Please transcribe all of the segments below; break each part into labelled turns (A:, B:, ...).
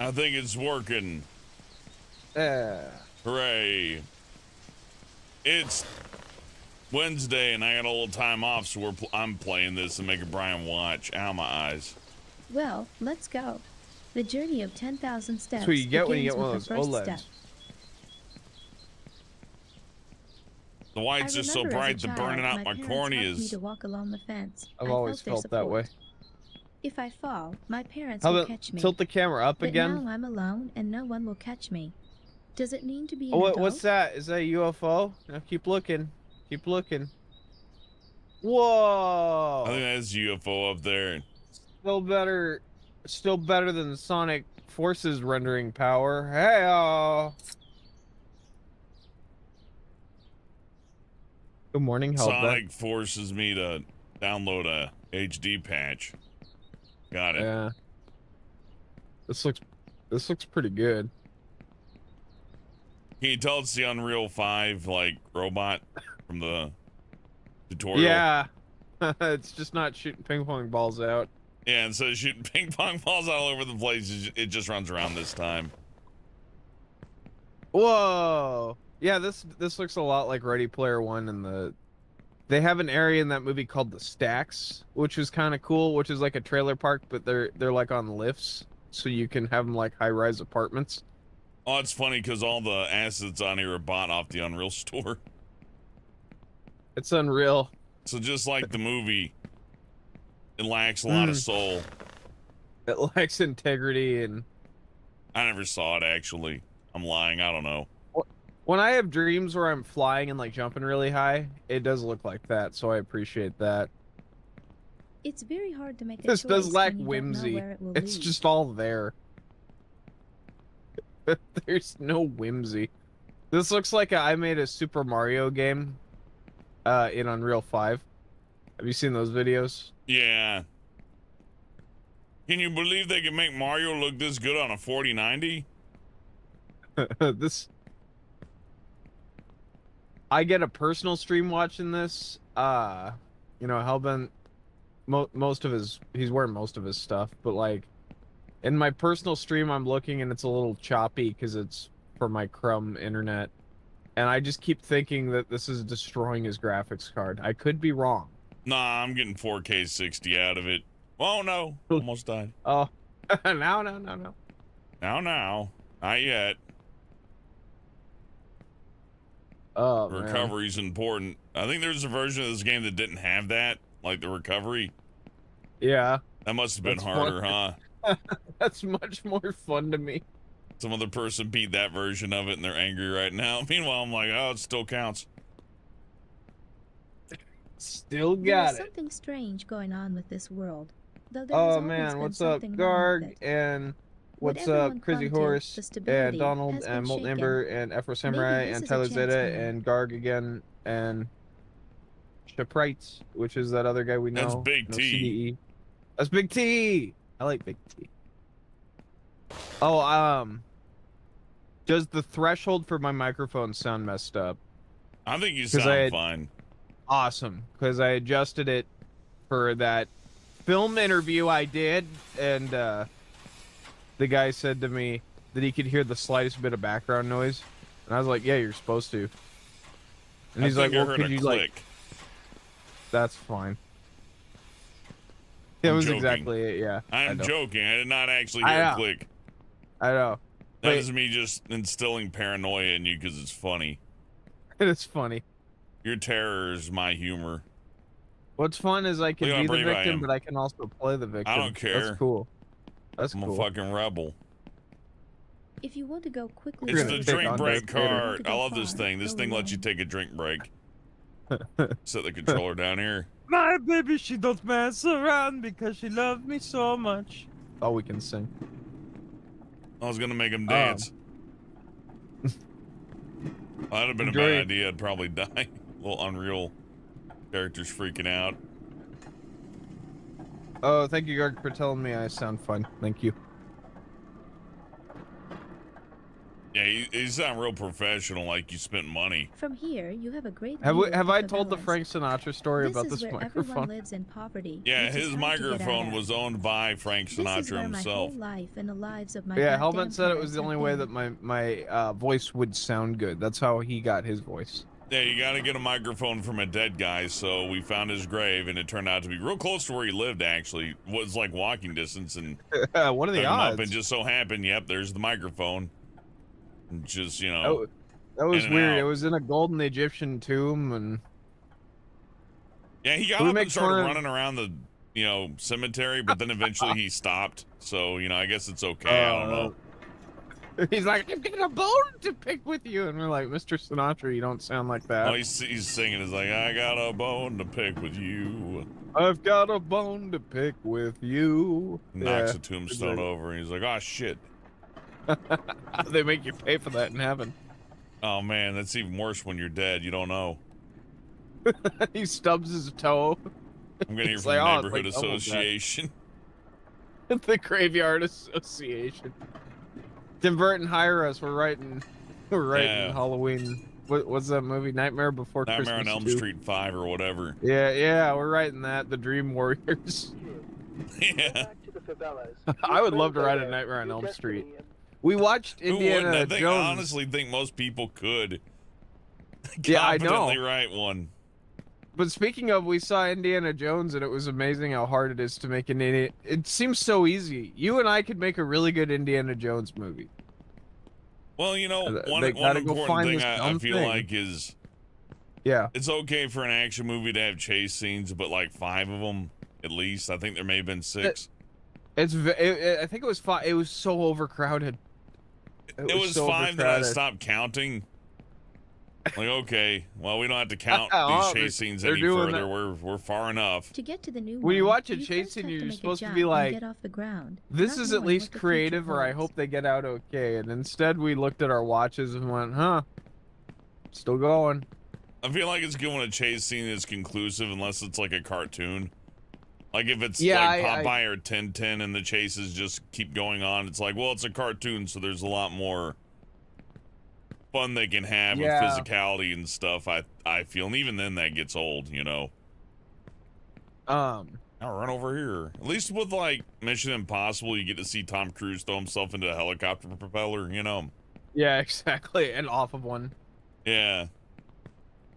A: I think it's working. Hooray. It's Wednesday and I got a little time off, so I'm playing this and making Brian watch. Ow, my eyes.
B: Well, let's go. The journey of 10,000 steps
C: That's what you get when you get one of
B: begins
C: those
B: with the
C: OLEDs.
B: first step.
A: The white's just so bright, the burning out my corneas.
B: Me to walk along the fence.
C: I've always felt that way.
B: If I fall, my parents will catch me.
C: Tilt the camera up again.
B: But now I'm alone and no one will catch me. Does it need to be an
C: Oh,
B: adult?
C: what's that? Is that a UFO? Now keep looking. Keep looking. Whoa!
A: I think that's UFO up there.
C: Still better than Sonic Forces rendering power. Hey, good morning, Helga.
A: Sonic forces me to download a HD patch. Got it.
C: Yeah. This looks pretty good.
A: Can you tell it's the Unreal 5 like robot from the tutorial?
C: Yeah. It's just not shooting ping pong balls out.
A: Yeah, instead of shooting ping pong balls all over the place, it just runs around this time.
C: Whoa. Yeah, this looks a lot like Ready Player One, and they have an area in that movie called the Stacks, which is kind of cool, which is like a trailer park, but they're like on lifts, so you can have them like high-rise apartments.
A: Oh, it's funny because all the assets on here are bought off the Unreal store.
C: It's Unreal.
A: So just like the movie, it lacks a lot of soul.
C: It lacks integrity, and
A: I never saw it actually. I'm lying. I don't know.
C: When I have dreams where I'm flying and like jumping really high, it does look like that, so I appreciate that.
B: It's very hard to make a
C: This
B: choice
C: does lack
B: when you
C: whimsy.
B: don't know where it will
C: It's
B: lead.
C: just all there. There's no whimsy. This looks like I made a Super Mario game in Unreal 5. Have you seen those videos?
A: Yeah. Can you believe they can make Mario look this good on a 4090?
C: I get a personal stream watching this. You know, Hellbent, he's wearing most of his stuff, but like in my personal stream, I'm looking and it's a little choppy because it's for my Chrome internet, and I just keep thinking that this is destroying his graphics card. I could be wrong.
A: Nah, I'm getting 4K 60 out of it. Oh no, almost died.
C: Oh, no.
A: Now, not yet.
C: Oh,
A: recovery's important. I think there's a version of this game that didn't have that, like the recovery.
C: Yeah.
A: That must have been harder, huh?
C: That's much more fun to me.
A: Some other person beat that version of it and they're angry right now. Meanwhile, I'm like, oh, it still counts.
C: Still got
B: There's
C: it.
B: something strange going on with this world. Though
C: Oh man, what's up, Garg, and what's up, Crazy Horse, and Donald, and Molten Ember, and Afro Samurai, and Tyler Zeta, and Garg again, and Shaprites, which is that other guy we know.
A: That's Big T.
C: CDE. That's Big T. I like Big T. Oh, does the threshold for my microphone sound messed up?
A: I think you sound fine.
C: Awesome, because I adjusted it for that film interview I did, and the guy said to me that he could hear the slightest bit of background noise, and I was like, yeah, you're supposed to. And he's like, well, could you like, that's fine. That was exactly it. Yeah,
A: I'm joking. I did not actually hear a click.
C: I know.
A: That is me just instilling paranoia in you because it's funny.
C: It is funny.
A: Your terror is my humor.
C: What's fun is I can be the victim, but I can also play the victim.
A: I don't care.
C: That's cool. That's
A: I'm
C: cool.
A: a fucking rebel.
B: If you want to go quickly,
A: it's the drink break card. I love this thing. This thing lets you take a drink break. Set the controller down here.
D: My baby, she don't mess around because she loves me so much.
C: Oh, we can sing.
A: I was gonna make him dance. That'd have been a bad idea. I'd probably die. Little Unreal characters freaking out.
C: Oh, thank you, Garg, for telling me I sound fine. Thank you.
A: Yeah, you sound real professional, like you spent money.
B: From here, you have a great
C: Have
B: view of
C: have
B: the
C: I told the
B: favelas.
C: Frank Sinatra story
B: This
C: about
B: is
C: this
B: where
C: microphone?
B: everyone lives in poverty.
A: Yeah,
B: which is
A: his
B: hard to get out
A: microphone
B: of.
A: was owned by Frank
B: This is
A: Sinatra
B: where my whole
A: himself.
B: life and the lives of my
C: Yeah,
B: goddamn
C: Hellbent said it was
B: parents
C: the
B: have
C: only way
B: been.
C: that my voice would sound good. That's how he got his voice.
A: Yeah, you got to get a microphone from a dead guy. So we found his grave, and it turned out to be real close to where he lived. Actually, it was like walking distance, and
C: What are
A: dug
C: the
A: him up,
C: odds?
A: and just so happened, yep, there's the microphone. And just
C: That was
A: in and
C: weird. It
A: out.
C: was in a golden Egyptian tomb, and
A: Yeah, he got
C: we
A: up
C: make
A: and started
C: fun of-
A: running around the cemetery, but then eventually he stopped. So I guess it's okay. I don't know.
C: he's like, "I've got a bone to pick with you," and we're like, "Mr. Sinatra, you don't sound like that."
A: Oh, he's singing. It's like, I got a bone to pick with you.
C: I've got a bone to pick with you.
A: Knocks
C: Yeah.
A: a tombstone over, and he's like, oh shit.
C: They make you pay for that in heaven.
A: Oh man, that's even worse when you're dead. You don't know.
C: He stubs his toe.
A: I'm gonna hear
C: It's
A: from
C: like,
A: the
C: oh, it's
A: neighborhood
C: like double that.
A: association.
C: The Graveyard Association. Tim Burton, hire us. We're writing
A: Yeah.
C: Halloween. What's that movie? Nightmare Before
A: Nightmare on
C: Christmas
A: Elm
C: 2?
A: Street 5 or whatever.
C: Yeah, we're writing that. The Dream Warriors.
A: Yeah.
C: I would love to write a Nightmare on Elm Street. We watched
A: Who wouldn't?
C: Indiana
A: I
C: Jones.
A: honestly think most people could.
C: Yeah, I know.
A: Confidently write one.
C: But speaking of, we saw Indiana Jones, and it was amazing how hard it is to make an Indiana. It seems so easy. You and I could make a really good Indiana Jones movie.
A: Well, one
C: They gotta go
A: important
C: find
A: thing
C: this
A: I
C: dumb
A: feel
C: thing.
A: like is
C: Yeah.
A: it's okay for an action movie to have chase scenes, but like 5 of them at least. I think there may have been 6.
C: I think it was 5. It was so overcrowded.
A: It was
C: so
A: 5 that I
C: overcrowded.
A: stopped counting. Like, okay, well, we don't have to count
C: Oh,
A: these chase scenes
C: they're
A: any
C: doing
A: further.
C: that.
A: We're far enough.
B: To get to the new
C: When you
B: one,
C: watch a
B: you
C: chase
B: first
C: scene,
B: have
C: you're
B: make a
C: supposed to
B: jump
C: be
B: and
C: like,
B: get off the ground,
C: this
B: not
C: is at
B: knowing
C: least
B: what the future
C: creative, or I
B: holds.
C: hope they get out okay. And instead, we looked at our watches and went, huh, still going.
A: I feel like it's good when a chase scene is conclusive, unless it's like a cartoon. Like if it's
C: Yeah,
A: like Popeye or Tintin and the chases just keep going on, it's like, well, it's a cartoon, so there's a lot more fun they can have with physicality and stuff. I feel, and even then that gets old, I'll run over here. At least with like Mission Impossible, you get to see Tom Cruise throw himself into a helicopter propeller,
C: Yeah, exactly. And off of one.
A: Yeah.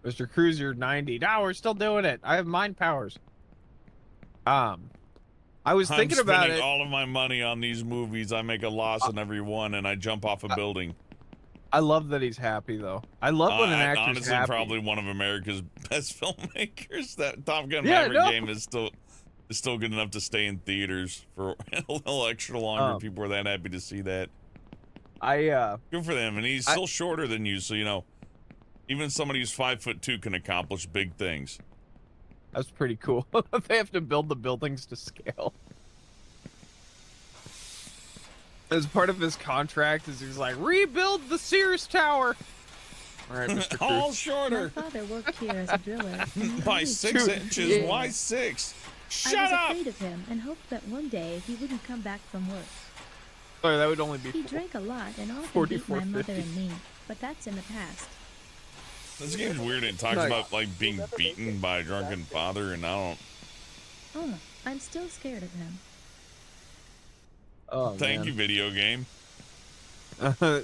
C: Mr. Cruz, you're 90. No, we're still doing it. I have mind powers. I was thinking about
A: spending
C: it.
A: all of my money on these movies. I make a loss on every one, and I jump off a building.
C: I love that he's happy, though. I love when an actor's
A: honestly
C: happy.
A: probably one of America's best filmmakers. That Top Gun
C: Yeah,
A: Maverick
C: no.
A: game is still good enough to stay in theaters for a little extra longer. People were that happy to see that. Good for them, and he's still shorter than you, so even somebody who's 5'2" can accomplish big things.
C: That's pretty cool. They have to build the buildings to scale. As part of his contract, is he's like, rebuild the Sears Tower. All right, Mr.
A: All
C: Cruz.
B: My
A: shorter
B: father worked here as a driller. and
A: by
B: he
A: 6
B: was
A: inches.
B: very
A: Why
B: ill.
A: 6?
B: I
A: Shut
B: was
A: up!
B: afraid of him and hoped that one day he wouldn't come back from work.
C: Sorry, that would only be
B: He drank a lot and often
C: 44,
B: beat my mother
C: 50.
B: and me, but that's in the past.
A: This game's weird. It talks
C: Nice.
A: about like being beaten by a drunken father, and I don't.
B: Oh, I'm still scared of him.
C: Oh,
A: Thank
C: man.
A: you, video game.
C: Well,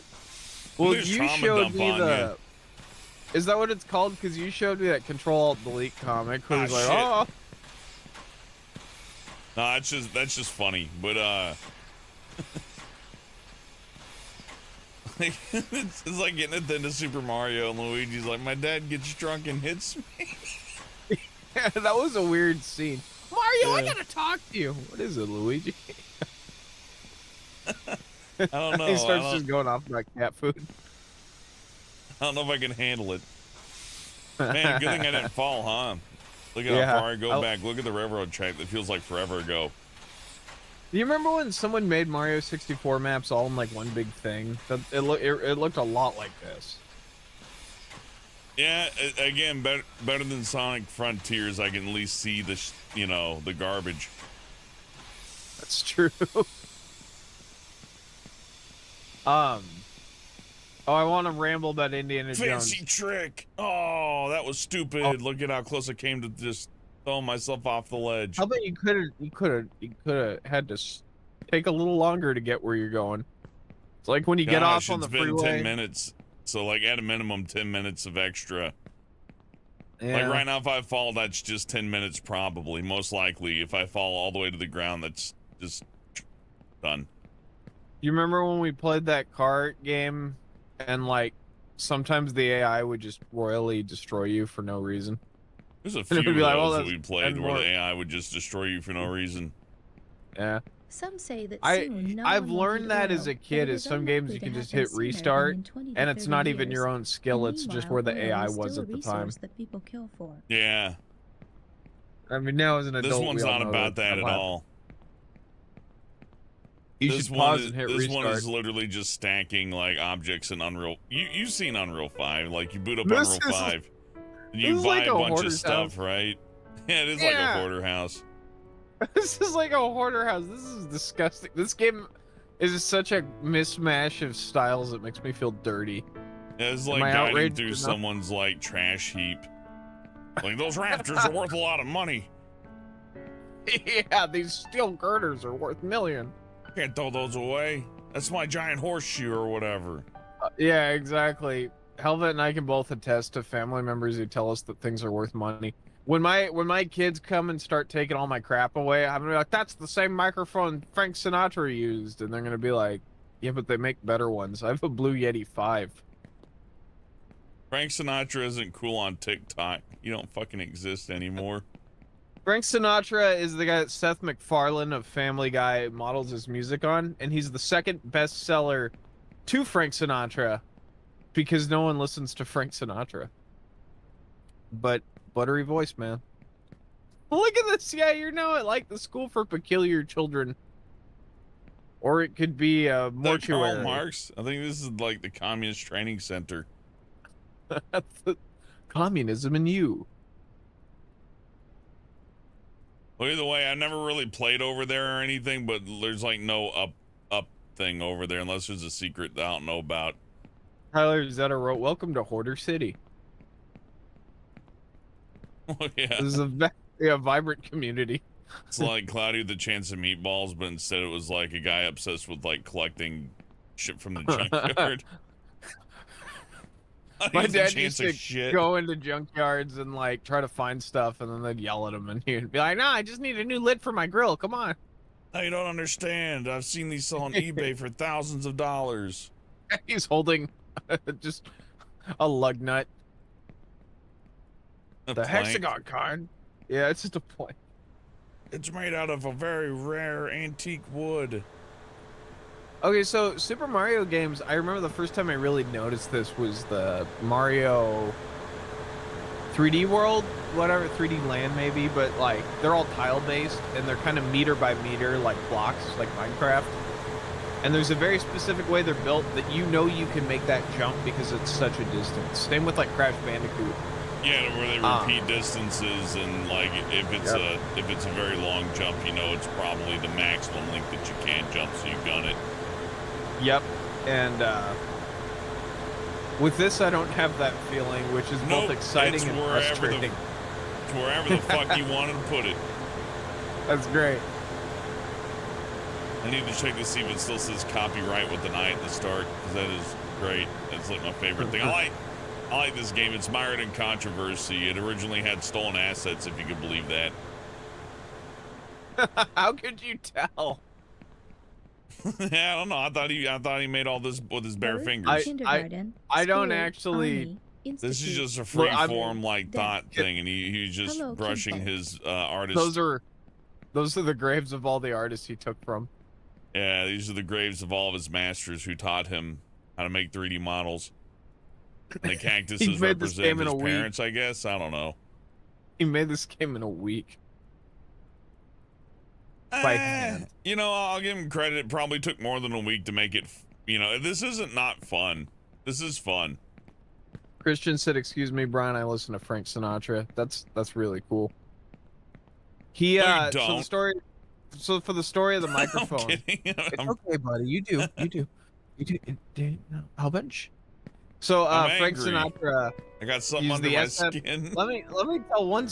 A: There's
C: you
A: trauma
C: showed
A: dump
C: me
A: on
C: the. Is that what it's called? Because you showed me that Control-Alt-Delete comic. Where
A: Ah,
C: he's like,
A: shit.
C: oh.
A: No, that's just funny, but it's like getting it into Super Mario, and Luigi's like, my dad gets drunk and hits me.
C: That was a weird scene. Mario, I
A: Yeah.
C: gotta talk to you. What is it, Luigi?
A: I don't know.
C: He
A: I
C: starts
A: don't,
C: just going off about cat food.
A: I don't know if I can handle it. Man, good thing I didn't fall, huh? Look at
C: Yeah.
A: how far I go back. Look at the railroad track. That feels like forever ago.
C: Do you remember when someone made Mario 64 maps all in like one big thing? It looked a lot like this.
A: Yeah, again, better than Sonic Frontiers. I can at least see the the garbage.
C: That's true. Oh, I want to ramble about Indiana
A: Fancy
C: Jones.
A: trick. Oh, that was stupid.
C: Oh.
A: Look at how close I came to just throwing myself off the ledge.
C: How about you could have had to take a little longer to get where you're going. It's like when you get off on the freeway.
A: It's been 10 minutes. So like at a minimum 10 minutes of extra.
C: Yeah.
A: Like right now, if I fall, that's just 10 minutes probably. Most likely, if I fall all the way to the ground, that's just done.
C: You remember when we played that car game and like sometimes the AI would just royally destroy you for no reason?
A: There's a few of
C: be
A: those
C: like, well,
A: that we played where the AI would just destroy you for no reason.
C: Yeah.
B: Some say that
C: I've learned that as a kid, as some games you can just hit restart, and it's not even your own skill, it's just where the AI was at the time.
B: That people kill for.
A: Yeah.
C: I mean, now as an adult,
A: this one's not about that at all.
C: You should pause and hit
A: this
C: restart.
A: one is literally just stacking like objects in Unreal. You've seen Unreal 5, like you boot up Unreal 5, and you buy a bunch of stuff, right? Yeah, it is like a hoarder house.
C: This is like a hoarder house. This is disgusting. This game is such a mismatch of styles that makes me feel dirty.
A: Yeah, it's like guiding through someone's like trash heap. Like those rafters are worth a lot of money.
C: Yeah, these steel girders are worth millions.
A: Can't throw those away. That's my giant horseshoe or whatever.
C: Yeah, exactly. Helvet and I can both attest to family members who tell us that things are worth money. When my kids come and start taking all my crap away, I'm gonna be like, that's the same microphone Frank Sinatra used, and they're gonna be like, yeah, but they make better ones. I have a Blue Yeti 5.
A: Frank Sinatra isn't cool on TikTok. You don't fucking exist anymore.
C: Frank Sinatra is the guy that Seth MacFarlane of Family Guy models his music on, and he's the second bestseller to Frank Sinatra because no one listens to Frank Sinatra. But buttery voice, man. Look at this. Yeah, you're now at like the School for Peculiar Children. Or it could be a mortuary.
A: Karl Marx? I think this is like the Communist Training Center.
C: Communism and you.
A: Well, either way, I never really played over there or anything, but there's like no up thing over there unless there's a secret that I don't know about.
C: Tyler Zeta wrote, welcome to Hoarder City.
A: Oh, yeah.
C: This is a vibrant community.
A: It's like Cloudy with a Chance of Meatballs, but instead it was like a guy obsessed with like collecting shit from the junkyard.
C: My dad used to go into junkyards and like try to find stuff, and then they'd yell at him, and he'd be like, "No, I just need a new lid for my grill. Come on."
A: No, you don't understand. I've seen these sell on eBay for thousands of dollars.
C: He's holding just a lug nut. The hexagon kind. Yeah, it's just a plank.
A: It's made out of a very rare antique wood.
C: Okay, so Super Mario games, I remember the first time I really noticed this was the Mario 3D World, whatever, 3D Land maybe, but like they're all tile-based and they're kind of meter by meter, like blocks, like Minecraft. And there's a very specific way they're built that you know you can make that jump because it's such a distance. Same with like Crash Bandicoot.
A: Yeah, where they repeat distances, and like if it's a very long jump, you know it's probably the maximum length that you can jump, so you gun it.
C: Yep, and with this I don't have that feeling, which is both exciting and frustrating.
A: It's wherever the fuck you wanted to put it.
C: That's great.
A: I need to check to see if it still says copyright with an I at the start, because that is great. That's like my favorite thing. I like this game. It's mired in controversy. It originally had stolen assets, if you could believe that.
C: How could you tell?
A: Yeah, I don't know. I thought he made all this with his bare fingers.
C: I don't actually.
A: This is just a free form like thought thing, and he's just brushing his artist.
C: Those are the graves of all the artists he took from.
A: Yeah, these are the graves of all of his masters who taught him how to make 3D models. And the cactuses represent his parents, I guess. I don't know.
C: He made this game in a week. By hand.
A: You know, I'll give him credit. It probably took more than a week to make it. You know, this isn't not fun. This is fun.
C: Christian said, "Excuse me, Brian. I listen to Frank Sinatra. That's really cool." He
A: no,
C: so the story. So for the story of the microphone,
A: I'm kidding.
C: it's okay, buddy. You do. No, how much? So Frank
A: angry.
C: Sinatra.
A: I got something under my skin.
C: Let me tell one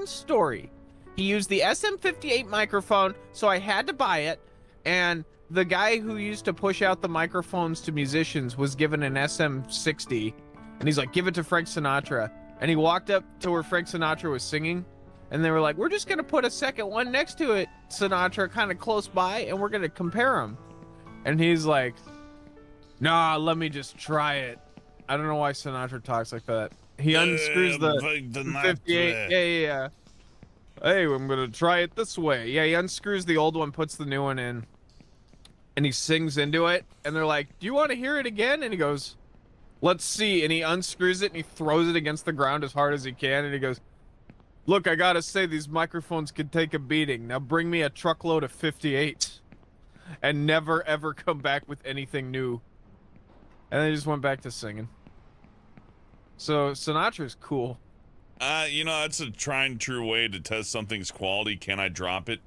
C: story. He used the SM58 microphone, so I had to buy it. And the guy who used to push out the microphones to musicians was given an SM60, and he's like, "Give it to Frank Sinatra." And he walked up to where Frank Sinatra was singing, and they were like, "We're just gonna put a second one next to it, Sinatra, kind of close by, and we're gonna compare them." And he's like, "Nah, let me just try it." I don't know why Sinatra talks like that. He unscrews the 58. Yeah. Hey, I'm gonna try it this way. Yeah, he unscrews the old one, puts the new one in, and he sings into it. And they're like, "Do you want to hear it again?" And he goes, "Let's see." And he unscrews it and he throws it against the ground as hard as he can. And he goes, "Look, I gotta say, these microphones could take a beating. Now bring me a truckload of 58, and never ever come back with anything new." And then he just went back to singing. So Sinatra's cool.
A: You know, that's a tried and true way to test something's quality. Can I drop it?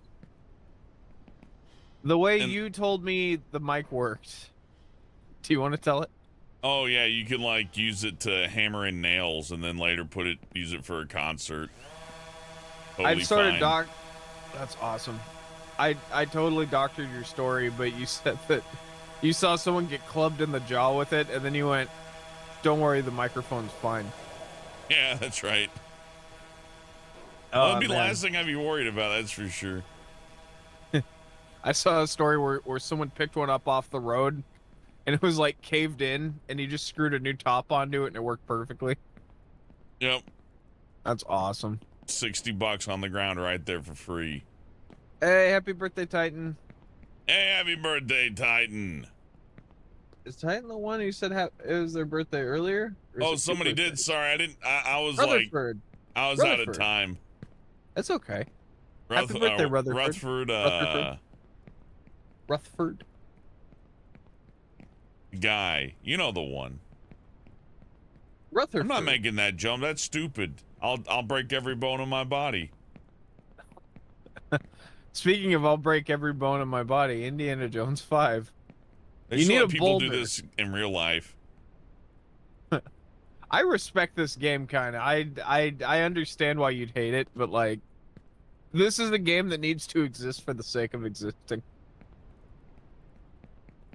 C: The way you told me the mic worked. Do you want to tell it?
A: Oh yeah, you can like use it to hammer in nails and then later use it for a concert. Totally
C: I've sort
A: fine.
C: of That's awesome. I totally doctored your story, but you said that you saw someone get clubbed in the jaw with it, and then you went, "Don't worry, the microphone's fine."
A: Yeah, that's right.
C: Oh,
A: That'd be the
C: man.
A: last thing I'd be worried about, that's for sure.
C: I saw a story where someone picked one up off the road, and it was like caved in, and he just screwed a new top onto it, and it worked perfectly.
A: Yep.
C: That's awesome.
A: $60 on the ground right there for free.
C: Hey, happy birthday, Titan.
A: Hey, happy birthday, Titan.
C: Is Titan the one who said it was their birthday earlier?
A: Oh, somebody did. Sorry, I didn't. I was
C: Rutherford.
A: like, I was out of time.
C: That's okay. Happy birthday, Rutherford. Rutherford.
A: Guy, you know the one.
C: Rutherford.
A: I'm not making that jump. That's stupid. I'll break every bone in my body.
C: Speaking of, I'll break every bone in my body. Indiana Jones 5.
A: You need people do this in real life.
C: I respect this game kind of. I understand why you'd hate it, but like, this is a game that needs to exist for the sake of existing.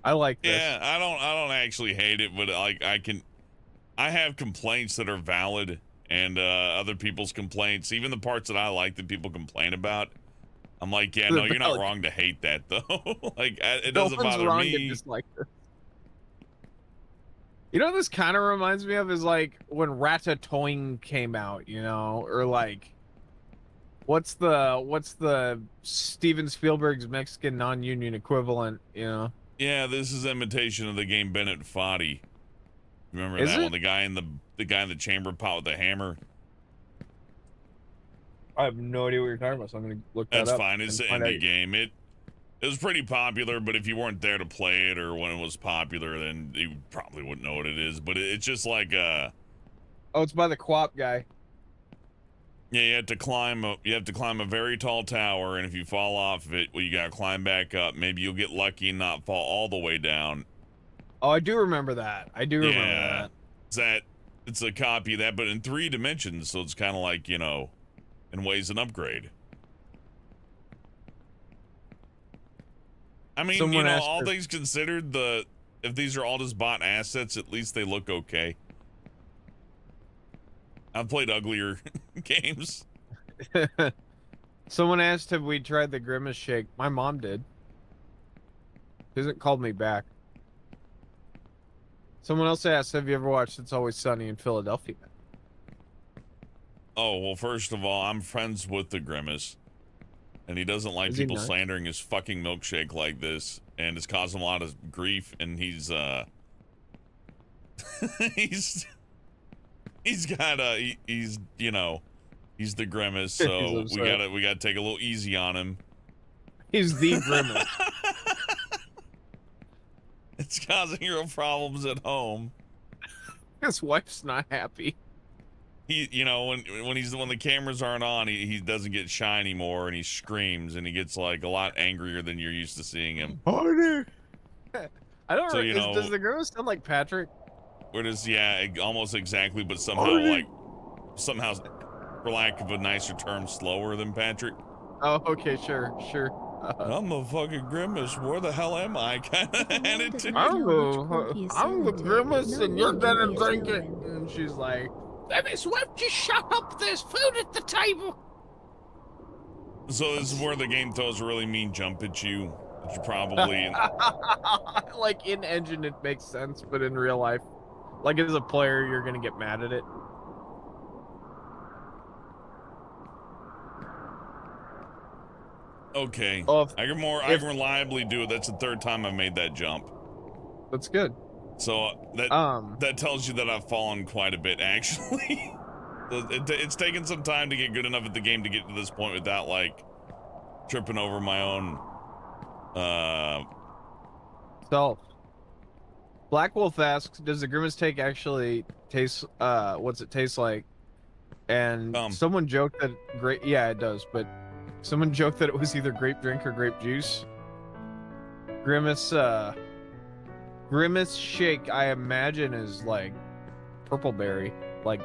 C: I like this.
A: Yeah, I don't actually hate it, but like I have complaints that are valid, and other people's complaints, even the parts that I like that people complain about. I'm like, yeah, no, you're not wrong to hate that though. Like, it doesn't bother me.
C: To dislike this. You know what this kind of reminds me of is like when Ratatouille came out, you know, or like what's the Steven Spielberg's Mexican non-union equivalent, you know?
A: Yeah, this is imitation of the game Bennett Foddy. Remember
C: Is
A: that
C: it?
A: one? The guy in the chamber pot with the hammer.
C: I have no idea what you're talking about, so I'm gonna look that up.
A: That's fine. It's an indie game. It was pretty popular, but if you weren't there to play it or when it was popular, then you probably wouldn't know what it is. But it's just like
C: Oh, it's by the Quap guy.
A: Yeah, you have to climb a very tall tower, and if you fall off of it, well, you gotta climb back up. Maybe you'll get lucky and not fall all the way down.
C: Oh, I do remember that. Remember that.
A: It's a copy of that, but in 3 dimensions, so it's kind of like, you know, in ways an upgrade. I mean, you know, all things considered, if these are all just bought assets, at least they look okay. I've played uglier games.
C: Someone asked if we tried the Grimace shake. My mom did. She hasn't called me back. Someone else asked, have you ever watched It's Always Sunny in Philadelphia?
A: Oh, well, first of all, I'm friends with the Grimace. And he doesn't like people slandering his fucking milkshake like this. And it's caused him a lot of grief. And he's you know, he's the Grimace, so we gotta take a little easy on him.
C: He's the Grimace.
A: It's causing real problems at home.
C: His wife's not happy.
A: He, you know, when the cameras aren't on, he doesn't get shy anymore, and he screams, and he gets like a lot angrier than you're used to seeing him.
C: Harder. I don't.
A: So, you know,
C: does the Grimace sound like Patrick?
A: Or does almost exactly, but somehow somehow, for lack of a nicer term, slower than Patrick.
C: Oh, okay, sure.
A: I'm a fucking Grimace. Where the hell am I? Kind of attitude.
C: I'm the Grimace, and you're gonna drink it. And she's like, Grimace, why don't you shut up? There's food at the table.
A: So this is where the game throws a really mean jump at you. That you probably
C: like in engine it makes sense, but in real life, like as a player, you're gonna get mad at it.
A: okay. I can reliably do it. That's the third time I've made that jump.
C: That's good.
A: So that tells you that I've fallen quite a bit, actually. It's taken some time to get good enough at the game to get to this point without like tripping over my own
C: self. Black Wolf asks, does the Grimace take actually taste what's it taste like? And someone joked that it does, but someone joked that it was either grape drink or grape juice. Grimace shake, I imagine, is like purple berry, like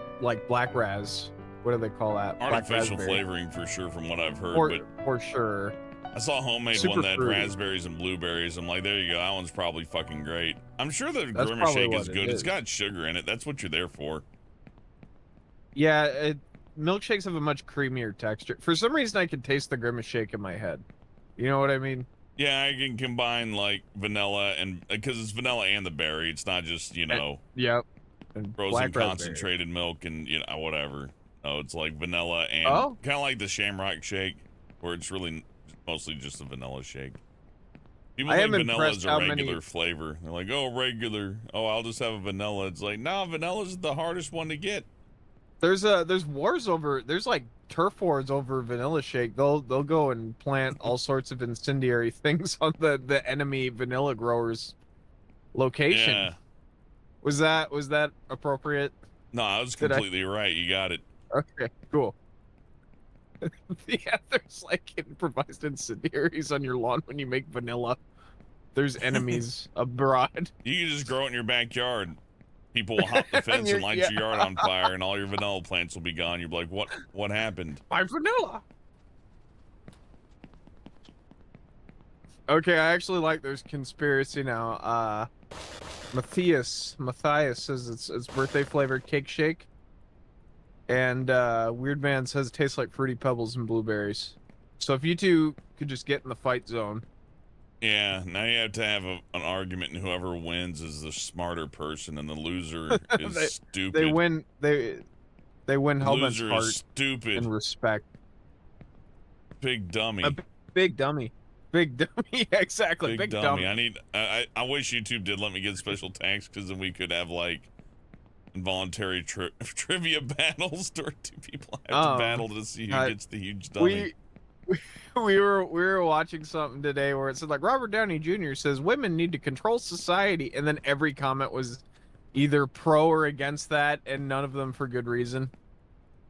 C: black raz. What do they call that?
A: Artificial flavoring for sure, from what I've heard.
C: For sure.
A: I saw a homemade
C: Super
A: one that had
C: fruity.
A: raspberries and blueberries. I'm like, there you go. That one's probably fucking great. I'm sure the Grimace shake is good. It's got sugar in it. That's what you're there for.
C: Yeah, milkshakes have a much creamier texture. For some reason, I can taste the Grimace shake in my head. You know what I mean?
A: Yeah, I can combine like vanilla and because it's vanilla and the berry. It's not just
C: Yep.
A: And frozen concentrated milk and whatever. No, it's like vanilla and kind of like the Shamrock shake, where it's really mostly just a vanilla shake. People think vanilla is a regular flavor. They're like, oh, regular. Oh, I'll just have a vanilla. It's like, no, vanilla's the hardest one to get.
C: There's wars over. There's like turf wars over vanilla shake. They'll go and plant all sorts of incendiary things on the enemy vanilla growers' location.
A: Yeah.
C: Was that appropriate?
A: No, I was completely right. You got it.
C: Okay, cool. Yeah, there's like improvised incendiaries on your lawn when you make vanilla. There's enemies abroad.
A: You can just grow it in your backyard. People will hop the fence and light your yard on fire, and all your vanilla plants will be gone. You'll be like, what happened?
C: My vanilla. Okay, I actually like there's conspiracy now. Matthias says it's birthday flavored cake shake. And Weird Man says it tastes like Fruity Pebbles and blueberries. So if you two could just get in the fight zone.
A: Yeah, now you have to have an argument, and whoever wins is the smarter person, and the loser is stupid.
C: They win Hellman's
A: Loser
C: heart
A: is stupid.
C: and respect.
A: Big dummy.
C: Big dummy. Big dummy. Exactly. Big dummy.
A: I wish YouTube did let me get special tags, because then we could have like involuntary trivia battles where two people have to battle to see who gets the huge dummy.
C: We were watching something today where it said like Robert Downey Jr. says women need to control society, and then every comment was either pro or against that, and none of them for good reason,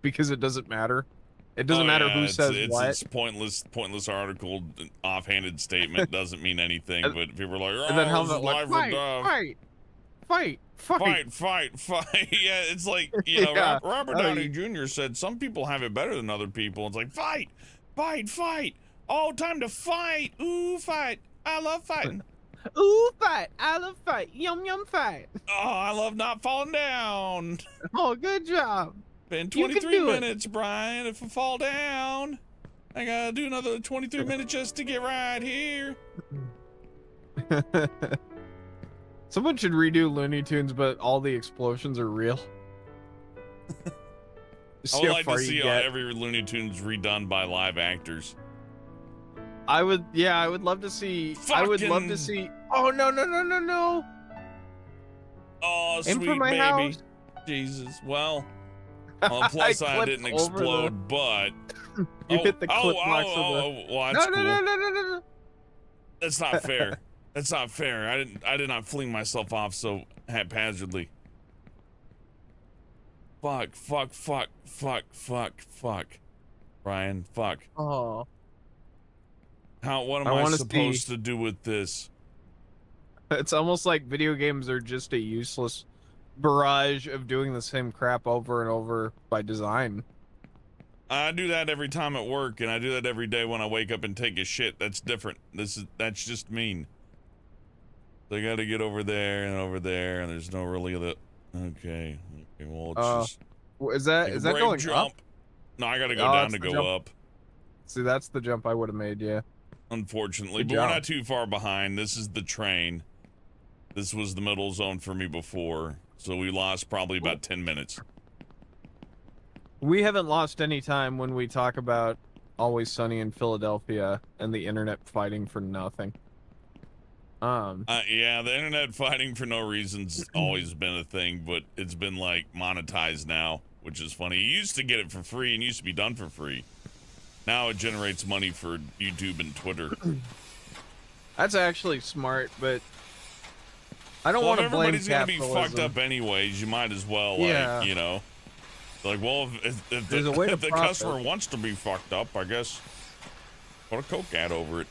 C: because it doesn't matter. It doesn't matter who says what.
A: It's pointless article, offhanded statement, doesn't mean anything. But people are like, oh,
C: and then
A: this is
C: like,
A: life or death. Fight. Yeah, it's like, Robert Downey Jr. said some people have it better than other people. It's like, fight. Oh, time to fight. Ooh, fight. I love fighting.
C: Ooh, fight. I love fight. Yum, yum, fight.
A: Oh, I love not falling down.
C: Oh, good job.
A: Been 23 minutes, Brian. If I fall down, I gotta do another 23 minutes just to get right here.
C: Someone should redo Looney Tunes, but all the explosions are real.
A: I would like to see every Looney Tunes redone by live actors.
C: I would love to see. I would love to see. Oh no!
A: Oh,
C: aim
A: sweet
C: for my
A: baby.
C: House.
A: Jesus. Well, on the plus side, I didn't explode, but
C: you hit the clip box
A: well, that's cool.
C: No.
A: That's not fair. That's not fair. I did not fling myself off so haphazardly. Fuck. Brian, fuck.
C: Oh.
A: What am I supposed to do with this?
C: It's almost like video games are just a useless barrage of doing the same crap over and over by design.
A: I do that every time at work, and I do that every day when I wake up and take a shit. That's different. That's just mean. So I got to get over there, and there's no really other. Okay, well, it's just.
C: Is that going
A: jump. Up? No, I got to go down to go up.
C: See, that's the jump I would have made, yeah.
A: Unfortunately, but we're not too far behind. This is the train. This was the middle zone for me before, so we lost probably about 10 minutes.
C: We haven't lost any time when we talk about Always Sunny in Philadelphia and the internet fighting for nothing.
A: Yeah, the internet fighting for no reason's always been a thing, but it's been like monetized now, which is funny. You used to get it for free and used to be done for free. Now it generates money for YouTube and Twitter.
C: That's actually smart, but I don't want to blame
A: capitalism. Everybody's gonna be fucked up anyways. You might as well, like, you know, like, well, if the customer wants to be fucked up, I guess put a Coke ad over it.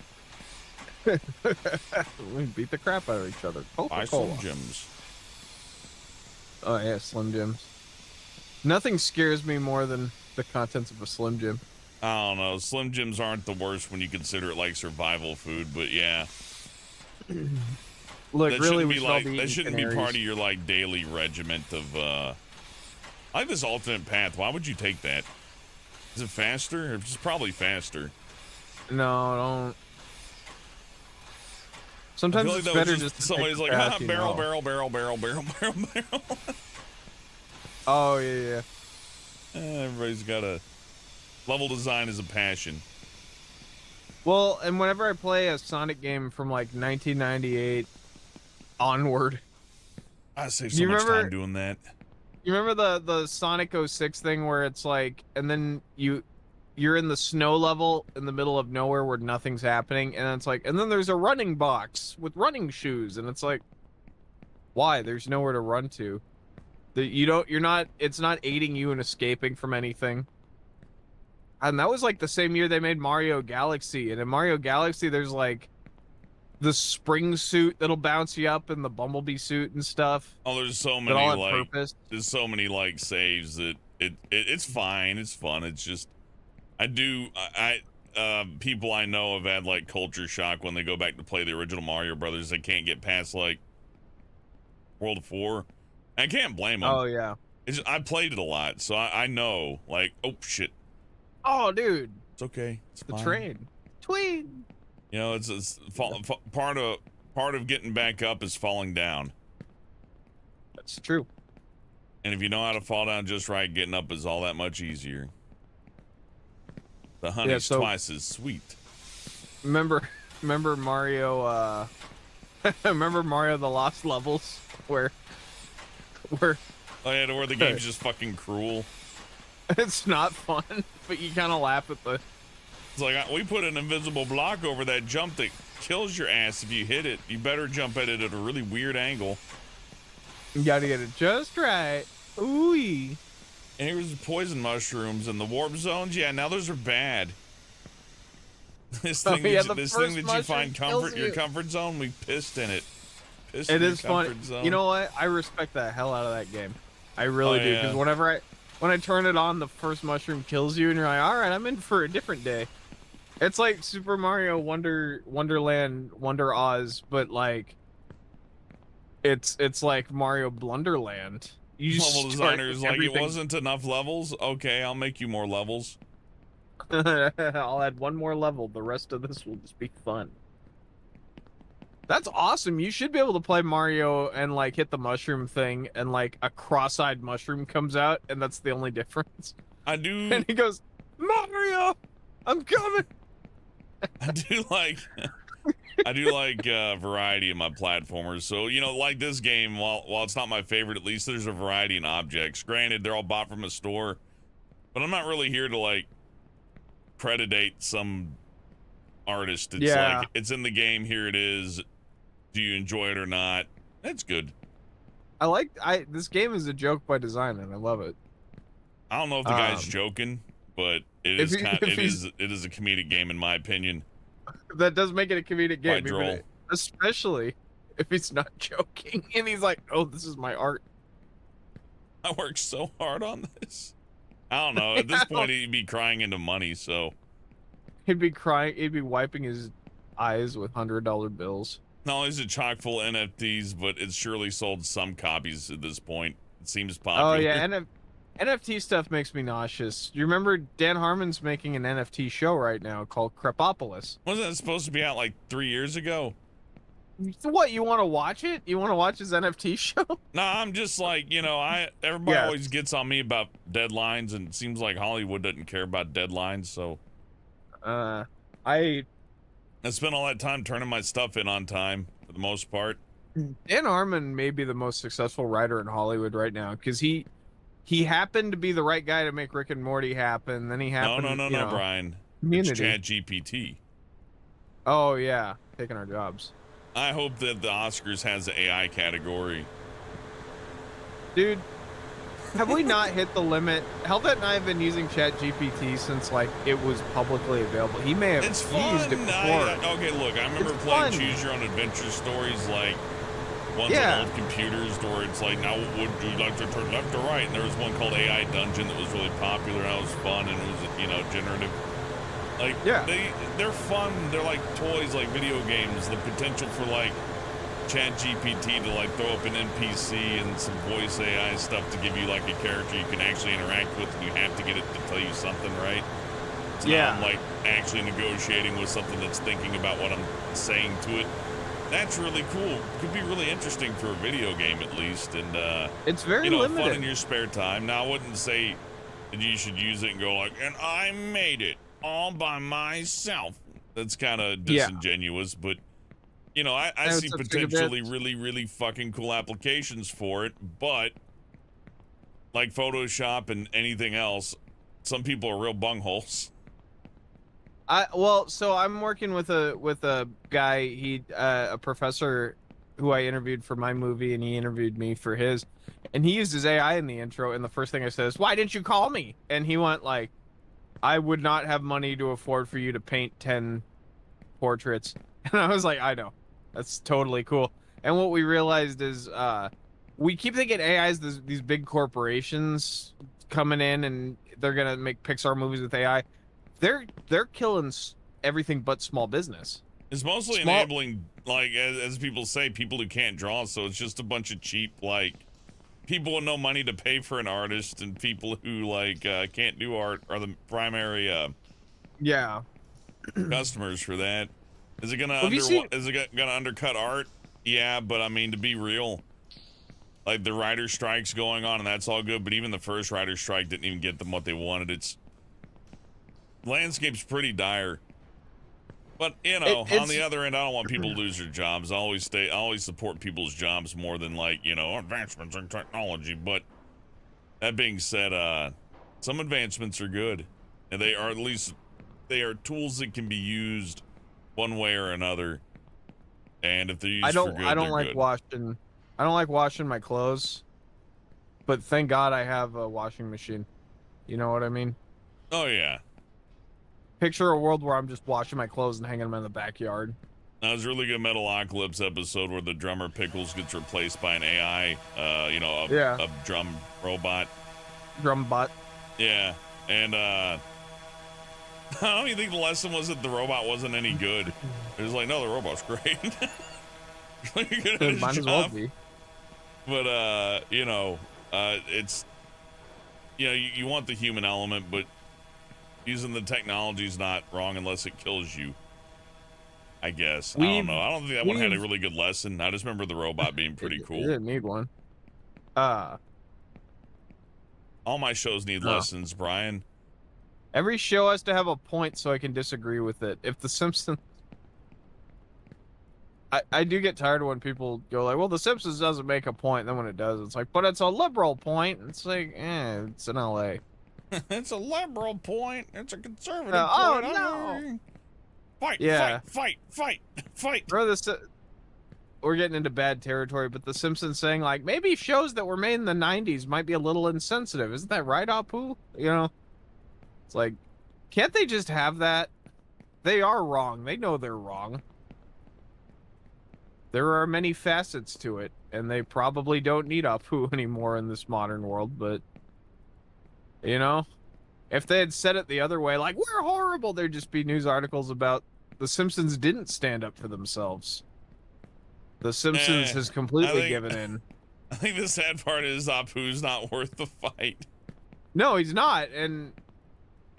C: We beat the crap out of each other.
A: Buy Slim Jims.
C: Oh yeah, Slim Jims. Nothing scares me more than the contents of a Slim Jim.
A: I don't know. Slim Jims aren't the worst when you consider it like survival food, but yeah.
C: Look,
A: that
C: really,
A: shouldn't be part of your like daily regiment of. I like this alternate path. Why would you take that? Is it faster? It's probably faster.
C: No, don't. Sometimes it's better just
A: somebody's like, barrel.
C: Oh yeah.
A: Everybody's got a level design is a passion.
C: Well, and whenever I play a Sonic game from like 1998 onward,
A: I save so much time doing that.
C: You remember the Sonic 06 thing where it's like, and then you're in the snow level in the middle of nowhere where nothing's happening, and it's like, and then there's a running box with running shoes, and it's like, why? There's nowhere to run to. It's not aiding you in escaping from anything. And that was like the same year they made Mario Galaxy, and in Mario Galaxy there's like the spring suit that'll bounce you up and the Bumblebee suit and stuff.
A: Oh, there's so many like there's so many like saves that it's fine, it's fun. It's just people I know have had like culture shock when they go back to play the original Mario Brothers. They can't get past like World of 4. I can't blame them.
C: Oh yeah.
A: I played it a lot, so I know. Like, oh shit.
C: Oh dude.
A: It's okay. It's
C: the
A: fine.
C: Train. Tween.
A: You know, it's part of getting back up is falling down.
C: That's true.
A: And if you know how to fall down just right, getting up is all that much easier. The honey's twice as sweet.
C: Remember Mario remember Mario the Lost Levels where
A: oh yeah, where the game's just fucking cruel.
C: It's not fun, but you kind of laugh at the.
A: It's like, we put an invisible block over that jump that kills your ass if you hit it. You better jump at it at a really weird angle.
C: You gotta get it just right. Ooh-wee.
A: And here's the poison mushrooms and the warp zones. Yeah, now those are bad. This thing that you find comfort, your comfort zone, we pissed in it.
C: It is fun. You know what? I respect the hell out of that game. I really do. Because when I turn it on, the first mushroom kills you, and you're like, all right, I'm in for a different day. It's like Super Mario Wonderland, Wonder Oz, but like, it's like Mario Blunderland.
A: Level designers like, it wasn't enough levels. Okay, I'll make you more levels.
C: I'll add one more level. The rest of this will just be fun. That's awesome. You should be able to play Mario and like hit the mushroom thing, and like a cross-eyed mushroom comes out, and that's the only difference.
A: I do.
C: And he goes, Mario, I'm coming.
A: I do like variety in my platformers. So, you know, like this game, while it's not my favorite, at least there's a variety in objects. Granted, they're all bought from a store, but I'm not really here to like predate some artist. It's like, it's in the game, here it is. Do you enjoy it or not? That's good.
C: This game is a joke by design, and I love it.
A: I don't know if the guy's joking, but it is a comedic game in my opinion.
C: That does make it a comedic game, especially if he's not joking. And he's like, "Oh, this is my art."
A: I worked so hard on this. I don't know. At this point, he'd be crying into money. So
C: he'd be crying. He'd be wiping his eyes with $100 bills.
A: Not only is it chock full of NFTs, but it's surely sold some copies at this point. It seems popular.
C: Oh yeah, NFT stuff makes me nauseous. You remember Dan Harmon's making an NFT show right now called Crepopolis.
A: Wasn't that supposed to be out like 3 years ago?
C: What, you want to watch it? You want to watch his NFT show?
A: No, I'm just like, you know, everybody always gets on me about deadlines, and it seems like Hollywood doesn't care about deadlines, so
C: I
A: spent all that time turning my stuff in on time for the most part.
C: Dan Harmon may be the most successful writer in Hollywood right now, because he happened to be the right guy to make Rick and Morty happen. Then he happened.
A: No, Brian.
C: Community.
A: It's ChatGPT.
C: Oh yeah, taking our jobs.
A: I hope that the Oscars has the AI category.
C: Dude, have we not hit the limit? Helvet and I have been using ChatGPT since like it was publicly available. He may have used it before.
A: Okay, look, I remember playing Choose Your Own Adventure stories like ones on old computers where it's like, now would you like to turn left or right? And there was one called AI Dungeon that was really popular and that was fun and it was, you know, generative. Like, they're fun. They're like toys, like video games. The potential for like ChatGPT to like throw up an NPC and some voice AI stuff to give you like a character you can actually interact with, and you have to get it to tell you something, right? So now I'm like actually negotiating with something that's thinking about what I'm saying to it. That's really cool. Could be really interesting for a video game at least, and
C: it's very limited.
A: Fun in your spare time. Now I wouldn't say that you should use it and go like, and I made it all by myself. That's kind of disingenuous, but you know, I see potentially really fucking cool applications for it, but like Photoshop and anything else, some people are real bungholes.
C: So I'm working with a guy, a professor who I interviewed for my movie, and he interviewed me for his, and he used his AI in the intro, and the first thing I said is, "Why didn't you call me?" And he went like, "I would not have money to afford for you to paint 10 portraits." And I was like, I know. That's totally cool. And what we realized is we keep thinking AIs, these big corporations coming in and they're going to make Pixar movies with AI. They're killing everything but small business.
A: It's mostly enabling, like, as people say, people who can't draw. So it's just a bunch of cheap, like, people with no money to pay for an artist, and people who like can't do art are the primary customers for that. Is it gonna undercut art? Yeah, but I mean, to be real, like the writer strike's going on, and that's all good. But even the first writer strike didn't even get them what they wanted. It's landscape's pretty dire. But you know, on the other end, I don't want people to lose their jobs. I always support people's jobs more than like, you know, advancements in technology. But that being said, some advancements are good, and they are tools that can be used one way or another. And if they're used for good,
C: I don't like washing my clothes, but thank God I have a washing machine. You know what I mean?
A: Oh yeah.
C: Picture a world where I'm just washing my clothes and hanging them in the backyard.
A: That was a really good Metalocalypse episode where the drummer Pickles gets replaced by an AI, a drum robot.
C: Drum bot.
A: Yeah, and I don't even think the lesson was that the robot wasn't any good. It was like, no, the robot's great. Really good at his
C: might
A: job.
C: As well be.
A: But it's, you know, you want the human element, but using the technology is not wrong unless it kills you, I guess. I don't know. I don't think that one had a really good lesson. I just remember the robot being pretty cool.
C: You didn't need one.
A: All my shows need lessons, Brian.
C: Every show has to have a point so I can disagree with it. If The Simpsons... I do get tired when people go like, well, The Simpsons doesn't make a point. And then when it does, it's like, but it's a liberal point. It's like, it's in LA.
A: It's a liberal point. It's a conservative point.
C: Oh, no.
A: Fight.
C: Bro, we're getting into bad territory, but The Simpsons saying, like, maybe shows that were made in the 90s might be a little insensitive. Isn't that right, Apu? You know? It's like, can't they just have that? They are wrong. They know they're wrong. there are many facets to it, and they probably don't need Apu anymore in this modern world, but you know, if they had said it the other way, like, we're horrible, there'd just be news articles about the Simpsons didn't stand up for themselves. The Simpsons has completely given in.
A: I think the sad part is Apu's not worth the fight.
C: No, he's not, and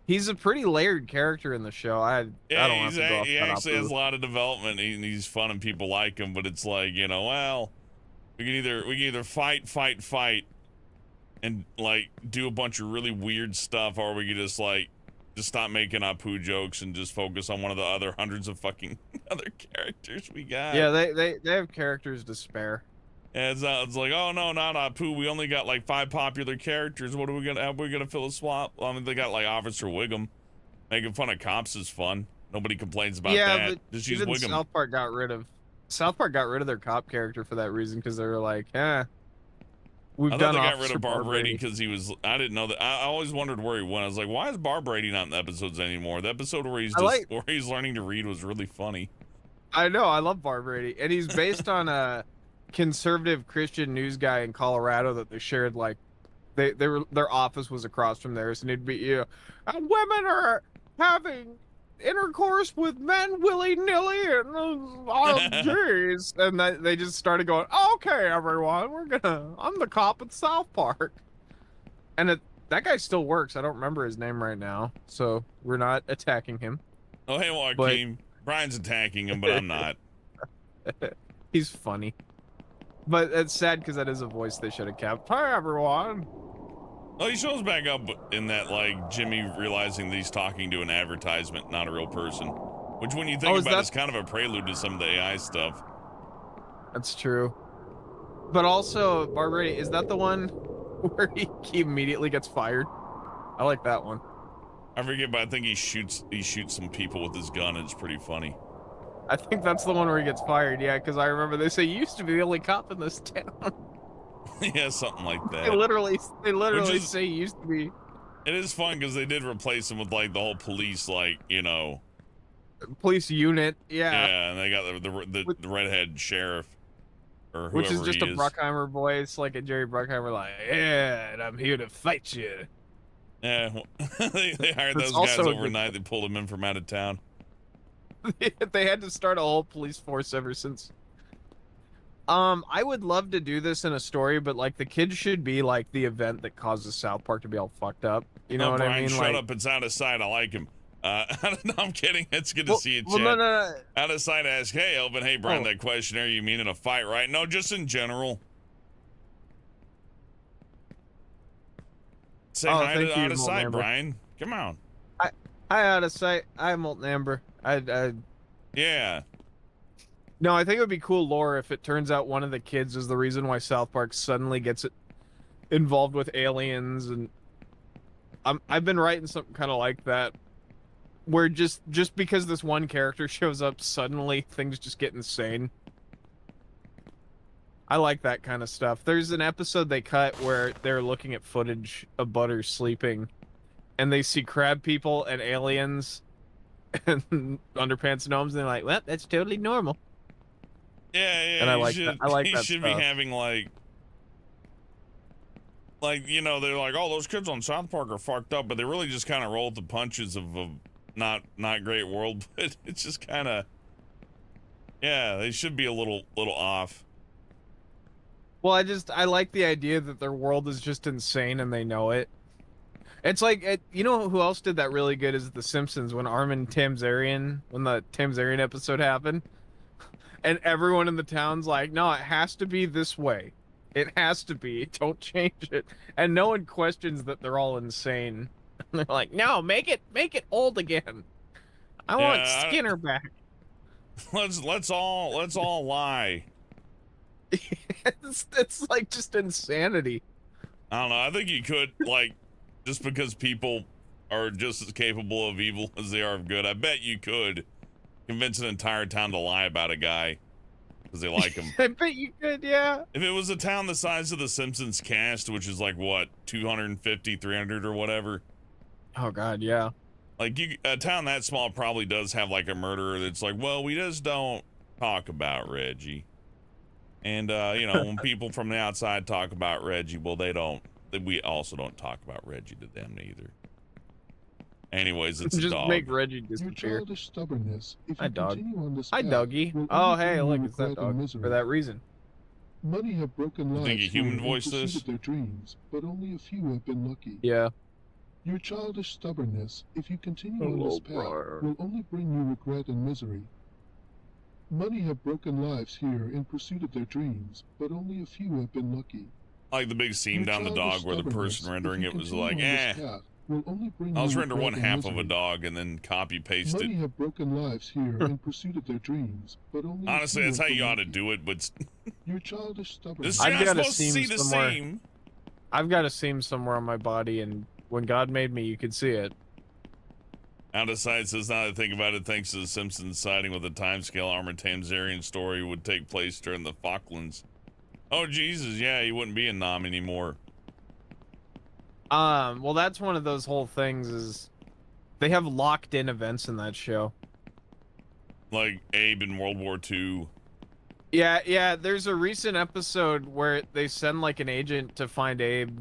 C: he's a pretty layered character in the show. I don't have to go off
A: he
C: that
A: actually
C: Apu.
A: has a lot of development. He's fun and people like him, but it's like, you know, well, we can either fight, and like do a bunch of really weird stuff, or we could just stop making Apu jokes and just focus on one of the other hundreds of fucking other characters we got.
C: Yeah, they have characters to spare.
A: Yeah, it's like, oh no, not Apu. We only got like 5 popular characters. How are we gonna fill a swap? I mean, they got like Officer Wiggum. Making fun of cops is fun. Nobody complains about that.
C: But
A: just use
C: even
A: Wiggum.
C: South Park got rid of their cop character for that reason, because they were like, we've
A: I
C: done.
A: thought they got rid of Barb Brady because he was. I didn't know that. I always wondered where he went. I was like, why is Barb Brady not in the episodes anymore? The episode where he's learning to read was really funny.
C: I know. I love Barb Brady, and he's based on a conservative Christian news guy in Colorado that they shared. Like, their office was across from theirs, and it'd be, and women are having intercourse with men willy-nilly, and oh jeez. And they just started going, okay, everyone, I'm the cop at South Park. And that guy still works. I don't remember his name right now, so we're not attacking him.
A: Oh, hey, Joaquin. Brian's attacking him, but I'm not.
C: He's funny. But it's sad because that is a voice they should have kept. Hi, everyone.
A: Oh, he shows back up in that, like, Jimmy realizing that he's talking to an advertisement, not a real person. Which, when you think about it, is kind of a prelude to some of the AI stuff.
C: That's true. But also, Barbara, is that the one where he immediately gets fired? I like that one.
A: I forget, but I think he shoots some people with his gun, and it's pretty funny.
C: I think that's the one where he gets fired, yeah, because I remember they say, you used to be the only cop in this town.
A: Yeah, something like that.
C: They literally say he used to be.
A: It is fun because they did replace him with, like, the whole police, like,
C: police unit, yeah.
A: Yeah, and they got the redhead sheriff, or whoever
C: which is just a
A: is.
C: Bruckheimer voice, like a Jerry Bruckheimer, like, yeah, and I'm here to fight you.
A: Yeah, they hired those guys overnight. They pulled him in from out of town.
C: They had to start a whole police force ever since. I would love to do this in a story, but like the kids should be like the event that causes South Park to be all fucked up. You know what
A: Brian,
C: I mean?
A: Shut up! It's out of sight. I like him. No, I'm kidding. It's good to see you, Chad.
C: No.
A: Out of sight. Ask, hey, Elvin. Hey, Brian. That questionnaire you mean in a fight, right? No, just in general. Say hi to out of sight, Amber. Brian. Come on.
C: Hi, out of sight. Hi, Molten Amber.
A: Yeah.
C: No, I think it would be cool lore if it turns out one of the kids is the reason why South Park suddenly gets involved with aliens, and I've been writing something kind of like that, where just because this one character shows up, suddenly things just get insane. I like that kind of stuff. There's an episode they cut where they're looking at footage of Butters sleeping, and they see crab people and aliens and underpants gnomes, and they're like, well, that's totally normal.
A: Yeah,
C: and I like that
A: He should be having like, they're like, oh, those kids on South Park are fucked up, but they really just kind of rolled the punches of a not great world. But it's just kind of, yeah, they should be a little off.
C: Well, I like the idea that their world is just insane and they know it. It's like, you know who else did that really good is The Simpsons, when when the Tamzarian episode happened. And everyone in the town's like, no, it has to be this way. It has to be. Don't change it. And no one questions that they're all insane. They're like, no, make it old again. I want Skinner back.
A: Let's all lie.
C: It's like just insanity.
A: I don't know. I think you could, like, just because people are just as capable of evil as they are of good, I bet you could convince an entire town to lie about a guy because they like him.
C: I bet you could, yeah.
A: If it was a town the size of the Simpsons cast, which is like, what, 250, 300 or whatever.
C: Oh, God, yeah.
A: Like, a town that small probably does have, like, a murderer that's like, well, we just don't talk about Reggie. And you know, when people from the outside talk about Reggie, well, we also don't talk about Reggie to them either. Anyways, it's a
C: Just
A: dog.
C: make Reggie disappear.
E: Your childish stubbornness, if
C: Hi,
E: you
C: dog.
E: continue on this
C: Hi,
E: path,
C: doggy.
E: will
C: Oh,
E: only
C: hey,
E: bring you
C: look, it's that
E: regret and
C: dog.
E: misery.
C: For that reason.
E: Many have broken
A: You
E: lives
A: think a human
E: here in
A: voiced
E: pursuit
A: this?
E: of their dreams, but only a few have been lucky.
C: Yeah.
E: Your childish stubbornness, if you continue on
C: Hello,
E: this path,
C: brother.
E: will only bring you regret and misery. Many have broken lives here in pursuit of their dreams, but only a few have been lucky.
A: Like the big seam
E: Your
A: down the
E: childish
A: dog where the
E: stubbornness,
A: person
E: if
A: rendering
E: you
A: it was
E: continue
A: like,
E: on this path, will only bring
A: I'll
E: you
A: just render
E: regret
A: one
E: and
A: half of a
E: misery.
A: dog and then copy paste
E: Many
A: it.
E: have broken lives here in pursuit of their dreams, but only a
A: Honestly,
E: few
A: that's
E: have
A: how you
E: been
A: ought to
E: lucky.
A: do it, but
E: Your childish stubbornness.
A: this, you're
C: I've
A: not
C: got a
A: supposed to see
C: seam
A: the
C: somewhere.
A: seam.
C: I've got a seam somewhere on my body, and when God made me, you could see it.
A: Out of sight says, now that I think about it, thanks to the Simpsons siding with the timescale, Armored Tamzarian story would take place during the Falklands. Oh, Jesus, yeah, he wouldn't be in Nam anymore.
C: Well, that's one of those whole things is they have locked in events in that show.
A: Like Abe in World War II.
C: Yeah, there's a recent episode where they send like an agent to find Abe,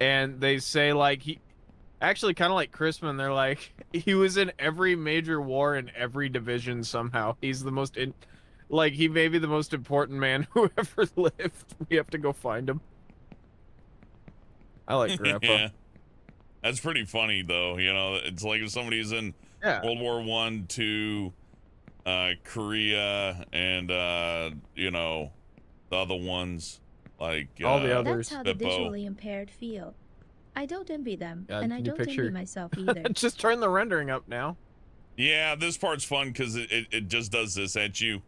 C: and they say like he actually kind of like Chrisman, they're like he was in every major war in every division somehow. He's the most like he may be the most important man who ever lived. We have to go find him. I like Grandpa.
A: Yeah. That's pretty funny though, you know, it's like if somebody's in World War I, II, Korea, and you know, the other ones like
C: all the others.
B: That's how the
A: Beppo.
B: visually impaired feel. I don't envy them,
C: Yeah,
B: and I
C: can you
B: don't
C: picture-
B: envy myself either.
C: Just turn the rendering up now.
A: Yeah, this part's fun because it just does this at you.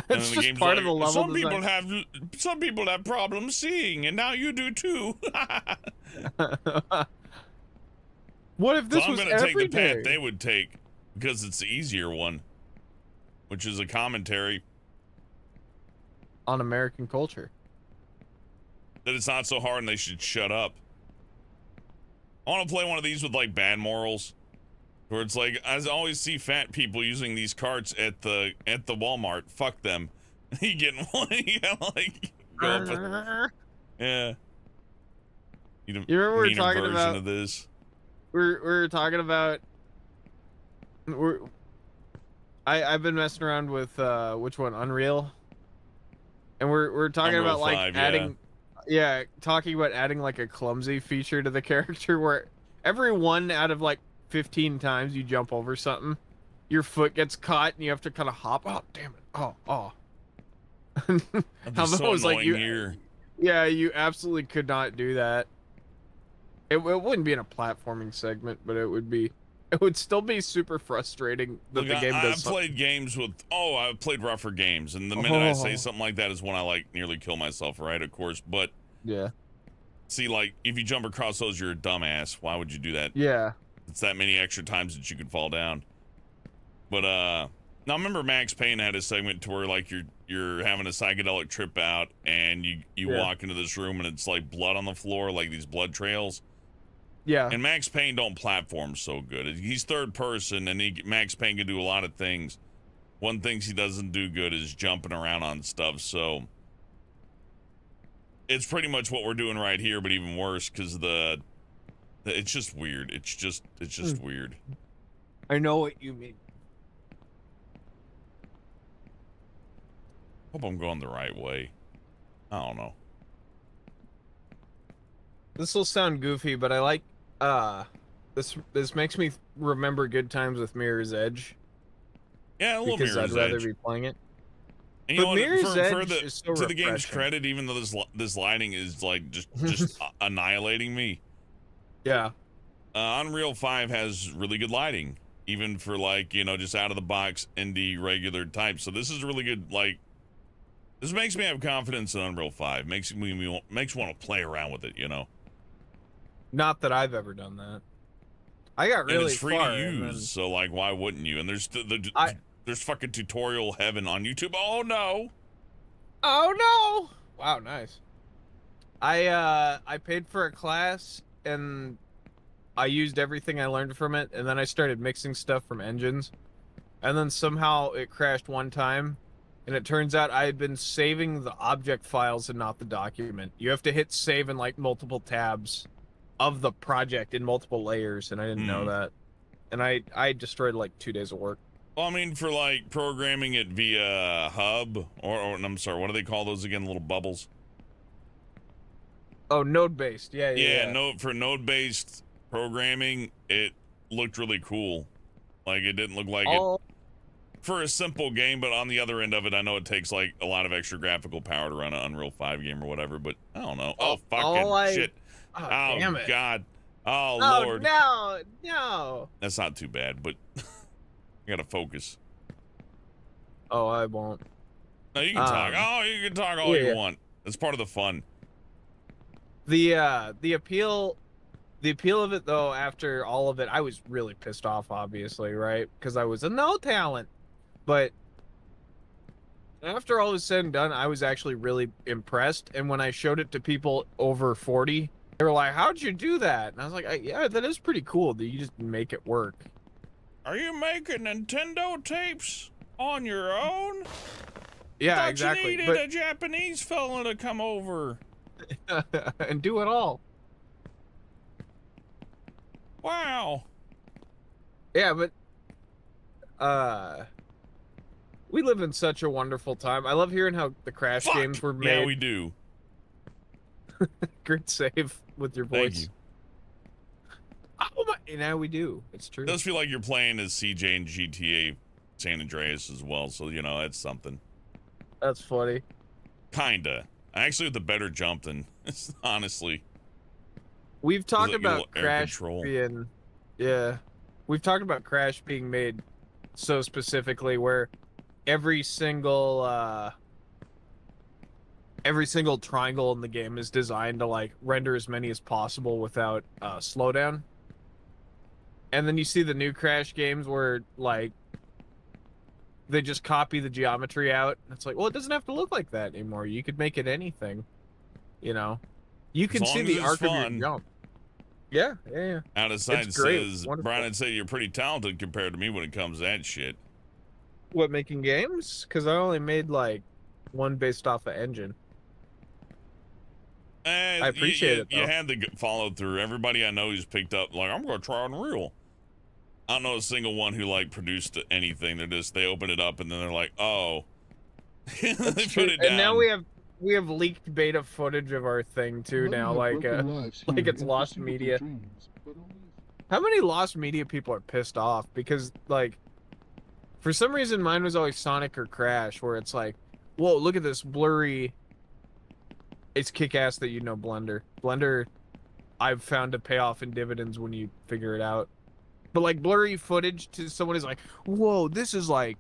A: And
C: It's
A: then the
C: just
A: game's
C: part
A: like,
C: of the level
A: some people have problems seeing, and now you do too.
C: What if this
A: so I'm
C: was
A: gonna take
C: every
A: the path
C: day?
A: they would take because it's the easier one, which is a commentary
C: On American culture.
A: that it's not so hard and they should shut up. I want to play one of these with like bad morals, where it's like I always see fat people using these carts at the Walmart. Fuck them. You getting one? You gotta like go up and, yeah. You
C: remember we were
A: meaner
C: talking
A: version
C: about-
A: of this?
C: We're talking about. I've been messing around with which one, Unreal, and we're talking
A: Unreal
C: about like
A: 5,
C: adding, talking about adding like a clumsy feature to the character where every one out of like 15 times you jump over something, your foot gets caught and you have to kind of hop. Oh damn it! Oh.
A: That'd be
C: How
A: so
C: that was like
A: annoying
C: you.
A: here.
C: Yeah, you absolutely could not do that. It wouldn't be in a platforming segment, but it would still be super frustrating that
A: Look,
C: the game does
A: I've played games with, I've played rougher games, and the minute I say something like that is when I like nearly kill myself, right? Of course, but
C: Yeah.
A: see, like if you jump across those, you're a dumbass. Why would you do that?
C: Yeah.
A: It's that many extra times that you could fall down. But now I remember Max Payne had a segment to where like you're having a psychedelic trip out, and you walk into this room and it's like blood on the floor, like these blood trails.
C: Yeah.
A: And Max Payne don't platform so good. He's third person, and Max Payne can do a lot of things. One thing he doesn't do good is jumping around on stuff. So it's pretty much what we're doing right here, but even worse because it's just weird. It's just weird.
C: I know what you mean.
A: Hope I'm going the right way. I don't know.
C: This will sound goofy, but I like this makes me remember good times with Mirror's Edge.
A: Yeah, a little
C: because
A: Mirror's
C: I'd rather
A: Edge.
C: be playing it.
A: And
C: But
A: you know what?
C: Mirror's
A: For
C: Edge is so
A: to the game's
C: refreshing.
A: credit, even though this lighting is like just annihilating me.
C: Yeah.
A: Unreal 5 has really good lighting, even for like, you know, just out of the box indie regular type. So this is really good. Like, this makes me have confidence in Unreal 5. Makes me want to play around with it, you know.
C: Not that I've ever done that. I got really
A: And it's free
C: far.
A: to
C: and then-
A: use, so like, why wouldn't you? And there's fucking tutorial heaven on YouTube. Oh no!
C: Oh no! Wow, nice. I paid for a class and I used everything I learned from it, and then I started mixing stuff from engines, and then somehow it crashed one time, And it turns out I had been saving the object files and not the document. You have to hit save in like multiple tabs of the project in multiple layers, and I didn't know that. And I destroyed like 2 days of work.
A: Well, I mean, for like programming it via hub, or I'm sorry, what do they call those again? Little bubbles.
C: Oh, node-based. Yeah.
A: For node-based programming, it looked really cool. Like, it didn't look like it for a simple game, but on the other end of it, I know it takes like a lot of extra graphical power to run an Unreal 5 game or whatever, but I don't know. Oh, fucking shit.
C: Oh, damn it.
A: God. Oh, Lord.
C: No.
A: That's not too bad, but I gotta focus.
C: Oh, I won't.
A: No, you can talk. Oh, you can talk all you want. That's part of the fun.
C: The appeal of it, though, after all of it, I was really pissed off, obviously, right? Because I was a no talent. But after all was said and done, I was actually really impressed. And when I showed it to people over 40, they were like, how'd you do that? And I was like, yeah, that is pretty cool. That you just make it work.
A: Are you making Nintendo tapes on your own?
C: Yeah, exactly.
A: You needed a Japanese fella to come over.
C: And do it all.
A: Wow.
C: Yeah, but we live in such a wonderful time. I love hearing how the Crash games were made.
A: Yeah, we do.
C: Great save with your voice.
A: Thank you.
C: Oh my! Now we do. It's true.
A: It does feel like you're playing as CJ in GTA San Andreas as well, so you know that's something.
C: That's funny.
A: Kinda. I actually have the better jump than honestly.
C: We've talked about Crash being, we've talked about Crash being made so specifically where every single triangle in the game is designed to like render as many as possible without slowdown. And then you see the new Crash games where like they just copy the geometry out. It's like, well, it doesn't have to look like that anymore. You could make it anything, you know. You can see the arc of your jump. Yeah.
A: Out of sight says, Brian, I'd say you're pretty talented compared to me when it comes to that shit.
C: What, making games? Because I only made like one based off an engine. I appreciate it, though.
A: You had to follow through. Everybody I know who's picked up, like, I'm going to try Unreal. I don't know a single one who like produced anything. They open it up and then they're like, oh. They put it down.
C: And now we have leaked beta footage of our thing too now, like it's lost media. How many lost media people are pissed off? Because like for some reason mine was always Sonic or Crash, where it's like, whoa, look at this blurry. It's kick-ass that you know Blender. Blender, I've found to pay off in dividends when you figure it out. But like blurry footage to someone is like, whoa, this is like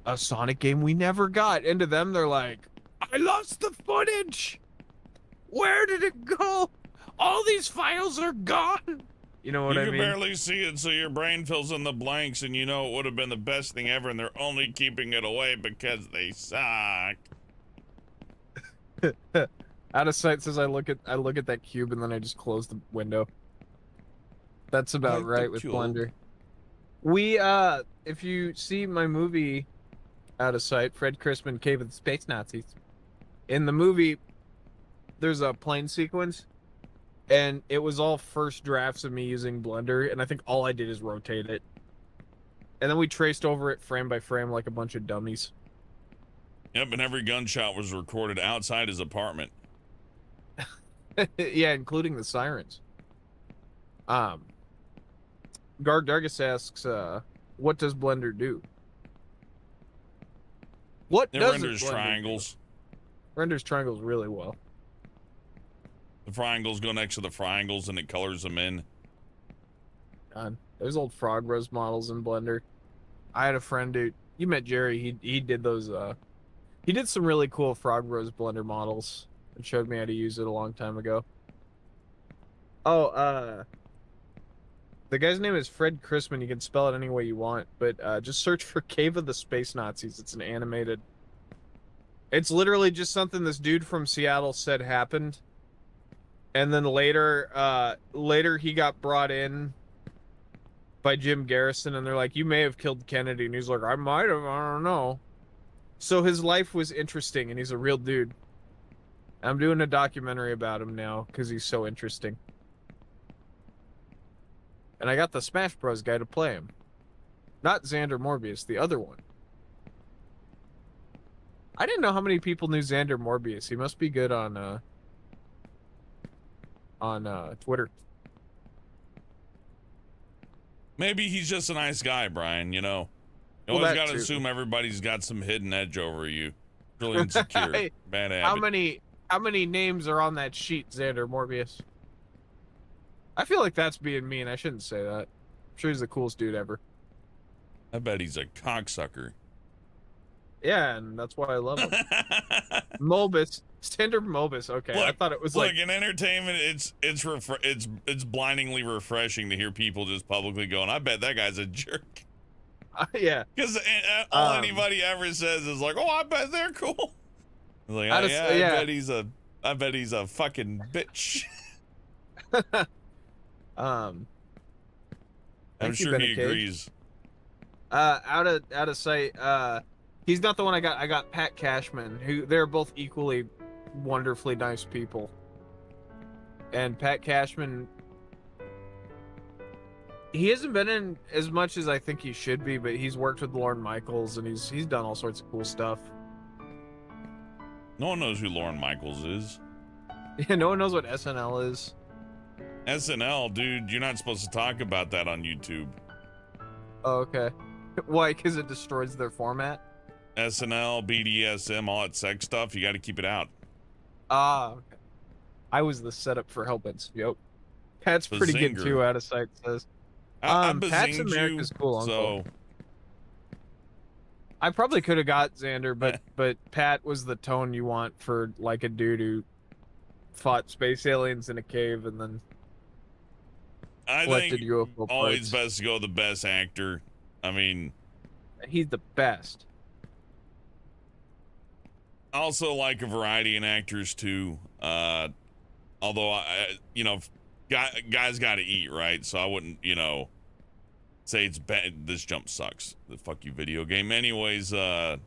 C: a Sonic game we never got. And to them, they're like, I lost the footage. Where did it go? All these files are gone. You know what I mean?
A: You can barely see it, so your brain fills in the blanks, and you know it would have been the best thing ever, and they're only keeping it away because they suck.
C: Out of sight says I look at that cube and then I just close the window. That's about right with Blender. We if you see my movie Out of Sight, Fred Crispin, Cave of the Space Nazis. In the movie, there's a plane sequence, and it was all first drafts of me using Blender, and I think all I did is rotate it. And then we traced over it frame by frame like a bunch of dummies.
A: Yep, and every gunshot was recorded outside his apartment.
C: Yeah, including the sirens. Garg Dargus asks, what does Blender do? What
A: it
C: does
A: renders
C: Blender
A: triangles.
C: Do? Renders triangles really well.
A: The triangles go next to the triangles and it colors them in.
C: God, there's old Frog Rose models in Blender. I had a friend who, you met Jerry, he did those, he did some really cool Frog Rose Blender models and showed me how to use it a long time ago. Oh, the guy's name is Fred Crispin. You can spell it any way you want, but just search for Cave of the Space Nazis. It's an animated. It's literally just something this dude from Seattle said happened, and then later he got brought in by Jim Garrison, and they're like, "You may have killed Kennedy," and he's like, "I might have. I don't know." So his life was interesting, and he's a real dude. I'm doing a documentary about him now because he's so interesting. And I got the Smash Bros. Guy to play him. Not Xander Morbius, the other one. I didn't know how many people knew Xander Morbius. He must be good on Twitter.
A: Maybe he's just a nice guy, Brian, you know. You always got to assume everybody's got some hidden edge over you. Really insecure. Bad habit.
C: How many names are on that sheet, Xander Morbius? I feel like that's being mean. I shouldn't say that. I'm sure he's the coolest dude ever.
A: I bet he's a cocksucker.
C: Yeah, and that's why I love him. Mobus. Xander Mobus. Okay,
A: look,
C: I thought it was
A: look, in entertainment, it's blindingly refreshing to hear people just publicly going, I bet that guy's a jerk.
C: Yeah.
A: Because all anybody ever says is like, oh, I bet they're cool. Like, I bet he's a fucking bitch.
C: I'm
A: sure he agrees.
C: Out of sight. He's not the one I got. I got Pat Cashman, who they're both equally wonderfully nice people. And Pat Cashman, he hasn't been in as much as I think he should be, but he's worked with Lorne Michaels and he's done all sorts of cool stuff.
A: No one knows who Lorne Michaels is.
C: Yeah, no one knows what SNL is.
A: SNL, dude, you're not supposed to talk about that on YouTube.
C: Oh, okay. Why? Because it destroys their format?
A: SNL, BDSM, all that sex stuff, you got to keep it out.
C: Ah, okay. I was the setup for Hellbent's. Yep. Pat's pretty good too, out of sight says. Pat's America's cool uncle. So I probably could have got Xander, but Pat was the tone you want for like a dude who fought space aliens in a cave and then collected UFO
A: always
C: parts.
A: Best to go the best actor. I mean,
C: he's the best.
A: I also like a variety in actors too. Although guys got to eat, right? So I wouldn't, say it's bad. This jump sucks. The fuck you, video game. Anyways, I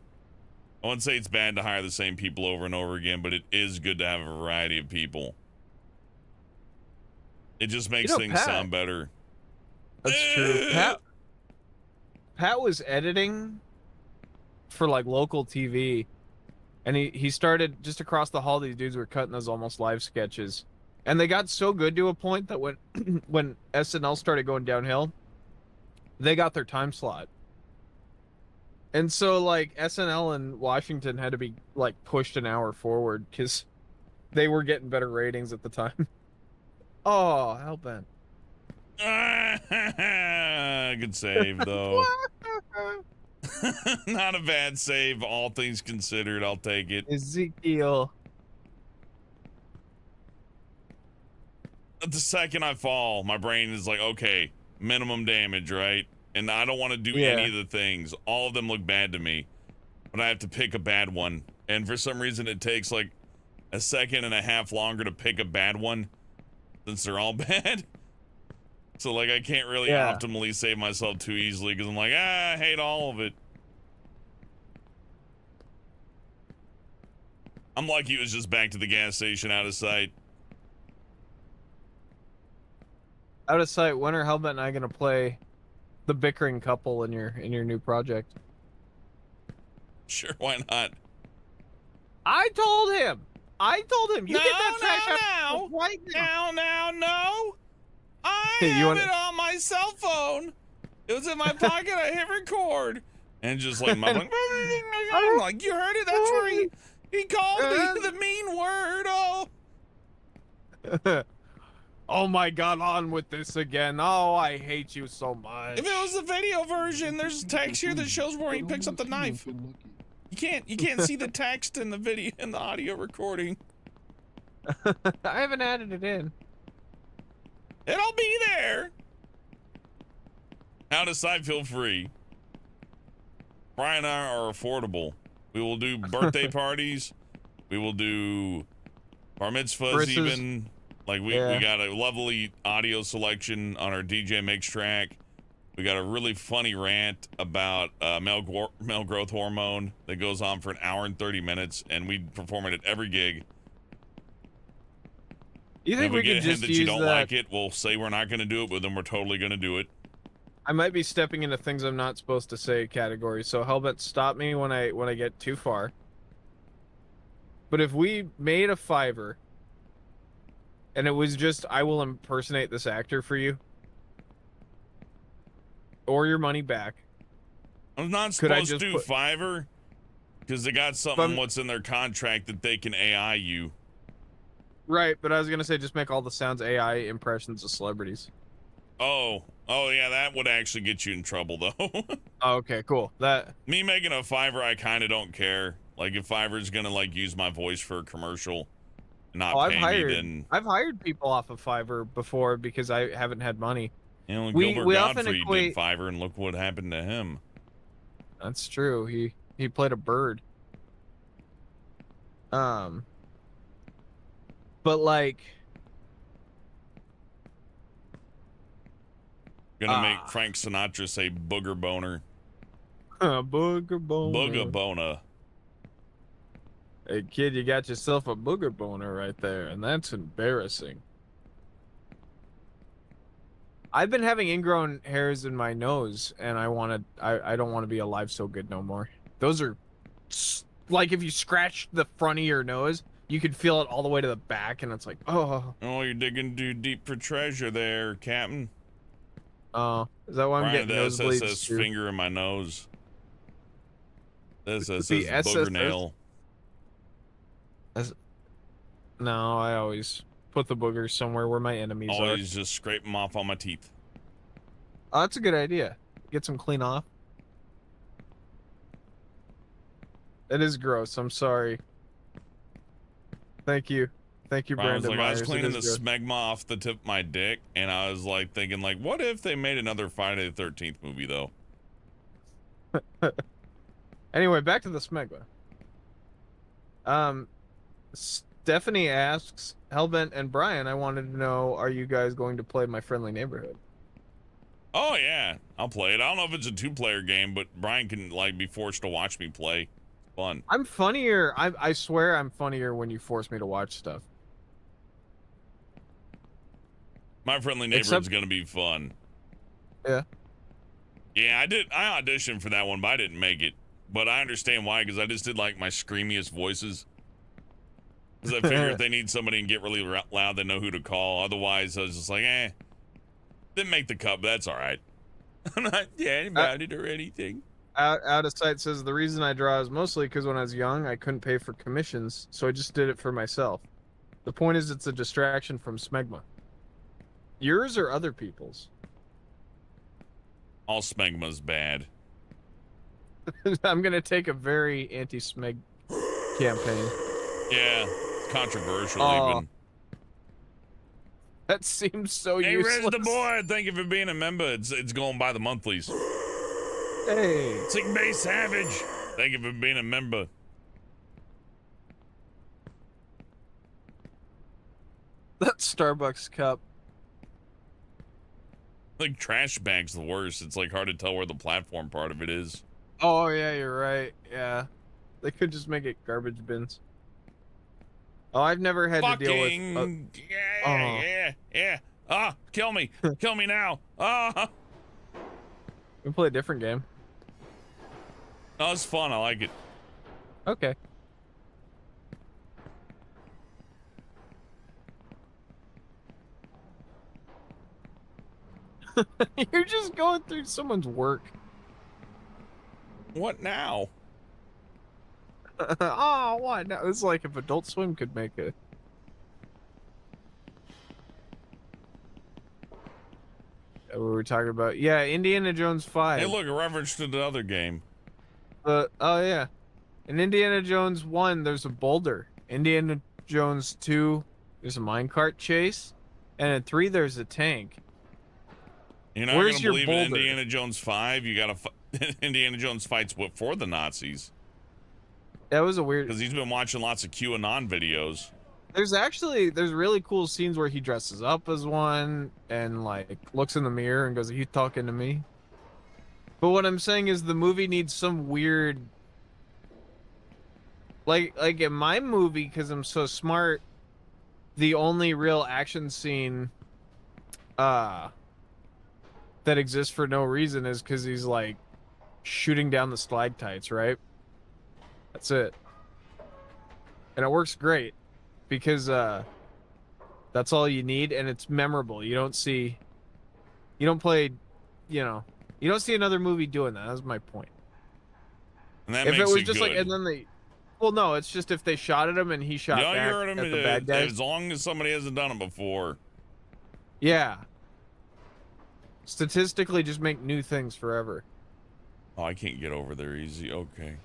A: wouldn't say it's bad to hire the same people over and over again, but it is good to have a variety of people. It just makes things sound better.
C: That's true. Pat was editing for like local TV, and he started just across the hall. These dudes were cutting those almost live sketches, and they got so good to a point that when SNL started going downhill, they got their time slot. And so like SNL in Washington had to be like pushed an hour forward because they were getting better ratings at the time. Oh, Hellbent.
A: Good save though. Not a bad save, all things considered. I'll take it.
C: Ezekiel.
A: The second I fall, my brain is like, okay, minimum damage, right? And I don't want to do any of the things. All of them look bad to me, but I have to pick a bad one. And for some reason, it takes like a second and a half longer to pick a bad one since they're all bad. So like I can't really optimally save myself too easily because I'm like, I hate all of it. I'm lucky it was just back to the gas station out of sight.
C: Out of sight. When are Hellbent and I gonna play the bickering couple in your new project?
A: Sure, why not?
C: I told him you get that trash out right
A: now. No. I have it on my cell phone. It was in my pocket. I hit record and just like mumbling. I'm like, you heard it? That's where he called me the mean word. Oh.
C: Oh my God! On with this again. Oh, I hate you so much.
A: If it was the video version, there's text here that shows where he picks up the knife. You can't see the text in the video in the audio recording.
C: I haven't added it in.
A: It'll be there. Out of sight, feel free. Brian and I are affordable. We will do birthday parties. We will do bar mitzvahs even. Like we got a lovely audio selection on our DJ mix track. We got a really funny rant about male growth hormone that goes on for an hour and 30 minutes, and we perform it at every gig.
C: You think we could just
A: that
C: use
A: you don't
C: that?
A: like it, we'll say we're not going to do it, but then we're totally going to do it.
C: I might be stepping into things I'm not supposed to say category, so Hellbent, stop me when I get too far. But if we made a Fiverr, and it was just, I will impersonate this actor for you, or your money back.
A: I'm not supposed to do Fiverr, because they got something what's in their contract that they can AI you.
C: Right, but I was gonna say just make all the sounds AI impressions of celebrities.
A: Oh yeah, that would actually get you in trouble though.
C: Oh, okay, cool.
A: Me making a Fiverr, I kind of don't care. Like if Fiverr's gonna like use my voice for a commercial, and not pay me, then
C: I've hired people off of Fiverr before because I haven't had money.
A: You know,
C: we
A: Gilbert
C: often
A: Gottfried
C: equate...
A: did Fiverr, and look what happened to him.
C: That's true. He played a bird. But like,
A: Gonna make Frank Sinatra say booger boner.
C: Booger boner.
A: Booger boner.
C: Hey kid, you got yourself a booger boner right there, and that's embarrassing. I've been having ingrown hairs in my nose, and I don't want to be alive so good no more. Those are like if you scratch the front of your nose, you could feel it all the way to the back, and it's like, oh.
A: Oh, you're digging too deep for treasure there, Captain.
C: Oh, is that why I'm getting nosebleeds?
A: SSS finger in my nose. This is
C: the
A: booger nail.
C: No, I always put the boogers somewhere where my enemies are.
A: Always just scrape them off on my teeth.
C: Oh, that's a good idea. Get some clean off. It is gross. I'm sorry. Thank you. Thank you, Brandon
A: I was
C: Myers.
A: cleaning the smegma off the tip of my dick, and I was like thinking, like, what if they made another Friday the 13th movie, though?
C: Anyway, back to the smegma. Stephanie asks, Hellbent and Brian, I wanted to know, are you guys going to play My Friendly Neighborhood?
A: Oh, yeah. I'll play it. I don't know if it's a two-player game, but Brian can, like, be forced to watch me play. Fun.
C: I'm funnier. I swear I'm funnier when you force me to watch stuff.
A: My Friendly Neighborhood's gonna be fun.
C: Yeah.
A: Yeah, I auditioned for that one, but I didn't make it. But I understand why, because I just did like my screamiest voices. Because I figure if they need somebody and get really loud, they know who to call. Otherwise, I was just like, didn't make the cut, but that's all right. I'm not about it or anything.
C: Out of Sight says, the reason I draw is mostly because when I was young, I couldn't pay for commissions, so I just did it for myself. The point is it's a distraction from smegma. Yours or other people's?
A: All smegma's bad.
C: I'm going to take a very anti-smeg campaign.
A: Yeah, it's controversial even.
C: That seems so useless.
A: Hey, Rez the boy, thank you for being a member. It's going by the monthlies.
C: Hey.
A: Sick Bay Savage, thank you for being a member.
C: That Starbucks cup.
A: Like trash bag's the worst. It's like hard to tell where the platform part of it is.
C: Oh yeah, you're right. Yeah, they could just make it garbage bins. Oh, I've never had to deal with.
A: Yeah. Ah, kill me now. Ah.
C: We play a different game.
A: No, it's fun. I like it.
C: Okay. You're just going through someone's work.
A: What now?
C: Oh, what? No, it's like if Adult Swim could make it. What were we talking about? Yeah, Indiana Jones 5.
A: Hey, look, a reference to the other game.
C: Oh, yeah. In Indiana Jones 1, there's a boulder. Indiana Jones 2, there's a minecart chase. And in 3, there's a tank.
A: You're not going to believe in Indiana Jones 5? You got to... Indiana Jones fights for the Nazis.
C: That was a weird...
A: Because he's been watching lots of QAnon videos.
C: There's really cool scenes where he dresses up as one and, like, looks in the mirror and goes, "Are you talking to me?" But what I'm saying is the movie needs some weird, like in my movie, because I'm so smart, the only real action scene that exists for no reason is because he's like shooting down the stalactites, right? That's it. And it works great because that's all you need, and it's memorable. You don't play, you don't see another movie doing that. That's my point.
A: And that
C: If
A: makes
C: it was
A: it
C: just
A: good.
C: like, and then well, no, it's just if they shot at him and he shot back
A: you heard him,
C: at the bad guys.
A: as long as somebody hasn't done it before.
C: Yeah. Statistically, just make new things forever.
A: Oh, I can't get over there easy. Okay.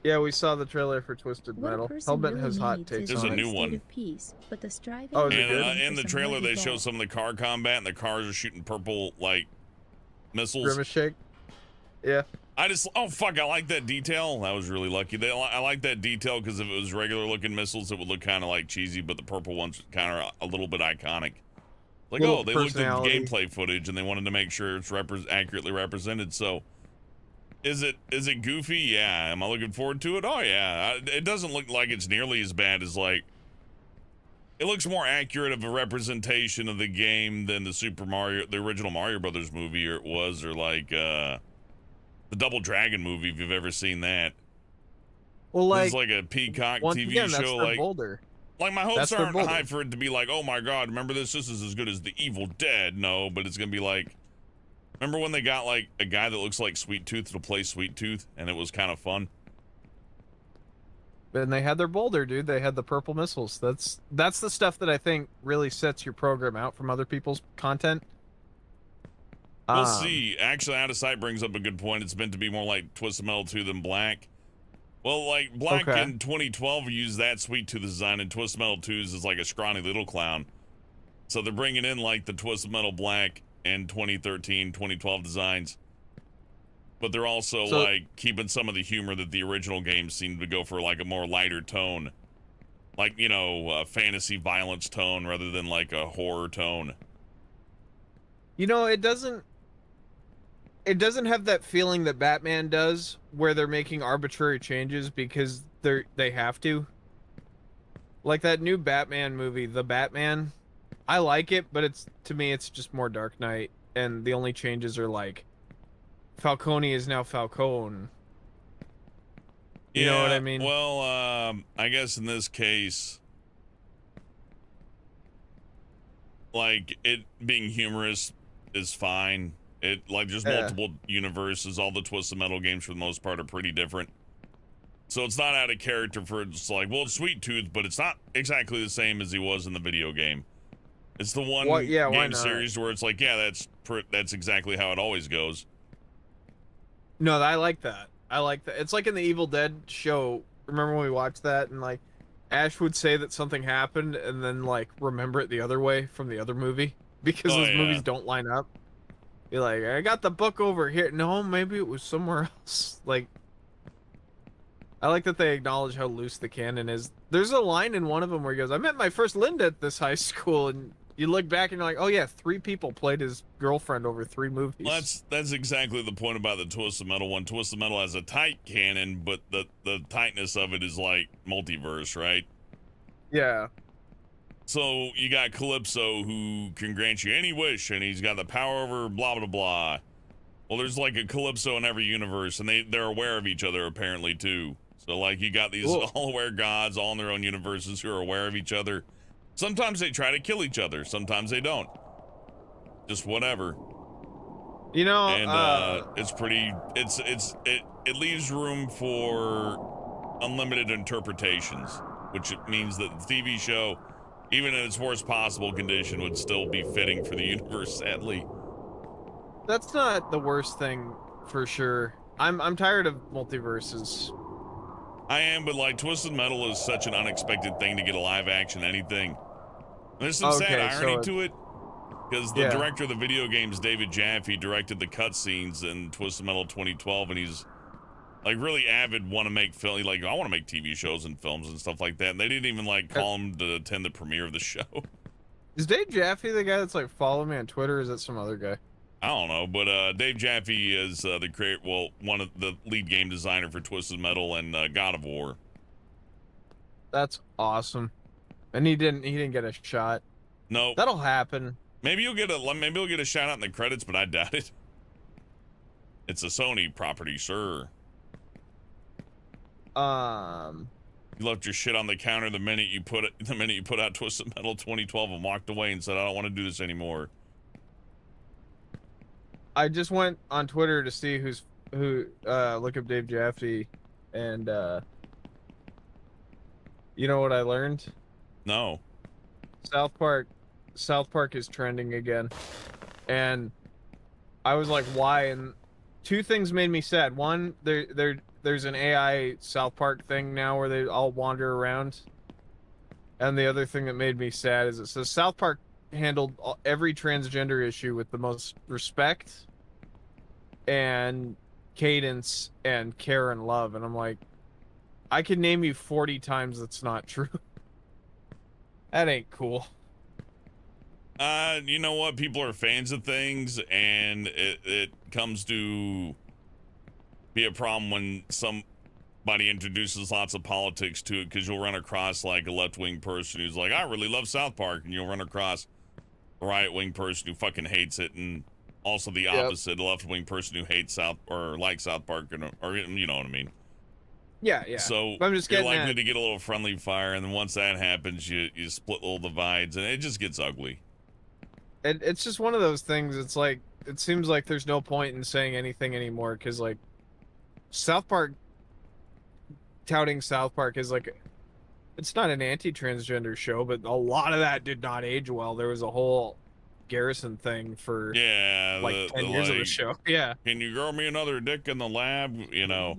C: Yeah, we saw the trailer for Twisted
B: What a
C: Metal.
B: person
C: Hellbent
B: really
C: has hot
B: needs
C: takes
B: is
A: There's
C: on
A: a
C: it.
A: new
B: state
A: one.
B: of peace, but the striving
C: Oh, is it
B: and
C: good?
B: longing
A: In
B: for
A: the
B: some
A: trailer,
B: mighty
A: they show
B: goal.
A: some of the car combat, and the cars are shooting purple, like, missiles.
C: Grimace shake. Yeah.
A: Oh, fuck, I like that detail. That was really lucky. I like that detail because if it was regular looking missiles, it would look kind of like cheesy, but the purple ones kind of a little bit iconic. Like,
C: Little
A: oh, they looked at
C: personality.
A: gameplay footage and they wanted to make sure it's accurately represented. So, is it goofy? Yeah. Am I looking forward to it? Oh, yeah. It doesn't look like it's nearly as bad as, like, it looks more accurate of a representation of the game than the original Mario Brothers movie or like, the Double Dragon movie, if you've ever seen that.
C: Well, like,
A: it's like a Peacock
C: once
A: TV
C: again,
A: show.
C: that's their boulder.
A: Like my hopes
C: That's their
A: aren't
C: boulder.
A: high for it to be like, oh my god, remember this? This is as good as The Evil Dead. No, but it's gonna be like, remember when they got like a guy that looks like Sweet Tooth to play Sweet Tooth, and it was kind of fun.
C: And they had their boulder, dude. They had the purple missiles. That's the stuff that I think really sets your program out from other people's content.
A: We'll see. Actually, Out of Sight brings up a good point. It's meant to be more like Twisted Metal 2 than Black. Well, like, Black in 2012 used that Sweet Tooth design, and Twisted Metal 2's is like a scrawny little clown. So they're bringing in, like, the Twisted Metal Black and 2013, 2012 designs. But they're also, like, keeping some of the humor that the original games seemed to go for, like, a more lighter tone. Like, you know, a fantasy violence tone rather than, like, a horror tone.
C: You know, it doesn't have that feeling that Batman does, where they're making arbitrary changes because they have to. Like that new Batman movie, The Batman. I like it, but to me it's just more Dark Knight, and the only changes are like Falcone is now Falcone. You know what I mean?
A: Well, I guess in this case, like, it being humorous is fine. There's multiple universes. All the Twisted Metal games, for the most part, are pretty different. So it's not out of character for it's like, well, it's Sweet Tooth, but it's not exactly the same as he was in the video game. It's the one game series where it's like, yeah, that's exactly how it always goes.
C: No, I like that. I like that. It's like in the Evil Dead show. Remember when we watched that and like Ash would say that something happened and then like remember it the other way from the other movie because those movies don't line up. You're like, I got the book over here. No, maybe it was somewhere else. Like, I like that they acknowledge how loose the canon is. There's a line in one of them where he goes, I met my first Linda at this high school, and you look back and you're like, oh yeah, 3 people played his girlfriend over 3 movies.
A: Well, that's exactly the point about the Twisted Metal one. Twisted Metal has a tight canon, but the tightness of it is like multiverse, right?
C: Yeah.
A: So you got Calypso, who can grant you any wish, and he's got the power over blah blah blah. Well, there's like a Calypso in every universe, and they're aware of each other apparently too. So like you got these all-aware gods all in their own universes who are aware of each other. Sometimes they try to kill each other, sometimes they don't. Just whatever.
C: You know,
A: and it's pretty. It leaves room for unlimited interpretations, which means that the TV show, even in its worst possible condition, would still be fitting for the universe, sadly.
C: That's not the worst thing, for sure. I'm tired of multiverses.
A: I am, but like Twisted Metal is such an unexpected thing to get a live action anything. There's some sad irony to it, because the director of the video games, David Jaffe, directed the cutscenes in Twisted Metal 2012, and he's like really avid, want to make film. Like, I want to make TV shows and films and stuff like that. And they didn't even like call him to attend the premiere of the show.
C: Is Dave Jaffe the guy that's like following me on Twitter? Or is that some other guy?
A: I don't know, but Dave Jaffe is one of the lead game designer for Twisted Metal and God of War.
C: That's awesome. And he didn't get a shot.
A: No.
C: That'll happen.
A: Maybe you'll get a shout out in the credits, but I doubt it. It's a Sony property, sir. You left your shit on the counter the minute you put out Twisted Metal 2012 and walked away and said, I don't want to do this anymore.
C: I just went on Twitter to see look up Dave Jaffe, and you know what I learned?
A: No.
C: South Park is trending again. And I was like, why? And two things made me sad. One, there's an AI South Park thing now where they all wander around. And the other thing that made me sad is it says South Park handled every transgender issue with the most respect and cadence and care and love. And I'm like, I could name you 40 times that's not true. That ain't cool.
A: You know what? People are fans of things, and it comes to be a problem when somebody introduces lots of politics to it, because you'll run across like a left-wing person who's like, I really love South Park, and you'll run across a right-wing person who fucking hates it, and also the opposite, a left-wing person who hates South Park, or you know what I mean.
C: Yeah.
A: So
C: I'm just
A: you're likely to get a little friendly fire, and then once that happens, you split little divides, and it just gets ugly.
C: It's just one of those things. It's like, it seems like there's no point in saying anything anymore, because like South Park, touting South Park is like, it's not an anti-transgender show, but a lot of that did not age well. There was a whole Garrison thing for 10 years of the show. Yeah.
A: Can you grow me another dick in the lab? You know.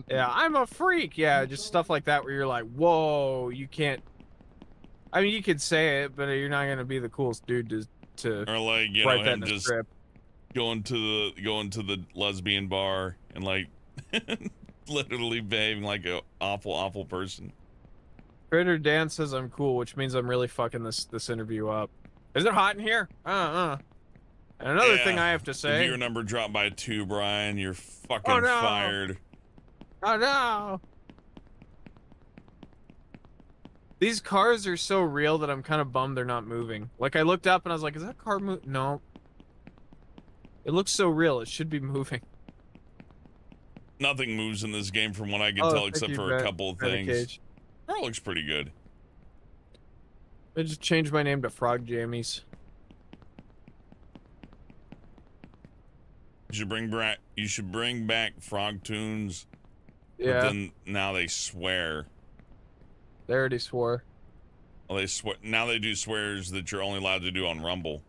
C: Yeah, I'm a freak. Yeah, just stuff like that where you're like, whoa, you can't. I mean, you could say it, but you're not gonna be the coolest dude to
A: or like, you know, him just going to the lesbian bar and like literally behaving like an awful person.
C: Critter Dan says I'm cool, which means I'm really fucking this interview up. Is it hot in here? And another thing I have to say.
A: If your number dropped by 2, Brian, you're fucking fired.
C: Oh no. These cars are so real that I'm kind of bummed they're not moving. Like, I looked up and I was like, is that car moving? No. It looks so real. It should be moving.
A: Nothing moves in this game from what I can tell, except for a couple of things. Car looks pretty good.
C: I just changed my name to Frog Jammies.
A: You should bring back Frog Tunes.
C: Yeah.
A: But then now they swear.
C: They already swore.
A: Well, now they do swears that you're only allowed to do on Rumble.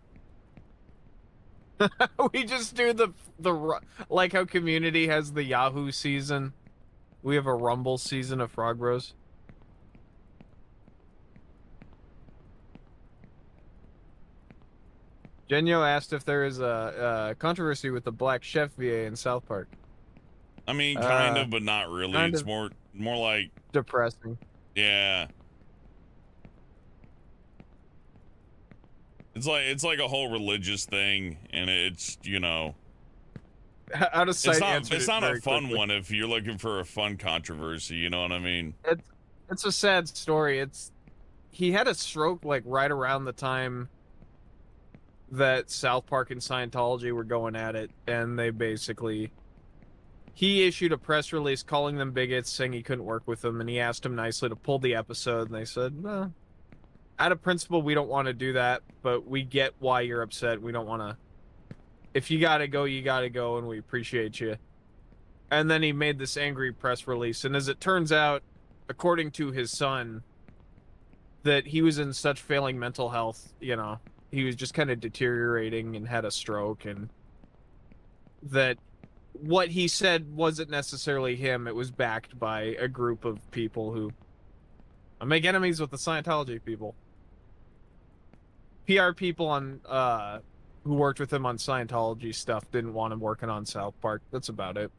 C: We just do the like how Community has the Yahoo season. We have a Rumble season of Frog Bros. Genyo asked if there is a controversy with the Black Chef VA in South Park.
A: I mean, kind of, but not really. It's more like
C: depressing.
A: Yeah. It's like a whole religious thing, and it's, you know,
C: out of sight.
A: It's not a fun one if you're looking for a fun controversy. You know what I mean?
C: It's a sad story. He had a stroke like right around the time that South Park and Scientology were going at it, and he issued a press release calling them bigots, saying he couldn't work with them, and he asked them nicely to pull the episode, and they said, no, out of principle, we don't want to do that, but we get why you're upset. We don't want to. If you gotta go, you gotta go, and we appreciate you. And then he made this angry press release, and as it turns out, according to his son, that he was in such failing mental health, you know, he was just kind of deteriorating and had a stroke, and that what he said wasn't necessarily him. It was backed by a group of people who make enemies with the Scientology people. PR people on who worked with him on Scientology stuff didn't want him working on South Park. That's about it.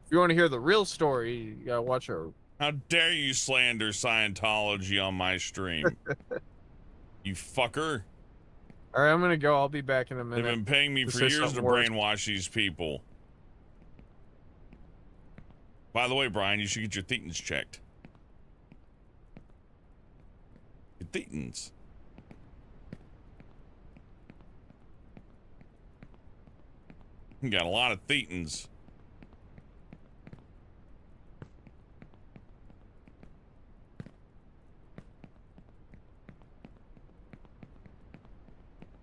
C: If you want to hear the real story, you gotta watch our
A: How dare you slander Scientology on my stream? You fucker.
C: All right, I'm gonna go. I'll be back in a minute.
A: They've been paying me for years to brainwash these people. By the way, Brian, you should get your thetans checked. Your thetans. You got a lot of thetans.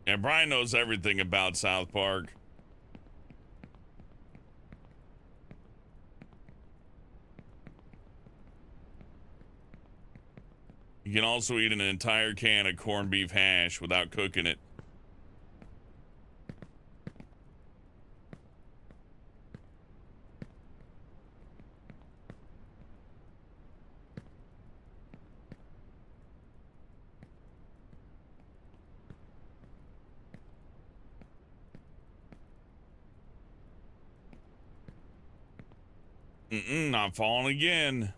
A: Yeah, Brian knows everything about South Park. You can also eat an entire can of corned beef hash without cooking it. Not falling again.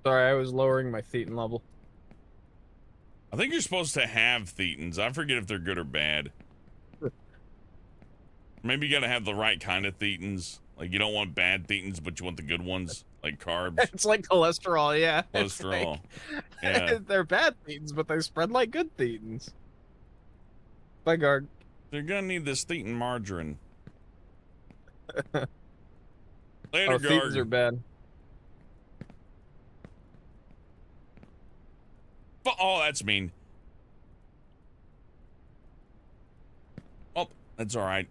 C: Sorry, I was lowering my thetan level.
A: I think you're supposed to have thetans. I forget if they're good or bad. Maybe you gotta have the right kind of thetans. Like, you don't want bad thetans, but you want the good ones, like carbs.
C: It's like cholesterol, yeah.
A: Cholesterol.
C: Like,
A: yeah.
C: They're bad thetans, but they spread like good thetans. Bye, guard.
A: They're gonna need this thetan margarine. Later,
C: oh,
A: guard.
C: thetans are bad.
A: Oh, that's mean. Oh, that's all right.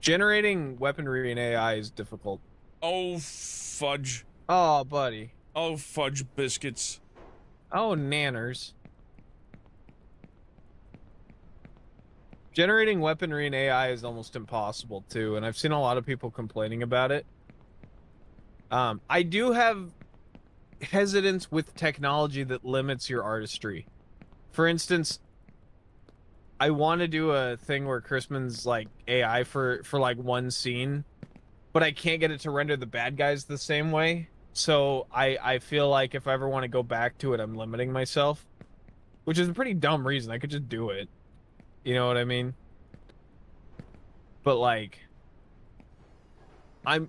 C: Generating weaponry in AI is difficult.
A: Oh, fudge.
C: Oh, buddy.
A: Oh, fudge biscuits.
C: Oh, nanners. Generating weaponry in AI is almost impossible, too, and I've seen a lot of people complaining about it. I do have hesitance with technology that limits your artistry. For instance, I want to do a thing where Crispin's like AI for like one scene, but I can't get it to render the bad guys the same way. So I feel like if I ever want to go back to it, I'm limiting myself, which is a pretty dumb reason. I could just do it. You know what I mean? But like,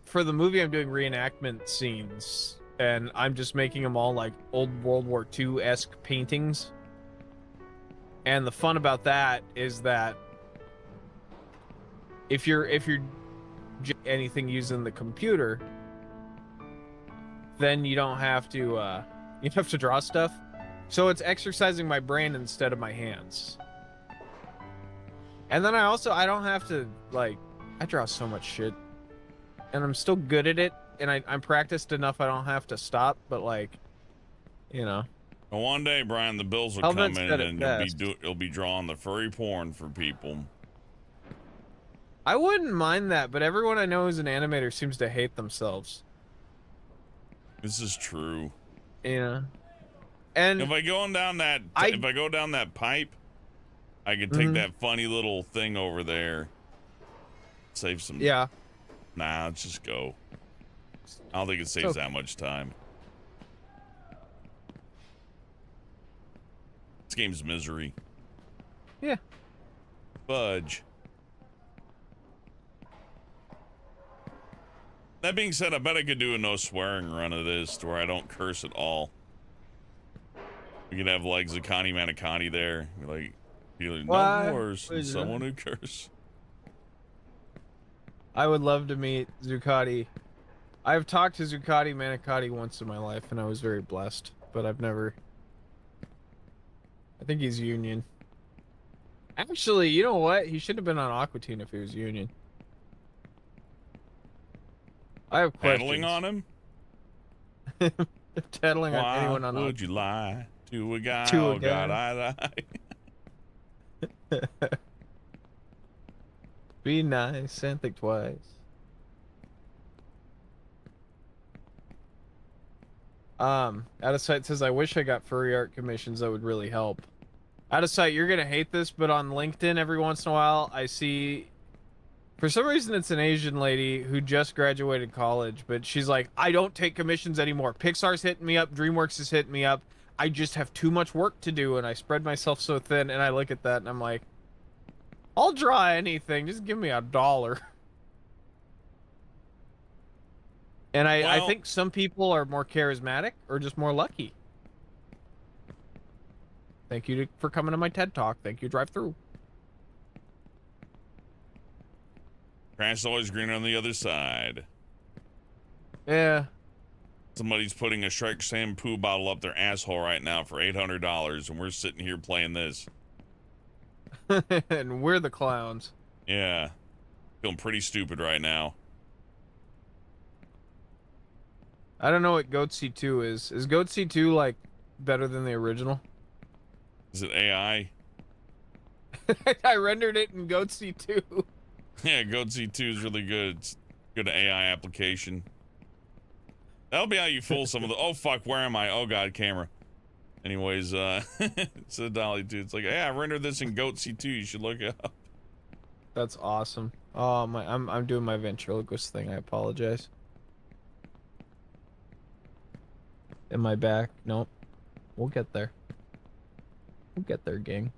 C: for the movie, I'm doing reenactment scenes, and I'm just making them all like old World War II-esque paintings. And the fun about that is that if you're anything using the computer, then you don't have to draw stuff. So it's exercising my brain instead of my hands. And then I don't have to, like, I draw so much shit, and I'm still good at it, and I'm practiced enough I don't have to stop, but like, you know.
A: Well, one day, Brian, the bills will come in and you'll be drawing the furry porn for people.
C: I wouldn't mind that, but everyone I know who's an animator seems to hate themselves.
A: This is true.
C: Yeah. And
A: if I go down that pipe, I could take that funny little thing over there. Save some.
C: Yeah.
A: Nah, let's just go. I don't think it saves that much time. This game's misery.
C: Yeah.
A: Fudge. That being said, I bet I could do a no swearing run of this to where I don't curse at all. We could have like Zuccotti Manicotti there. Like, no worse than someone who curse.
C: I would love to meet Zuccotti. I've talked to Zuccotti Manicotti once in my life, and I was very blessed. But I've never. I think he's Union. Actually, you know what? He should have been on Aqua Teen if he was Union. I have questions.
A: Peddling on him?
C: Peddling on anyone on.
A: Why would you lie to a guy? Oh God, I lie.
C: Be nice and think twice. Out of sight says, I wish I got furry art commissions. That would really help. Out of sight, you're gonna hate this, but on LinkedIn every once in a while I see For some reason, it's an Asian lady who just graduated college, but she's like, I don't take commissions anymore. Pixar's hitting me up. DreamWorks is hitting me up. I just have too much work to do, and I spread myself so thin. And I look at that, and I'm like, I'll draw anything. Just give me $1. And I think some people are more charismatic or just more lucky. Thank you for coming to my TED Talk. Thank you, drive through.
A: Grass is always greener on the other side.
C: Yeah.
A: Somebody's putting a Shrek shampoo bottle up their asshole right now for $800, and we're sitting here playing this.
C: And we're the clowns.
A: Yeah. Feeling pretty stupid right now.
C: I don't know what Goatsy 2 is. Is Goatsy 2, like, better than the original?
A: Is it AI?
C: I rendered it in Goatsy 2.
A: Yeah, Goatsy 2 is really good. It's good AI application. That'll be how you fool some of the... Oh, fuck, where am I? Oh, God, camera. Anyways, it's a Dolly 2. It's like, hey, I rendered this in Goatsy 2. You should look it up.
C: That's awesome. Oh, I'm doing my ventriloquist thing. I apologize. Am I back? Nope. We'll get there. We'll get there, gang.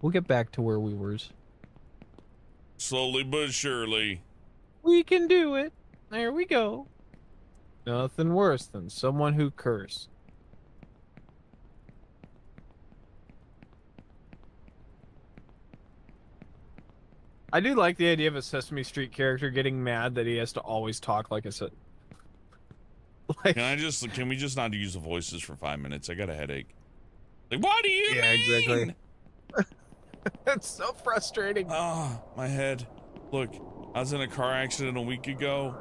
C: We'll get back to where we were.
A: Slowly but surely.
C: We can do it. There we go. Nothing worse than someone who cursed. I do like the idea of a Sesame Street character getting mad that he has to always talk like a... Like,
A: can we just not use the voices for 5 minutes? I got a headache. Like, what do you mean?
C: Exactly. It's so frustrating.
A: Oh, my head. Look, I was in a car accident a week ago,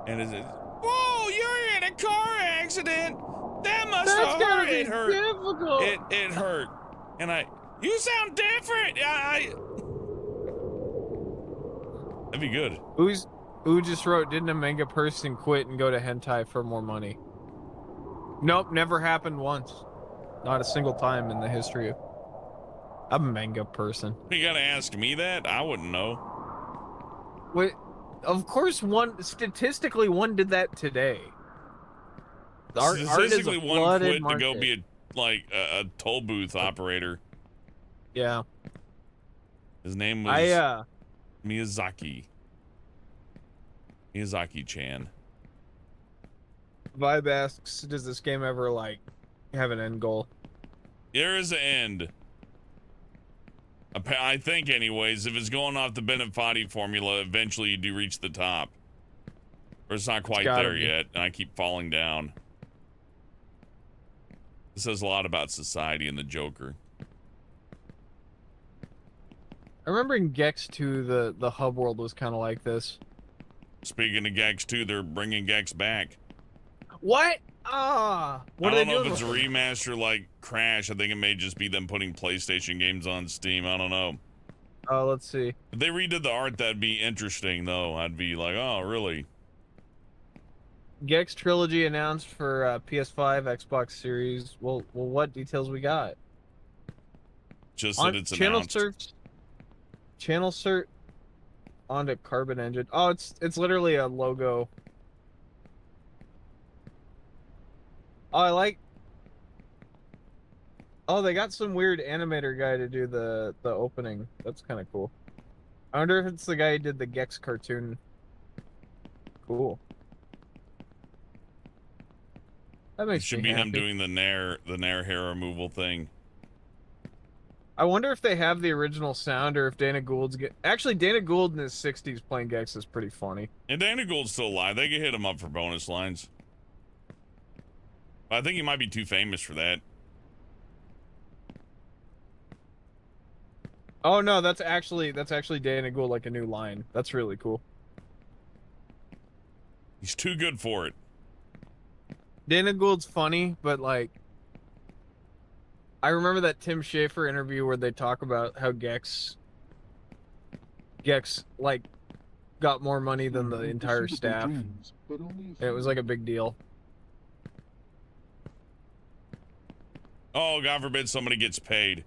A: and whoa, you're in a car accident. That must have hurt. It hurt.
C: Difficult.
A: It hurt. And you sound different. That'd be good.
C: Who just wrote, didn't a manga person quit and go to hentai for more money? Nope, never happened once. Not a single time in the history of... I'm a manga person.
A: You gotta ask me that? I wouldn't know.
C: Wait, of course statistically one did that today.
A: Statistically, one quit
C: market.
A: to go be a toll booth operator.
C: Yeah.
A: His name was Miyazaki. Miyazaki-chan.
C: Vibe asks, does this game ever, like, have an end goal?
A: There is an end. I think, anyways, if it's going off the Benefati formula, eventually you do reach the top. Or it's not quite there yet, and I keep falling down. This says a lot about society and the Joker.
C: I remember in Gex 2, the hub world was kind of like this.
A: Speaking of Gex 2, they're bringing Gex back.
C: What? What
A: I
C: are they
A: don't know
C: doing?
A: if it's a remaster like Crash. I think it may just be them putting PlayStation games on Steam. I don't know.
C: Oh, let's see.
A: If they redid the art, that'd be interesting, though. I'd be like, oh, really?
C: Gex Trilogy announced for PS5, Xbox Series. Well, what details we got?
A: Just that it's announced.
C: Channel cert onto Carbon Engine. Oh, it's literally a logo. Oh, they got some weird animator guy to do the opening. That's kind of cool. I wonder if it's the guy who did the Gex cartoon. Cool. That makes
A: It should
C: me
A: be
C: happy.
A: him doing the Nair hair removal thing.
C: I wonder if they have the original sound or if Dana Gould's Actually, Dana Gould in his 60s playing Gex is pretty funny.
A: And Dana Gould's still alive. They can hit him up for bonus lines. But I think he might be too famous for that.
C: Oh no, that's actually Dana Gould, like a new line. That's really cool.
A: He's too good for it.
C: Dana Gould's funny, but like, I remember that Tim Schafer interview where they talk about how Gex like got more money than the entire staff. It was like a big deal.
A: Oh, God forbid somebody gets paid.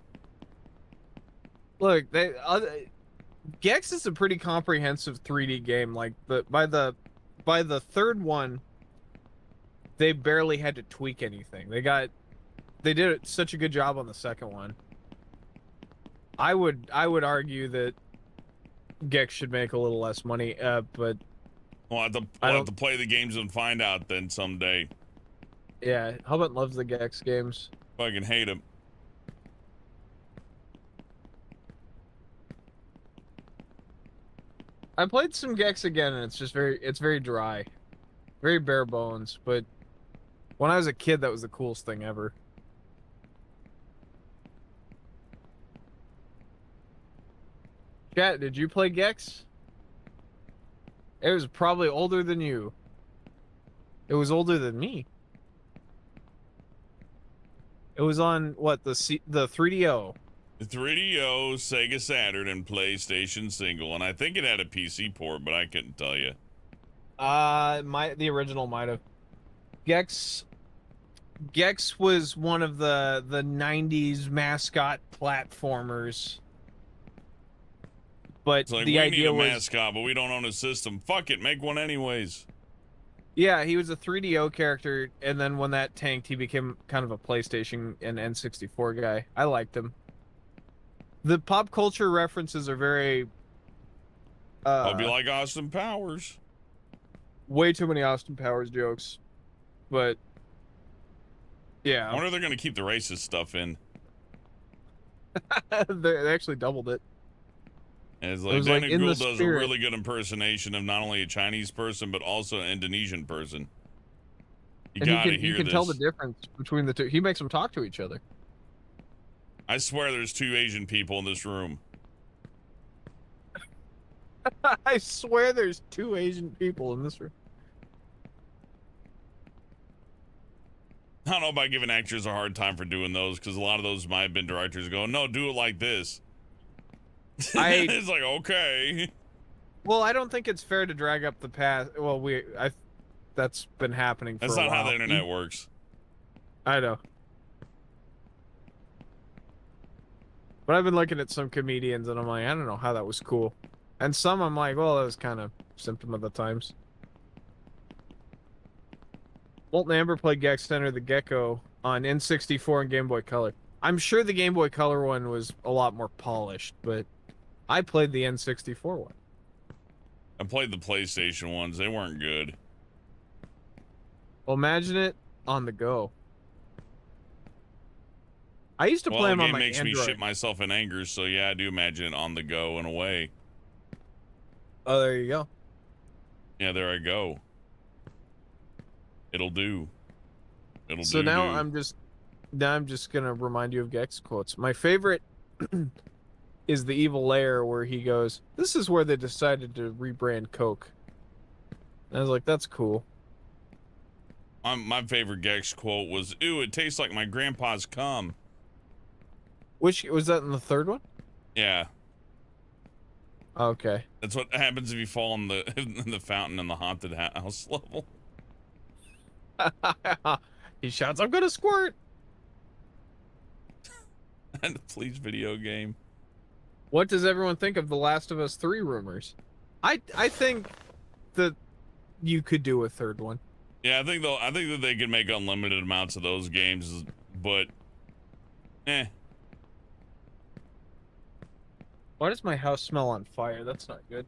C: Look, Gex is a pretty comprehensive 3D game. Like by the third one, they barely had to tweak anything. They did such a good job on the second one. I would argue that Gex should make a little less money, but
A: we'll have to play the games and find out then someday.
C: Yeah, Hubert loves the Gex games.
A: Fucking hate them.
C: I played some Gex again, and it's very dry, very bare bones. But when I was a kid, that was the coolest thing ever. Chat, did you play Gex? It was probably older than you. It was older than me. It was on what, the 3DO.
A: The 3DO, Sega Saturn, and PlayStation single, and I think it had a PC port, but I couldn't tell you.
C: The original might have. Gex was one of the 90s mascot platformers. But
A: it's like,
C: the
A: we
C: idea
A: need a
C: was,
A: mascot, but we don't own a system. Fuck it, make one anyways.
C: yeah, he was a 3DO character, and then when that tanked, he became kind of a PlayStation and N64 guy. I liked him. The pop culture references are very...
A: I'll be like Austin Powers.
C: Way too many Austin Powers jokes. But, yeah.
A: I wonder if they're going to keep the racist stuff in.
C: They actually doubled it.
A: And it's like,
C: It was
A: Daniel
C: like in
A: Gould
C: the
A: does a
C: spirit.
A: really good impersonation of not only a Chinese person, but also an Indonesian person. You gotta hear
C: You can
A: this.
C: tell the difference between the two. He makes them talk to each other.
A: I swear there's 2 Asian people in this room.
C: I swear there's 2 Asian people in this room.
A: I don't know about giving actors a hard time for doing those, because a lot of those might have been directors going, no, do it like this. It's like, okay.
C: Well, I don't think it's fair to drag up the past. Well, that's been happening for
A: That's
C: a
A: not
C: while.
A: how the internet works.
C: I know. But I've been looking at some comedians, and I'm like, I don't know how that was cool. And some I'm like, well, that was kind of symptom of the times. Molten Amber played Gex Enter the Gecko on N64 and Game Boy Color. I'm sure the Game Boy Color one was a lot more polished, but I played the N64 one.
A: I played the PlayStation ones. They weren't good.
C: Well, imagine it on the go. I used to play them on my
A: makes
C: Android.
A: me shit myself in anger, so yeah, I do imagine it on the go in a way.
C: Oh, there you go.
A: Yeah, there I go. It'll do. It'll
C: So
A: do.
C: now I'm just gonna remind you of Gex quotes. My favorite is the Evil Lair where he goes, "This is where they decided to rebrand Coke." And I was like, "That's cool."
A: My favorite Gex quote was, "Ooh, it tastes like my grandpa's cum."
C: Which was that in the third one?
A: Yeah.
C: Okay.
A: That's what happens if you fall in the fountain in the haunted house level.
C: He shouts, "I'm gonna squirt!"
A: And please, video game.
C: What does everyone think of The Last of Us 3 rumors? I think that you could do a third one.
A: Yeah, I think that they can make unlimited amounts of those games, but
C: Why does my house smell on fire? That's not good.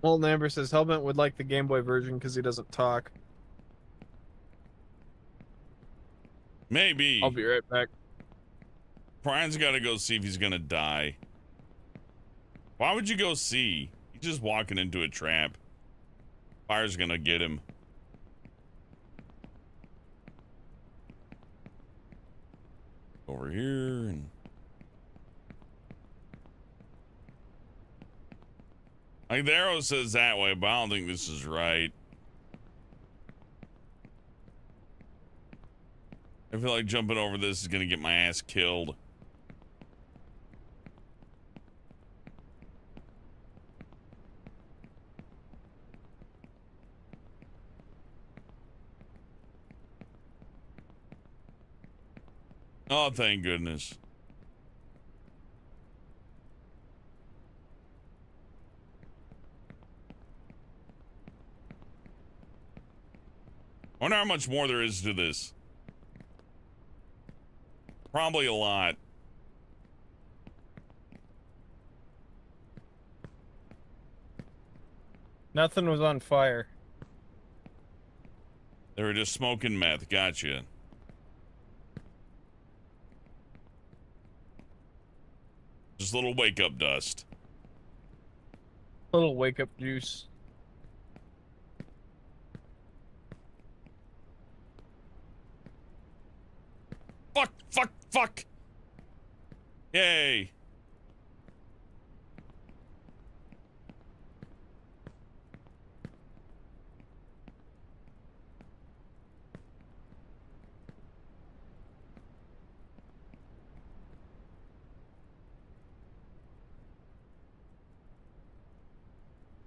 C: Molten Amber says Hellbent would like the Game Boy version because he doesn't talk.
A: maybe.
C: I'll be right back.
A: Brian's got to go see if he's gonna die. Why would you go see? He's just walking into a trap. Fire's gonna get him. Over here and like the arrow says that way, but I don't think this is right. I feel like jumping over this is gonna get my ass killed. Oh, thank goodness. I wonder how much more there is to this. Probably a lot.
C: Nothing was on fire.
A: They were just smoking meth. Gotcha. Just a little wake-up dust.
C: Little wake-up juice.
A: Fuck, fuck, fuck. Yay.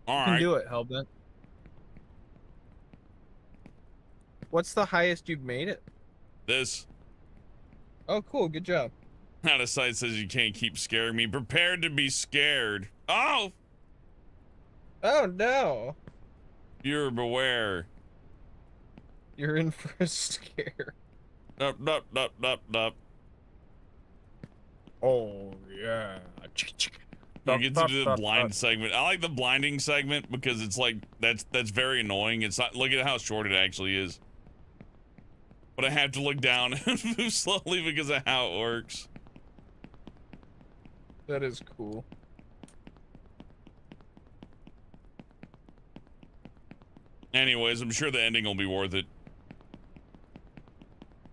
A: All
C: You can
A: right.
C: do it, Hellbent. What's the highest you've made it?
A: This.
C: Oh, cool. Good job.
A: Out of sight says you can't keep scaring me. Prepared to be scared. Oh!
C: Oh, no.
A: Viewer beware.
C: You're in for a scare.
A: Dup, dup, dup, dup, dup.
C: Oh, yeah.
A: You get to do the blind segment. I like the blinding segment because it's like that's very annoying. It's not, look at how short it actually is. But I have to look down and move slowly because of how it works.
C: That is cool.
A: Anyways, I'm sure the ending will be worth it.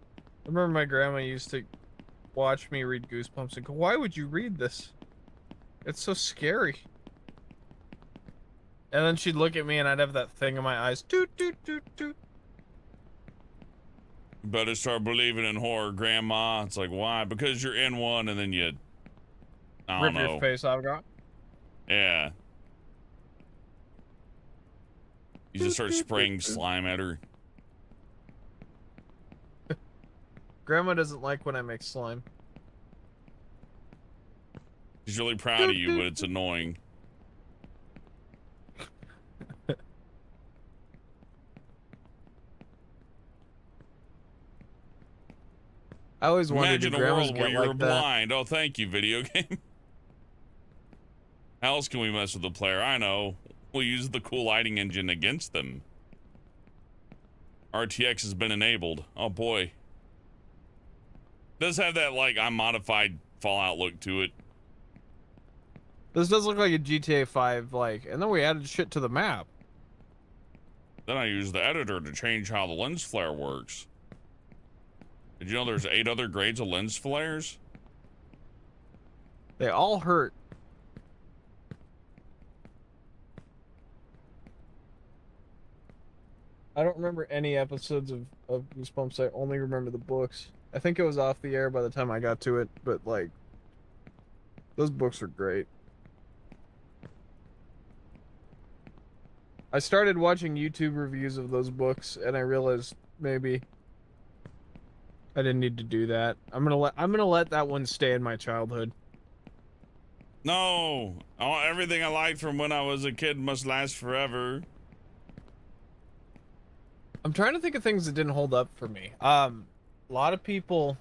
C: I remember my grandma used to watch me read Goosebumps and go, "Why would you read this? It's so scary." And then she'd look at me and I'd have that thing in my eyes. Toot, toot, toot, toot.
A: You better start believing in horror, Grandma. It's like, why? Because you're in one and then you... I don't
C: Rip
A: know.
C: your face off, girl.
A: Yeah. You just start spraying slime at her.
C: Grandma doesn't like when I make slime.
A: She's really proud of you, but it's annoying.
C: I always wondered
A: Imagine
C: if
A: a
C: grandmas
A: world where
C: get
A: you're
C: like that.
A: blind. Oh, thank you, video game. How else can we mess with the player? I know. We'll use the cool lighting engine against them. RTX has been enabled. Oh boy. Does have that like unmodified Fallout look to it.
C: This does look like a GTA 5 like, and then we added shit to the map.
A: Then I use the editor to change how the lens flare works. Did you know there's 8 other grades of lens flares?
C: They all hurt. I don't remember any episodes of Goosebumps. I only remember the books. I think it was off the air by the time I got to it, but like, those books are great. I started watching YouTube reviews of those books and I realized maybe I didn't need to do that. I'm gonna let that one stay in my childhood.
A: No, everything I liked from when I was a kid must last forever.
C: I'm trying to think of things that didn't hold up for me. A lot of people.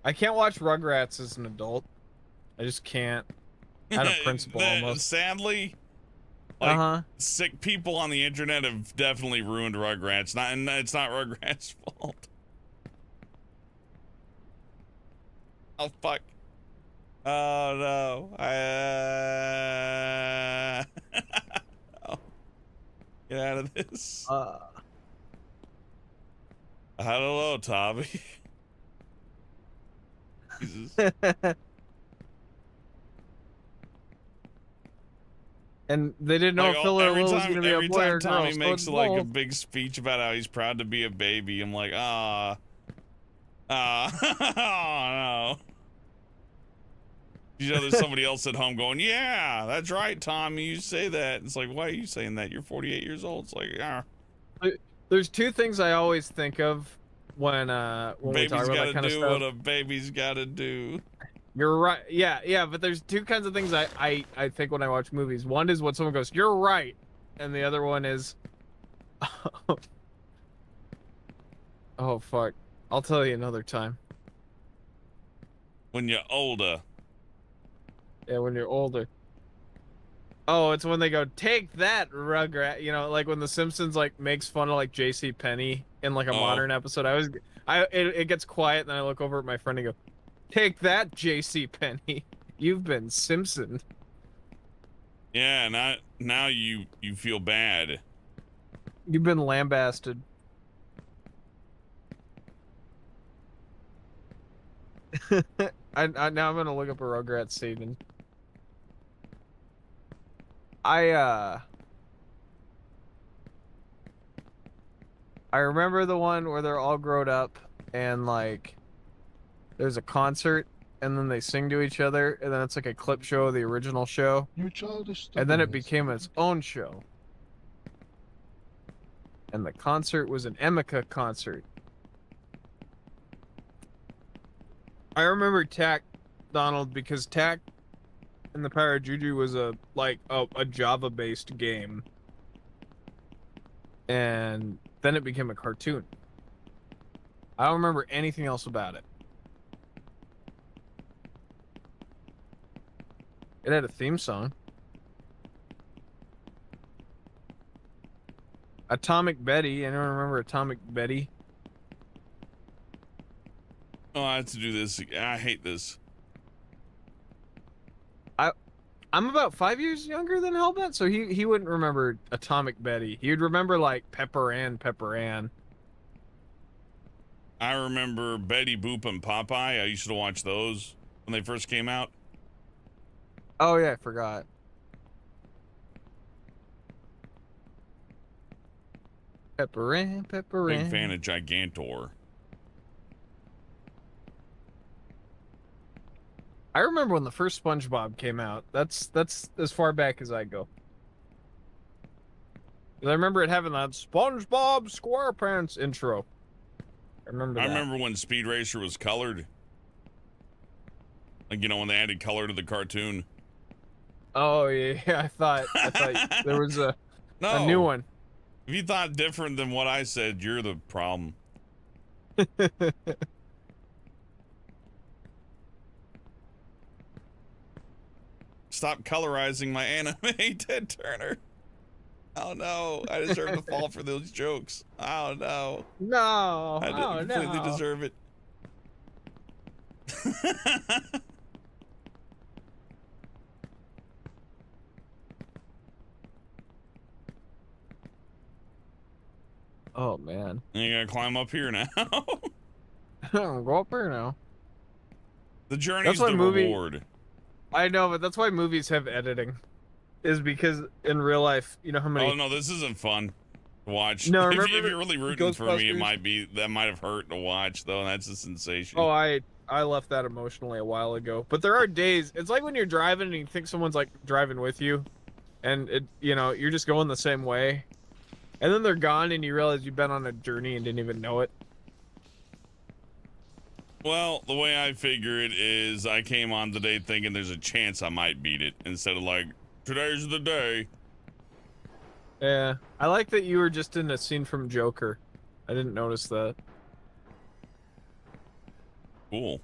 C: I can't watch Rugrats as an adult. I just can't. Out of principle, almost.
A: Sadly, like, sick people on the internet have definitely ruined Rugrats. And it's not Rugrats' fault. Oh fuck. Oh no. Oh. Get out of this. Hello, Tommy. Jesus.
C: And they didn't know
A: Like,
C: if Filler
A: every
C: was going to be a
A: every
C: boy
A: time
C: or girl.
A: Tommy
C: So
A: makes
C: it's
A: like a
C: both.
A: big speech about how he's proud to be a baby, I'm like, oh no. You know, there's somebody else at home going, yeah, that's right, Tommy, you say that. It's like, why are you saying that? You're 48 years old. It's like, yeah.
C: There's two things I always think of when we talk about that kind of stuff.
A: What a baby's gotta do.
C: You're right. Yeah, but there's two kinds of things I think when I watch movies. One is when someone goes, "You're right," and the other one is, oh fuck, I'll tell you another time.
A: When you're older.
C: Yeah, when you're older. Oh, it's when they go, "Take that, Rugrat." You know, like when The Simpsons like makes fun of like J.C. Penney in like a modern episode. It gets quiet, and then I look over at my friend and go, "Take that, J.C. Penney. You've been Simpsoned."
A: Yeah, now you feel bad.
C: You've been lambasted. Now I'm gonna look up a Rugrats scene. I remember the one where they're all grown up and like there's a concert and then they sing to each other and then it's like a clip show of the original show.
E: Your childish
C: And then it
E: stubbornness.
C: became its own show. And the concert was an Emeka concert. I remember Tack Donald because Tack and the Power of Juju was a Java based game. And then it became a cartoon. I don't remember anything else about it. It had a theme song. Atomic Betty. Anyone remember Atomic Betty?
A: Oh, I have to do this. I hate this.
C: I'm about 5 years younger than Hellbent, so he wouldn't remember Atomic Betty. He would remember like Pepper Ann.
A: I remember Betty Boop and Popeye. I used to watch those when they first came out.
C: Oh yeah, I forgot. Pepper Ann.
A: Big fan of Gigantor.
C: I remember when the first SpongeBob came out. That's as far back as I go. I remember it having that SpongeBob SquarePants intro. I remember
A: when Speed Racer was colored. Like, you know, when they added color to the cartoon.
C: Oh yeah, I thought there was a new one.
A: If you thought different than what I said, you're the problem. Stop colorizing my anime, Ted Turner. Oh no, I deserve to fall for those jokes. Oh no.
C: No.
A: I completely deserve it.
C: Oh man.
A: You gotta climb up here now.
C: Go up here now.
A: The journey's the reward.
C: I know, but that's why movies have editing. Is because in real life, you know how many...
A: Oh no, this isn't fun to watch.
C: No,
A: if you're really rooting for me, that might have hurt to watch though. That's a sensation.
C: Oh, I left that emotionally a while ago. But there are days, it's like when you're driving and you think someone's like driving with you and you're just going the same way. And then they're gone and you realize you've been on a journey and didn't even know it.
A: Well, the way I figure it is I came on today thinking there's a chance I might beat it instead of like, today's the day.
C: Yeah. I like that you were just in a scene from Joker. I didn't notice that.
A: Cool.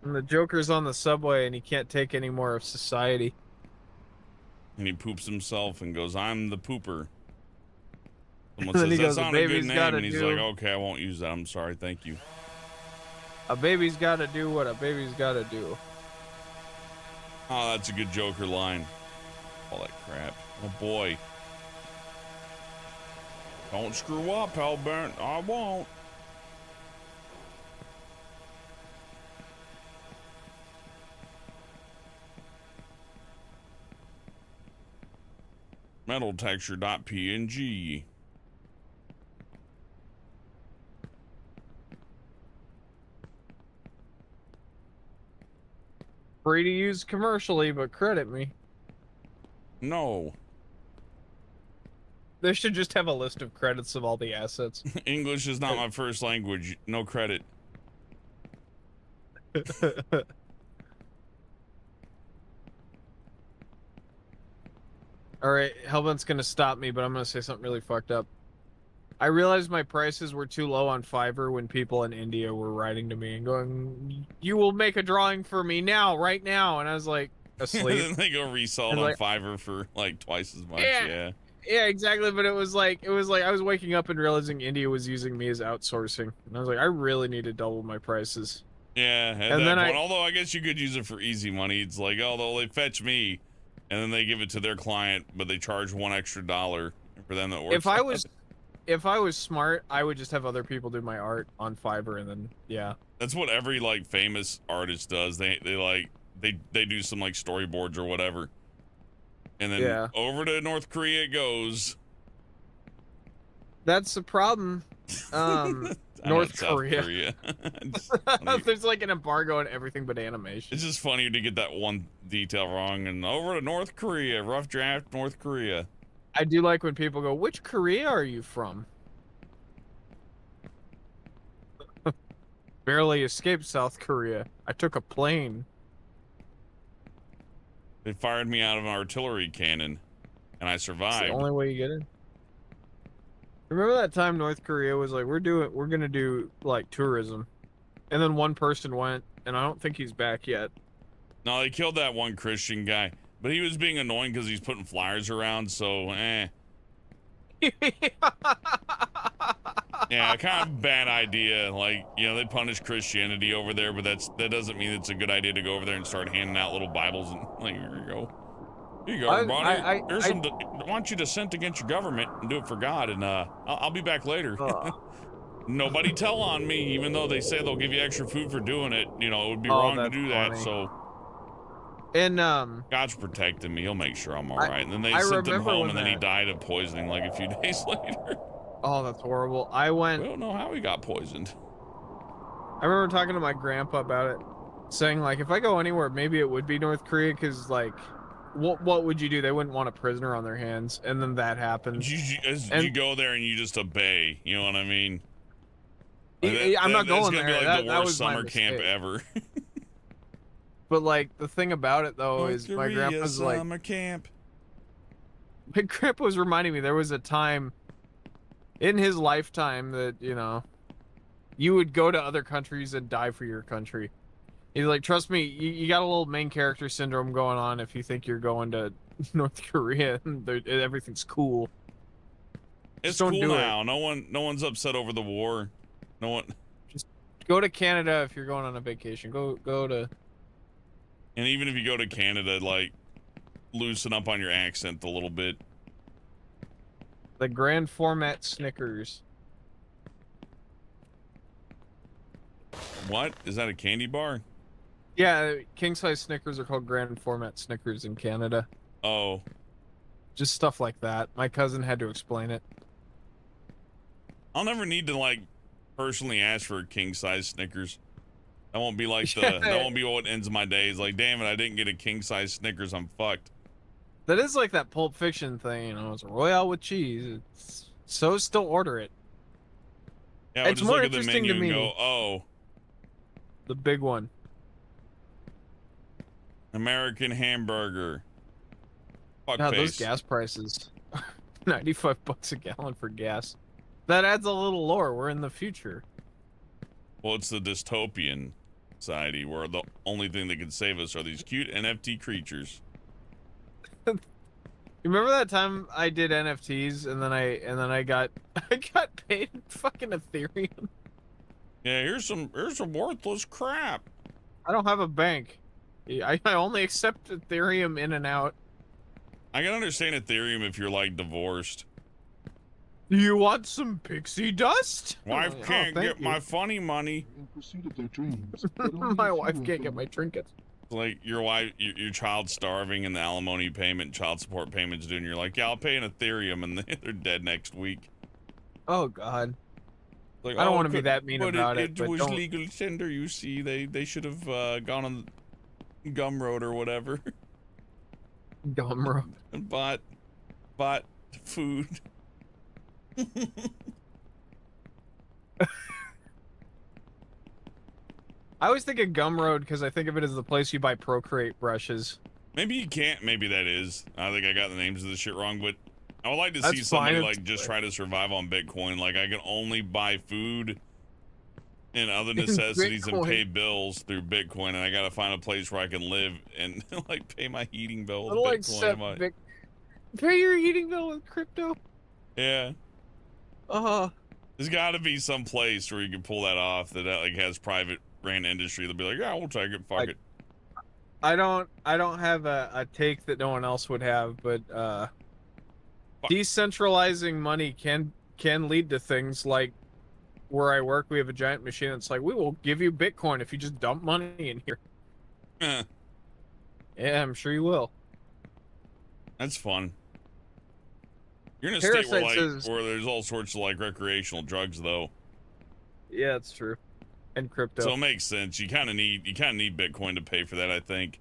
C: And the Joker's on the subway and he can't take any more of society.
A: And he poops himself and goes, I'm the pooper. Someone
C: And then
A: says,
C: he goes,
A: that's not
C: "A
A: a good
C: baby's
A: name.
C: gotta
A: And he's
C: do-
A: like, okay, I won't use that. I'm sorry. Thank you.
C: A baby's gotta do what a baby's gotta do."
A: Oh, that's a good Joker line. All that crap. Oh boy. Don't screw up, Hellbent. I won't. Metal texture.png.
C: Free to use commercially, but credit me.
A: No.
C: They should just have a list of credits of all the assets.
A: English is not my first language. No credit.
C: All right, Hellbent's gonna stop me, but I'm gonna say something really fucked up. I realized my prices were too low on Fiverr when people in India were writing to me and going, "You will make a drawing for me now, right now," and I was like, asleep.
A: Then they go resell it on Fiverr for like twice as much. Yeah.
C: Yeah, exactly. But it was like I was waking up and realizing India was using me as outsourcing, and I was like, I really need to double my prices.
A: Yeah, at that point, although I guess you could use it for easy money. It's like, oh, they fetch me, and then they give it to their client, but they charge $1 extra for them that works.
C: If I was smart, I would just have other people do my art on Fiverr, and then yeah.
A: That's what every like famous artist does. They do some like storyboards or whatever, and then over to North Korea it goes.
C: That's the problem. North Korea. There's like an embargo on everything but animation.
A: It's just funny to get that one detail wrong. And over to North Korea, rough draft North Korea.
C: I do like when people go, "Which Korea are you from?" Barely escaped South Korea. I took a plane.
A: They fired me out of an artillery cannon, and I survived.
C: It's the only way you get in. Remember that time North Korea was like, we're gonna do like tourism, and then one person went, and I don't think he's back yet.
A: No, they killed that one Christian guy, but he was being annoying because he's putting flyers around. So, yeah, kind of bad idea. Like, you know, they punish Christianity over there, but that doesn't mean it's a good idea to go over there and start handing out little Bibles and like, here you go. Here you go, everybody. I want you to dissent against your government and do it for God, and I'll be back later. Nobody tell on me, even though they say they'll give you extra food for doing it. You know, it would be wrong to do that. So,
C: and
A: God's protecting me. He'll make sure I'm all right. And then they sent him home, and then he died of poisoning like a few days later.
C: Oh, that's horrible. We
A: don't know how he got poisoned.
C: I remember talking to my grandpa about it, saying like, if I go anywhere, maybe it would be North Korea, because like, what would you do? They wouldn't want a prisoner on their hands, and then that happens.
A: You go there and you just obey. You know what I mean?
C: I'm not going there.
A: That's gonna be like the worst summer camp ever.
C: But like the thing about it though is my grandpa's like
A: summer camp.
C: My grandpa was reminding me there was a time in his lifetime that, you know, you would go to other countries and die for your country. He's like, trust me, you got a little main character syndrome going on if you think you're going to North Korea and everything's cool.
A: It's cool now. No one's upset over the war. No one.
C: Just go to Canada if you're going on a vacation. Go to.
A: And even if you go to Canada, like, loosen up on your accent a little bit.
C: The grand format Snickers.
A: What? Is that a candy bar?
C: Yeah, king size Snickers are called grand format Snickers in Canada.
A: Oh.
C: Just stuff like that. My cousin had to explain it.
A: I'll never need to, like, personally ask for a king size Snickers. That won't be like that won't be what ends my days. Like, damn it, I didn't get a king size Snickers. I'm fucked.
C: That is like that Pulp Fiction thing, you know. It's a Royale with cheese. So still order it.
A: Yeah, it's just more look at the menu and go, oh.
C: The big one.
A: American hamburger. Fuck
C: God,
A: face.
C: those gas prices. 95 bucks a gallon for gas. That adds a little lore. We're in the future.
A: Well, it's the dystopian society where the only thing that can save us are these cute NFT creatures.
C: You remember that time I did NFTs and then I got paid fucking Ethereum?
A: Yeah, here's some worthless crap.
C: I don't have a bank. I only accept Ethereum in and out.
A: I can understand Ethereum if you're like divorced.
C: You want some pixie dust?
A: Wife can't get my funny money.
E: In pursuit of their dreams,
C: my wife can't get my trinkets.
A: Like your wife, your child's starving, and the alimony payment, child support payments due, and you're like, yeah, I'll pay an Ethereum, and they're dead next week.
C: Oh God.
A: Like,
C: I don't want to be that mean about
A: it. It was legal tender, you see. They should have gone on Gumroad or whatever.
C: Gumroad.
A: And bought food.
C: I always think of Gumroad because I think of it as the place you buy Procreate brushes.
A: Maybe you can't. Maybe that is. I think I got the names of the shit wrong, but I would like to
C: That's
A: see somebody
C: fine.
A: like just try to survive on Bitcoin. Like I can only buy food and other necessities and pay bills through Bitcoin, and I gotta find a place where I can live and like pay my heating bill with Bitcoin.
C: Pay your heating bill with crypto?
A: Yeah. There's got to be some place where you can pull that off that like has private ran industry. They'll be like, yeah, we'll take it. Fuck it.
C: I don't have a take that no one else would have, but decentralizing money can lead to things like where I work. We have a giant machine that's like, we will give you Bitcoin if you just dump money in here. Yeah, I'm sure you will.
A: That's fun. You're in a state where where there's all sorts of like recreational drugs, though.
C: Yeah, it's true. And crypto.
A: So it makes sense. You kind of need Bitcoin to pay for that, I think.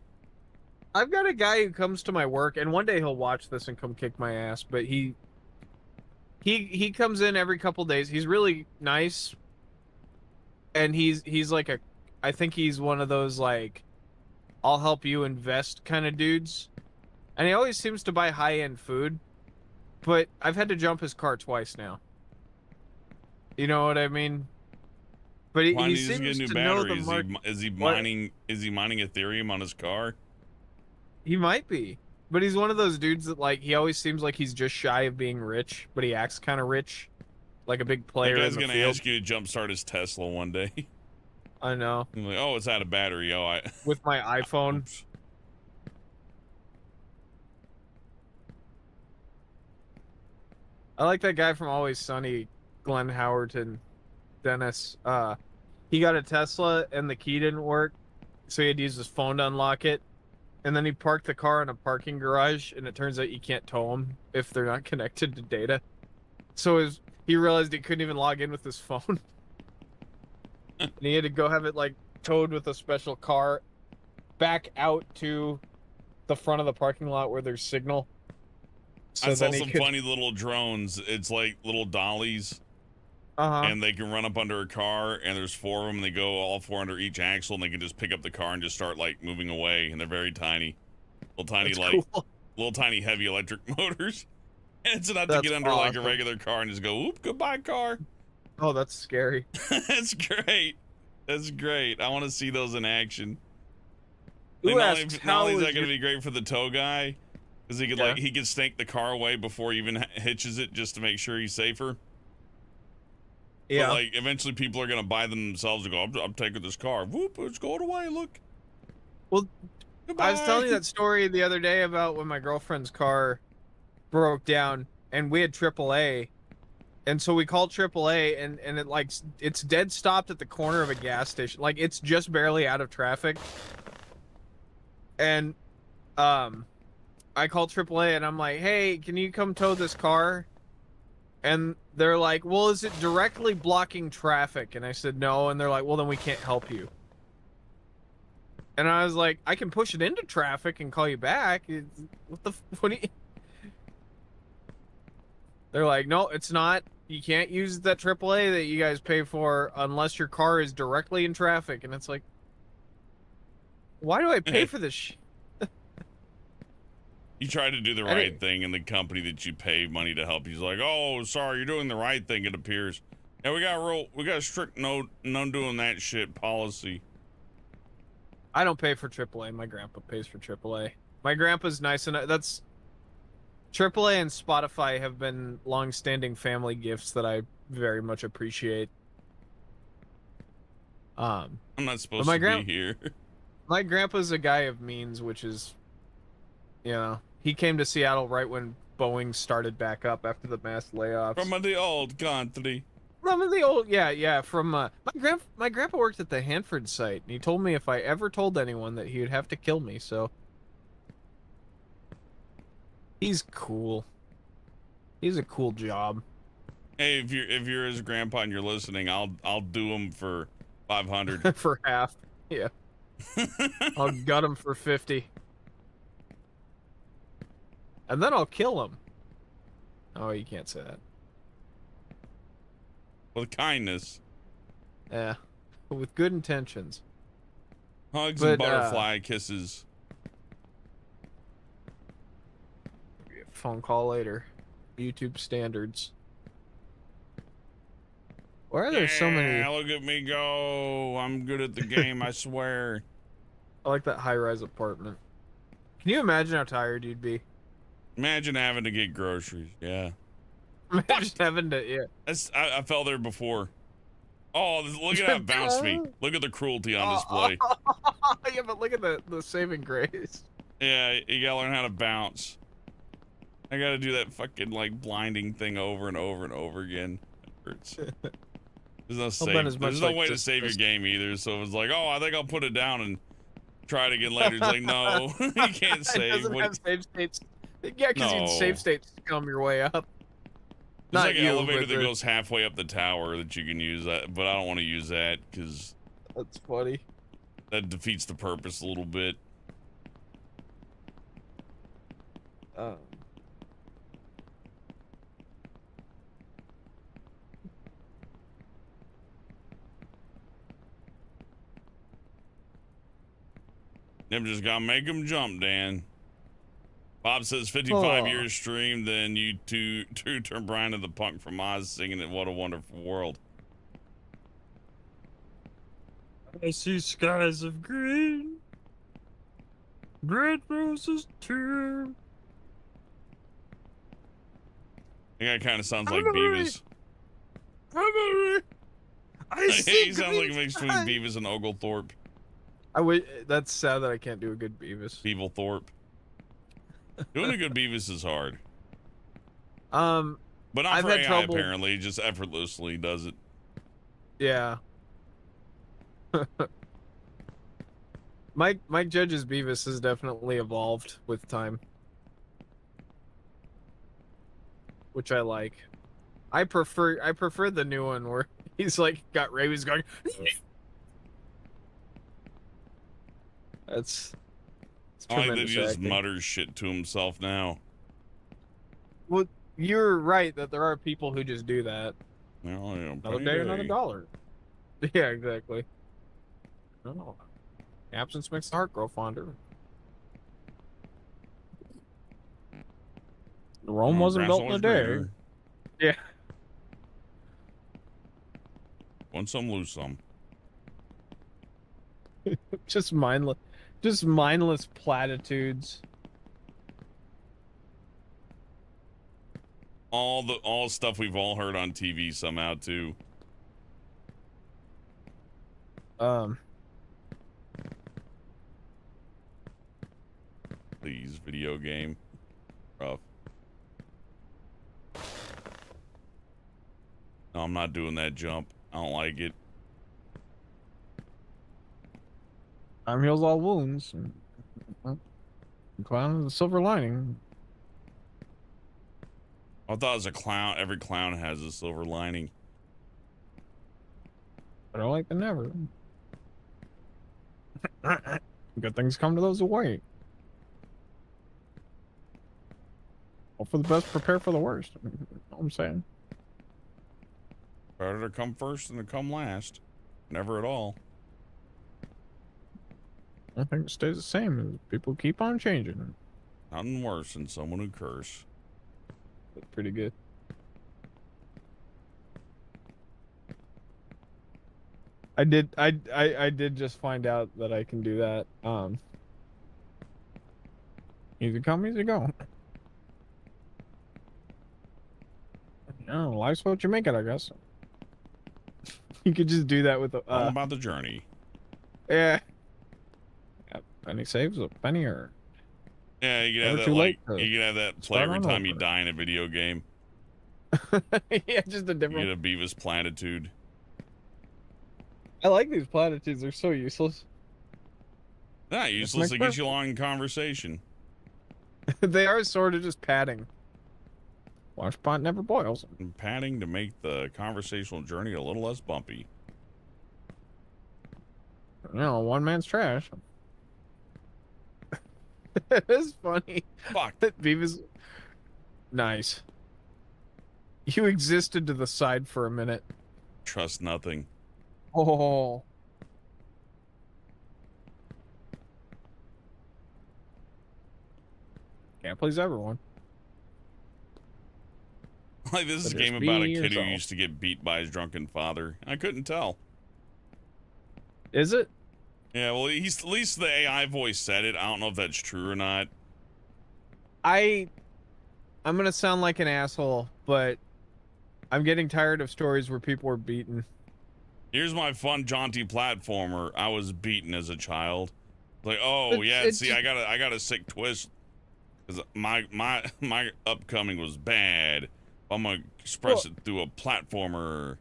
C: I've got a guy who comes to my work, and one day he'll watch this and come kick my ass. But he comes in every couple days. He's really nice, and he's like I think he's one of those like, I'll help you invest kind of dudes. And he always seems to buy high-end food, but I've had to jump his car twice now. You know what I mean? But he seems to know the market.
A: Is he mining Ethereum on his car?
C: He might be, but he's one of those dudes that like he always seems like he's just shy of being rich, but he acts kind of rich, like a big player.
A: That guy's gonna ask you to jumpstart his Tesla one day.
C: I know.
A: I'm like, oh, it's out of battery. Oh,
C: with my iPhone.
A: Oops.
C: I like that guy from Always Sunny, Glenn Howerton, Dennis. He got a Tesla and the key didn't work, so he had to use his phone to unlock it. And then he parked the car in a parking garage, and it turns out you can't tow them if they're not connected to data. So he realized he couldn't even log in with his phone. And he had to go have it like towed with a special car back out to the front of the parking lot where there's signal.
A: So I saw some funny little drones. It's like little dollies. And they can run up under a car, and there's 4 of them, and they go all 4 under each axle, and they can just pick up the car and just start like moving away, and they're very tiny. Little tiny heavy electric motors. And it's enough to get under like a regular car and just go, oop, goodbye car.
C: Oh, that's scary.
A: That's great. That's great. I want to see those in action.
C: Not
A: only is that going to be great for the tow guy, because he could he could snake the car away before he even hitches it just to make sure he's safer. Yeah. But like eventually people are gonna buy them themselves and go, I'm taking this car. Whoop, it's going away. Look.
C: Well,
A: goodbye.
C: I was telling you that story the other day about when my girlfriend's car broke down, and we had AAA, and so we called AAA, and it like it's dead stopped at the corner of a gas station. Like it's just barely out of traffic. And I called AAA and I'm like, hey, can you come tow this car? And they're like, well, is it directly blocking traffic? And I said, no. And they're like, well, then we can't help you. And I was like, I can push it into traffic and call you back. What do you... They're like, no, it's not. You can't use that AAA that you guys pay for unless your car is directly in traffic. And it's like, why do I pay for this shit?
A: You try to do the right thing, and the company that you pay money to help you's like, "Oh, sorry, you're doing the right thing." It appears. Yeah, we got a strict no doing that shit policy.
C: I don't pay for AAA. My grandpa pays for AAA. My grandpa's nice enough. That's AAA and Spotify have been long-standing family gifts that I very much appreciate.
A: I'm not supposed to be here.
C: My grandpa's a guy of means, which is, you know. He came to Seattle right when Boeing started back up after the mass layoffs.
A: From the old country.
C: From the old, yeah. From my grandpa worked at the Hanford site, and he told me if I ever told anyone that he would have to kill me. So he's cool. He's a cool job.
A: Hey, if you're his grandpa and you're listening, I'll do him for 500
C: for half. Yeah, I'll gut him for 50. And then I'll kill him. Oh, you can't say that.
A: with kindness.
C: Yeah, with good intentions.
A: Hugs and butterfly kisses.
C: Phone call later. YouTube standards. Why are there so many?
A: Look at me go. I'm good at the game, I swear.
C: I like that high-rise apartment. Can you imagine how tired you'd be?
A: Imagine having to get groceries. Yeah.
C: Imagine having to, yeah.
A: I fell there before. Oh, look at how it bounced me. Look at the cruelty on display.
C: Yeah, but look at the saving grace.
A: Yeah, you gotta learn how to bounce. I gotta do that fucking like blinding thing over and over and over again. It hurts. There's no save. There's no way to save your game either. So it's like, oh, I think I'll put it down and try it again later. It's like, no, you can't save.
C: It doesn't have save states. Yeah, because you can save states to come your way up.
A: There's like an elevator that goes halfway up the tower that you can use, that, but I don't want to use that because
C: that's funny.
A: That defeats the purpose a little bit. Them just gotta make them jump, Dan. Bob says 55 years stream, then you two turn Brian to the punk from Oz singing it, What a Wonderful World.
D: I see skies of green, red roses too.
A: I think that kind of sounds like Beavis.
D: I see
A: he sounds like a mix between Beavis and Oglethorpe.
C: That's sad that I can't do a good Beavis.
A: Beavilthorpe. Doing a good Beavis is hard.
C: But
A: not for AI, apparently. Just effortlessly does it.
C: Yeah. Mike Judge's Beavis has definitely evolved with time, which I like. I prefer the new one where he's like got rabies going. It's
A: I like that he just mutters shit to himself now.
C: Well, you're right that there are people who just do that.
A: Well, you know,
C: another day, another dollar. Yeah, exactly. No, absence makes the heart grow fonder. Rome wasn't built in a day. Yeah.
A: Win some, lose some.
C: Just mindless platitudes.
A: All stuff we've all heard on TV somehow too. Please, video game. Rough. No, I'm not doing that jump. I don't like it.
C: Time heals all wounds. Clown is a silver lining.
A: I thought as a clown, every clown has a silver lining.
C: I don't like the never. Good things come to those who wait. Hope for the best, prepare for the worst. You know what I'm saying?
A: Better to come first than to come last. Never at all.
C: I think it stays the same. People keep on changing.
A: Nothing worse than someone who curse.
C: That's pretty good. I did just find out that I can do that. Easy come, easy go. Life's what you make it, I guess. You could just do that with
A: all about the journey.
C: Yeah. Penny saves a penny or.
A: Yeah, you can have that like you can have that play every time you die in a video game.
C: Yeah, just a different.
A: You get a Beavis platitude.
C: I like these platitudes. They're so useless.
A: Not useless. It gets you along in conversation.
C: They are sort of just padding. Wash pot never boils.
A: And padding to make the conversational journey a little less bumpy.
C: You know, one man's trash. It is funny.
A: Fuck.
C: That Beavis. Nice. You existed to the side for a minute.
A: trust nothing.
C: Oh. Can't please everyone.
A: Like, this is a game about a kid who used to get beat by his drunken father. I couldn't tell.
C: Is it?
A: Yeah, well, at least the AI voice said it. I don't know if that's true or not.
C: I'm gonna sound like an asshole, but I'm getting tired of stories where people are beaten.
A: Here's my fun, jaunty platformer. I was beaten as a child. Like, oh yeah, see, I got a sick twist because my upcoming was bad. I'm gonna express it through a platformer.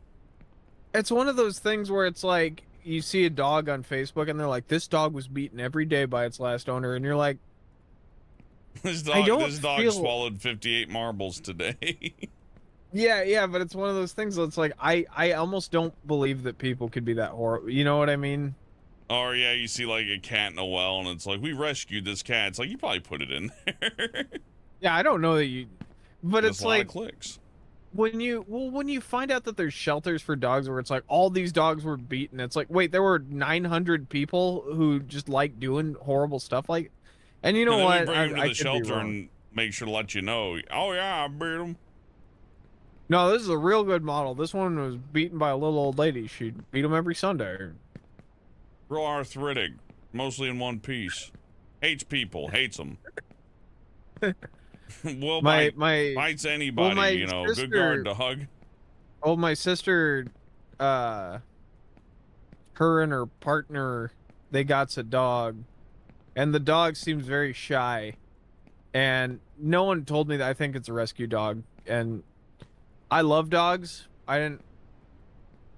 C: It's one of those things where it's like you see a dog on Facebook and they're like, "This dog was beaten every day by its last owner," and you're like,
A: This dog swallowed 58 marbles today.
C: Yeah, but it's one of those things that's like I almost don't believe that people could be that horrible. You know what I mean?
A: Or yeah, you see like a cat in a well, and it's like, we rescued this cat. It's like, you probably put it in there.
C: Yeah, I don't know that you, but it's like
A: clicks.
C: when you find out that there's shelters for dogs where it's like all these dogs were beaten. It's like, wait, there were 900 people who just like doing horrible stuff like, and you know what?
A: We bring them to the shelter and make sure to let you know. Oh yeah, I beat them.
C: No, this is a real good model. This one was beaten by a little old lady. She beat him every Sunday.
A: Real arthritic, mostly in one piece. Hates people, hates them. Well, bites anybody, you know. Good guard dog.
C: Oh, my sister, her and her partner, they got a dog, and the dog seems very shy, and no one told me that. I think it's a rescue dog, and I love dogs. I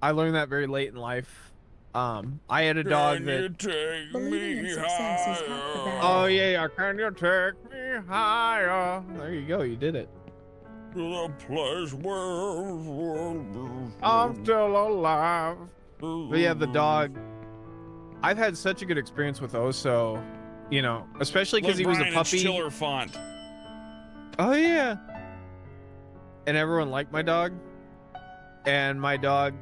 C: learned that very late in life. I had a dog that.
B: Believing in success is half the battle.
C: Oh yeah, can you take me higher? There you go, you did it.
A: To the place where
C: I'm still alive. But yeah, the dog. I've had such a good experience with Oso, you know, especially because he was a puppy.
A: It's chiller font.
C: Oh yeah. And everyone liked my dog, and my dog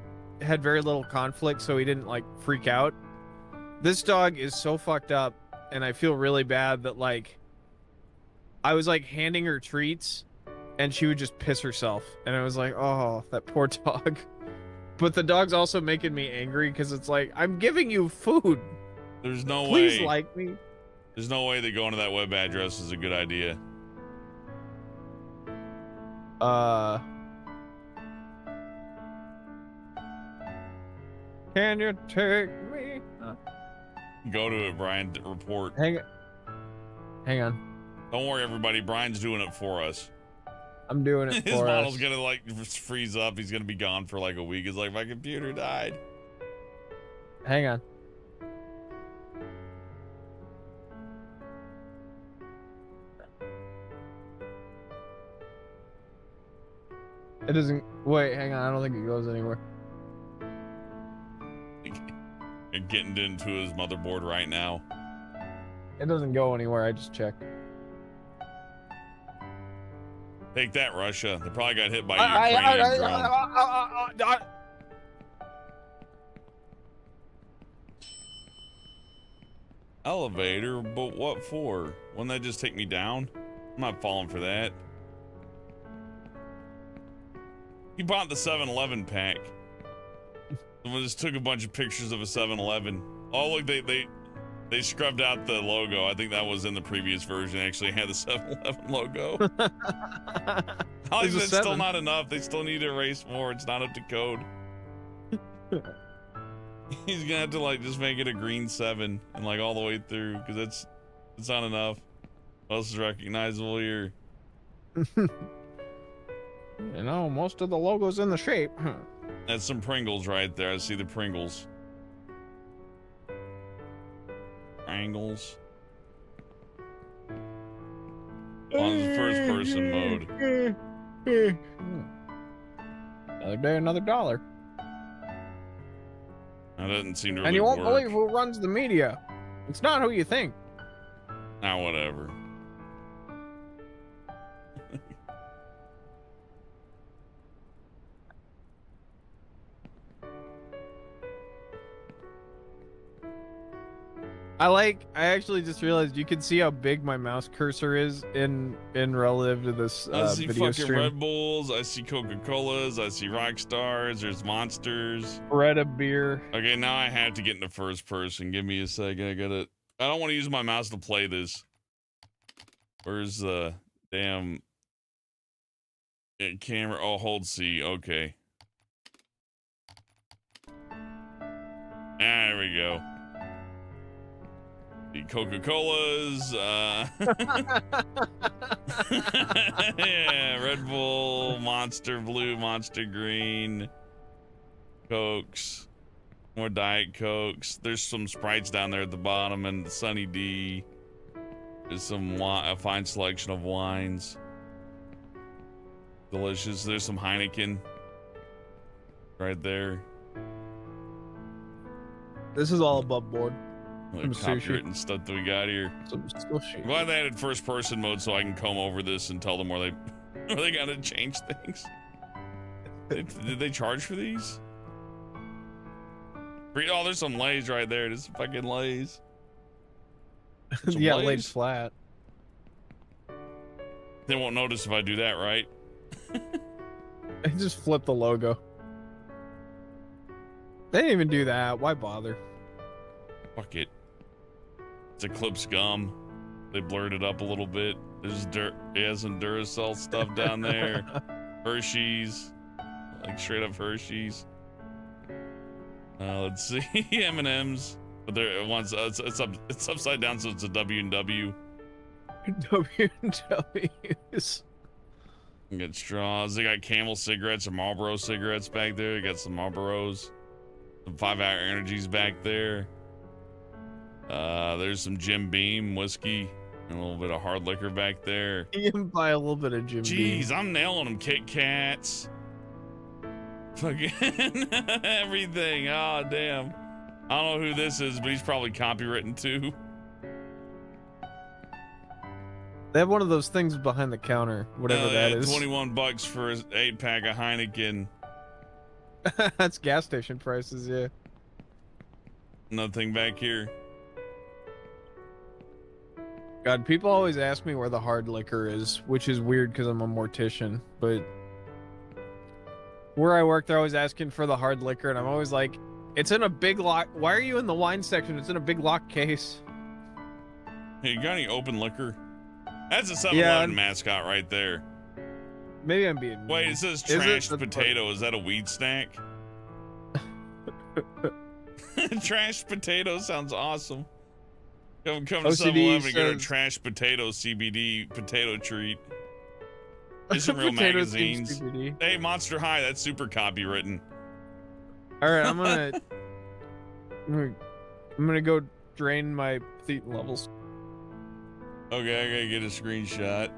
C: had very little conflict, so he didn't like freak out. This dog is so fucked up, and I feel really bad that like I was like handing her treats and she would just piss herself, and I was like, oh, that poor dog. But the dog's also making me angry because it's like, I'm giving you food.
A: There's no way.
C: Please like me.
A: There's no way that going to that web address is a good idea.
C: Can you take me?
A: Go to it, Brian. Report.
C: Hang on.
A: Don't worry, everybody. Brian's doing it for us.
C: I'm doing it for us.
A: His model's gonna like freeze up. He's gonna be gone for like a week. It's like, my computer died.
C: Hang on. It doesn't. Wait, hang on. I don't think it goes anywhere.
A: And getting into his motherboard right now.
C: It doesn't go anywhere. I just checked.
A: Take that, Russia. They probably got hit by a Ukrainian drone. Elevator, but what for? Wouldn't that just take me down? I'm not falling for that. He bought the 7-Eleven pack. Someone just took a bunch of pictures of a 7-Eleven. Oh look, they scrubbed out the logo. I think that was in the previous version. Actually had the 7-Eleven logo. How is it still not enough? They still need to erase more. It's not up to code. He's gonna have to like just make it a green 7 and like all the way through, because it's not enough. What else is recognizable here?
C: You know, most of the logo's in the shape.
A: That's some Pringles right there. I see the Pringles. Pringles. On the first person mode.
C: Another day, another dollar.
A: That doesn't seem to really
C: And you won't
A: work.
C: believe who runs the media. It's not who you think.
A: Now, whatever.
C: I actually just realized you can see how big my mouse cursor is in relative to this
A: I see
C: video
A: fucking
C: stream.
A: Red Bulls, I see Coca-Colas, I see Rockstars, there's Monsters.
C: Red a beer.
A: Okay, now I have to get into first person. Give me a second. I don't want to use my mouse to play this. Where's the damn camera? Oh, hold C. Okay. There we go. The Coca-Colas. Yeah, Red Bull, Monster Blue, Monster Green, Cokes, more Diet Cokes. There's some Sprites down there at the bottom, and the Sunny D. There's a fine selection of wines. Delicious. There's some Heineken right there.
C: This is all above board.
A: Some copywritten stuff that we got here.
C: Some sushi.
A: I'm glad they added first person mode so I can comb over this and tell them where they gotta change things. Did they charge for these? Oh, there's some Lays right there. There's some fucking Lays. Some
C: yeah,
A: Lays.
C: laid flat.
A: They won't notice if I do that, right?
C: I just flipped the logo. They didn't even do that. Why bother?
A: Fuck it. It's Eclipse gum. They blurred it up a little bit. There's some Duracell stuff down there. Hershey's, like straight up Hershey's. Let's see, M&M's. But they're it's upside down, so it's a W&W.
C: W&W's.
A: You got straws. They got Camel cigarettes or Marlboro cigarettes back there. They got some Marlboros. Some 5-Hour Energies back there. There's some Jim Beam whiskey and a little bit of hard liquor back there.
C: You can buy a little bit of Jim Beam.
A: Jeez, I'm nailing them. Kit Kats. Fucking everything. Oh, damn. I don't know who this is, but he's probably copywritten too.
C: They have one of those things behind the counter, whatever that is.
A: $21 for an 8-pack of Heineken.
C: That's gas station prices, yeah.
A: Nothing back here.
C: God, people always ask me where the hard liquor is, which is weird because I'm a mortician, but where I work, they're always asking for the hard liquor, and I'm always like, it's in a big lock. Why are you in the wine section? It's in a big lock case.
A: Hey, you got any open liquor? That's a 7-Eleven mascot right there.
C: Maybe I'm being...
A: Wait, it says trashed potato. Is that a weed snack? Trashed potato sounds awesome. Come to 7-Eleven and get a trashed potato CBD potato treat. There's some real magazines. Hey, Monster High, that's super copywritten.
C: All right, I'm gonna go drain my thetan levels.
A: Okay, I gotta get a screenshot.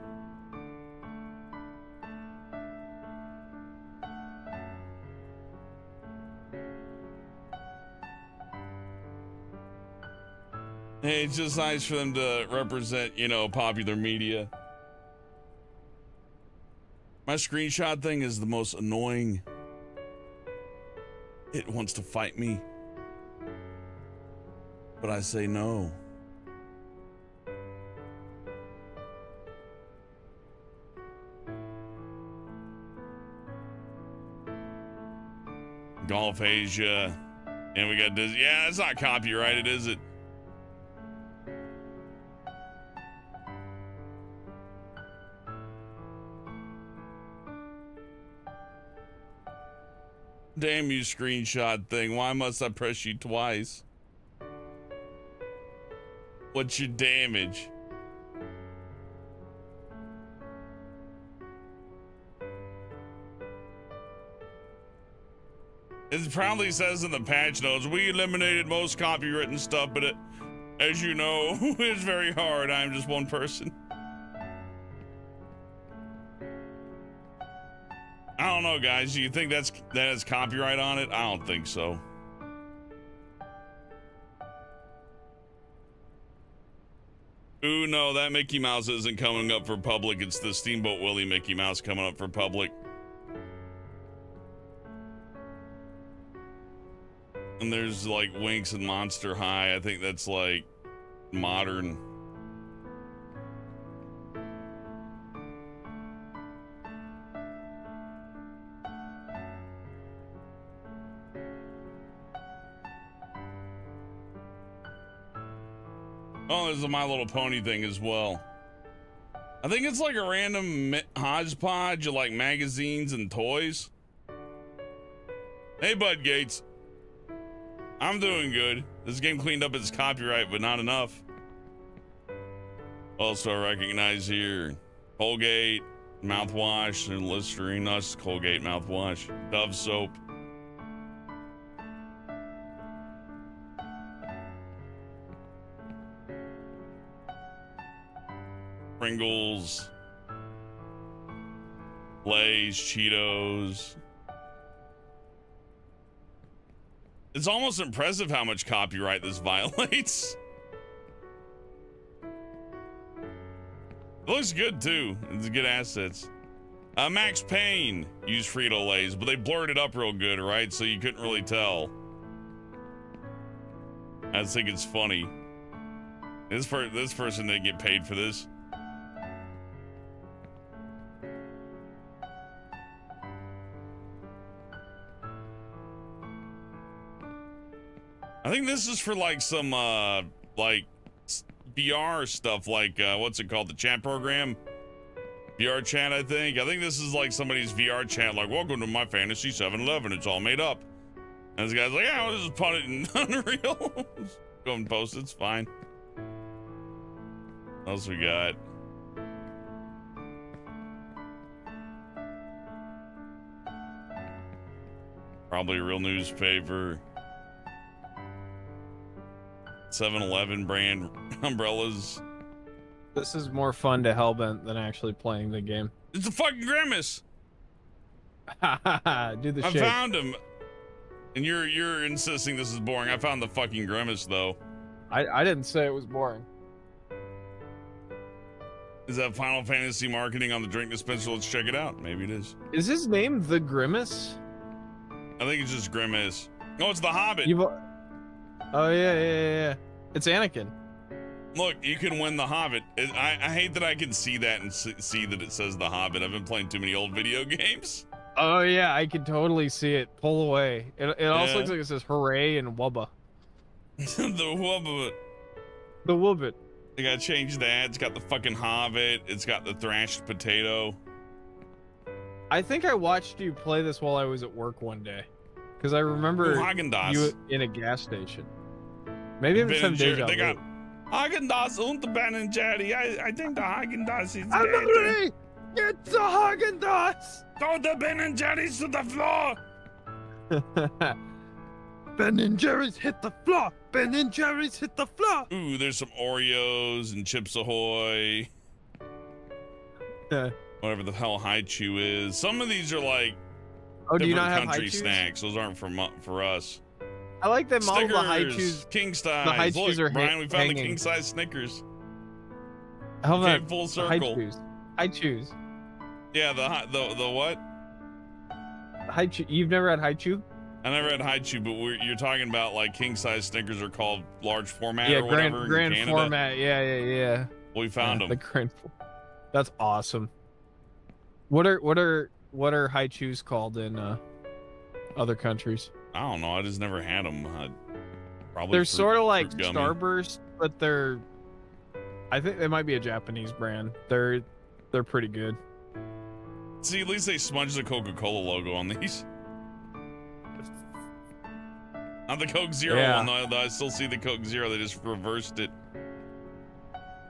A: Hey, it's just nice for them to represent, you know, popular media. My screenshot thing is the most annoying. It wants to fight me. But I say no. Golf Asia. And we got this. Yeah, it's not copyrighted, is it? Damn you, screenshot thing. Why must I press you twice? What's your damage? It probably says in the patch notes, we eliminated most copywritten stuff, but as you know, it's very hard. I'm just one person. I don't know, guys. Do you think that has copyright on it? I don't think so. Ooh, no, that Mickey Mouse isn't coming up for public. It's the Steamboat Willie Mickey Mouse coming up for public. And there's like Winx and Monster High. I think that's like modern. Oh, there's a My Little Pony thing as well. I think it's like a random hodgepodge of like magazines and toys. Hey, Bud Gates. I'm doing good. This game cleaned up its copyright, but not enough. Also, I recognize here Colgate mouthwash and Listerine. No, it's Colgate mouthwash. Dove soap. Pringles, Lay's, Cheetos. It's almost impressive how much copyright this violates. It looks good too. It's good assets. Max Payne used Frito-Lays, but they blurred it up real good, right? So you couldn't really tell. I just think it's funny. This person didn't get paid for this. I think this is for like some like VR stuff, like what's it called, the chat program, VR chat. I think this is like somebody's VR chat, like welcome to my fantasy 7-Eleven, it's all made up. And this guy's like, yeah, I'll just put it in Unreal. Go and post it, it's fine. What else we got? Probably a real newspaper. 7-Eleven brand umbrellas.
C: This is more fun to Hellbent than actually playing the game.
A: It's a fucking Grimace.
C: Do the shake.
A: I found him. And you're insisting this is boring. I found the fucking Grimace though.
C: I didn't say it was boring.
A: Is that Final Fantasy marketing on the drink dispenser? Let's check it out. Maybe it is.
C: Is his name the Grimace?
A: I think it's just Grimace. No, it's the Hobbit.
C: Oh yeah. It's Anakin.
A: Look, you can win the Hobbit. I hate that I can see that and see that it says the Hobbit. I've been playing too many old video games.
C: Oh yeah, I can totally see it. Pull away. It also looks like it says hooray and wubba.
A: The Wubba.
C: The Wubbit.
A: They gotta change that. It's got the fucking Hobbit. It's got the thrashed potato.
C: I think I watched you play this while I was at work one day. Because I remember you in a gas station. Maybe I'm some deja vu.
A: They got Haagen-Dazs und the Ben and Jerry. I think the Haagen-Dazs is
C: dead. Get the Haagen-Dazs!
A: Throw the Ben and Jerry's to the floor!
D: Ben and Jerry's hit the floor! Ben and Jerry's hit the floor!
A: Ooh, there's some Oreos and Chips Ahoy. Whatever the hell Hi-Chew is. Some of these are like
C: do you not have
A: country snacks. Those aren't for us.
C: I like them
A: Stickers,
C: all the Hi-Chews.
A: King size.
C: The Hi-Chews are
A: Brian, we found
C: hanging.
A: the king size Snickers.
C: How about
A: came full circle.
C: Hi-Chews.
A: Yeah, the what?
C: Hi-Chew. You've never had Hi-Chew?
A: I never had Hi-Chew, but you're talking about like king size Snickers are called large format
C: Yeah,
A: or whatever.
C: grand
A: in Canada.
C: format. Yeah.
A: We found them.
C: The grand. That's awesome. What are Hi-Chews called in other countries?
A: I don't know. I just never had them. Probably
C: they're sort of like
A: gummy.
C: Starburst, but I think they might be a Japanese brand. They're pretty good.
A: See, at least they smudged the Coca-Cola logo on these. Not the Coke Zero one, though. I still see the Coke Zero. They just reversed it.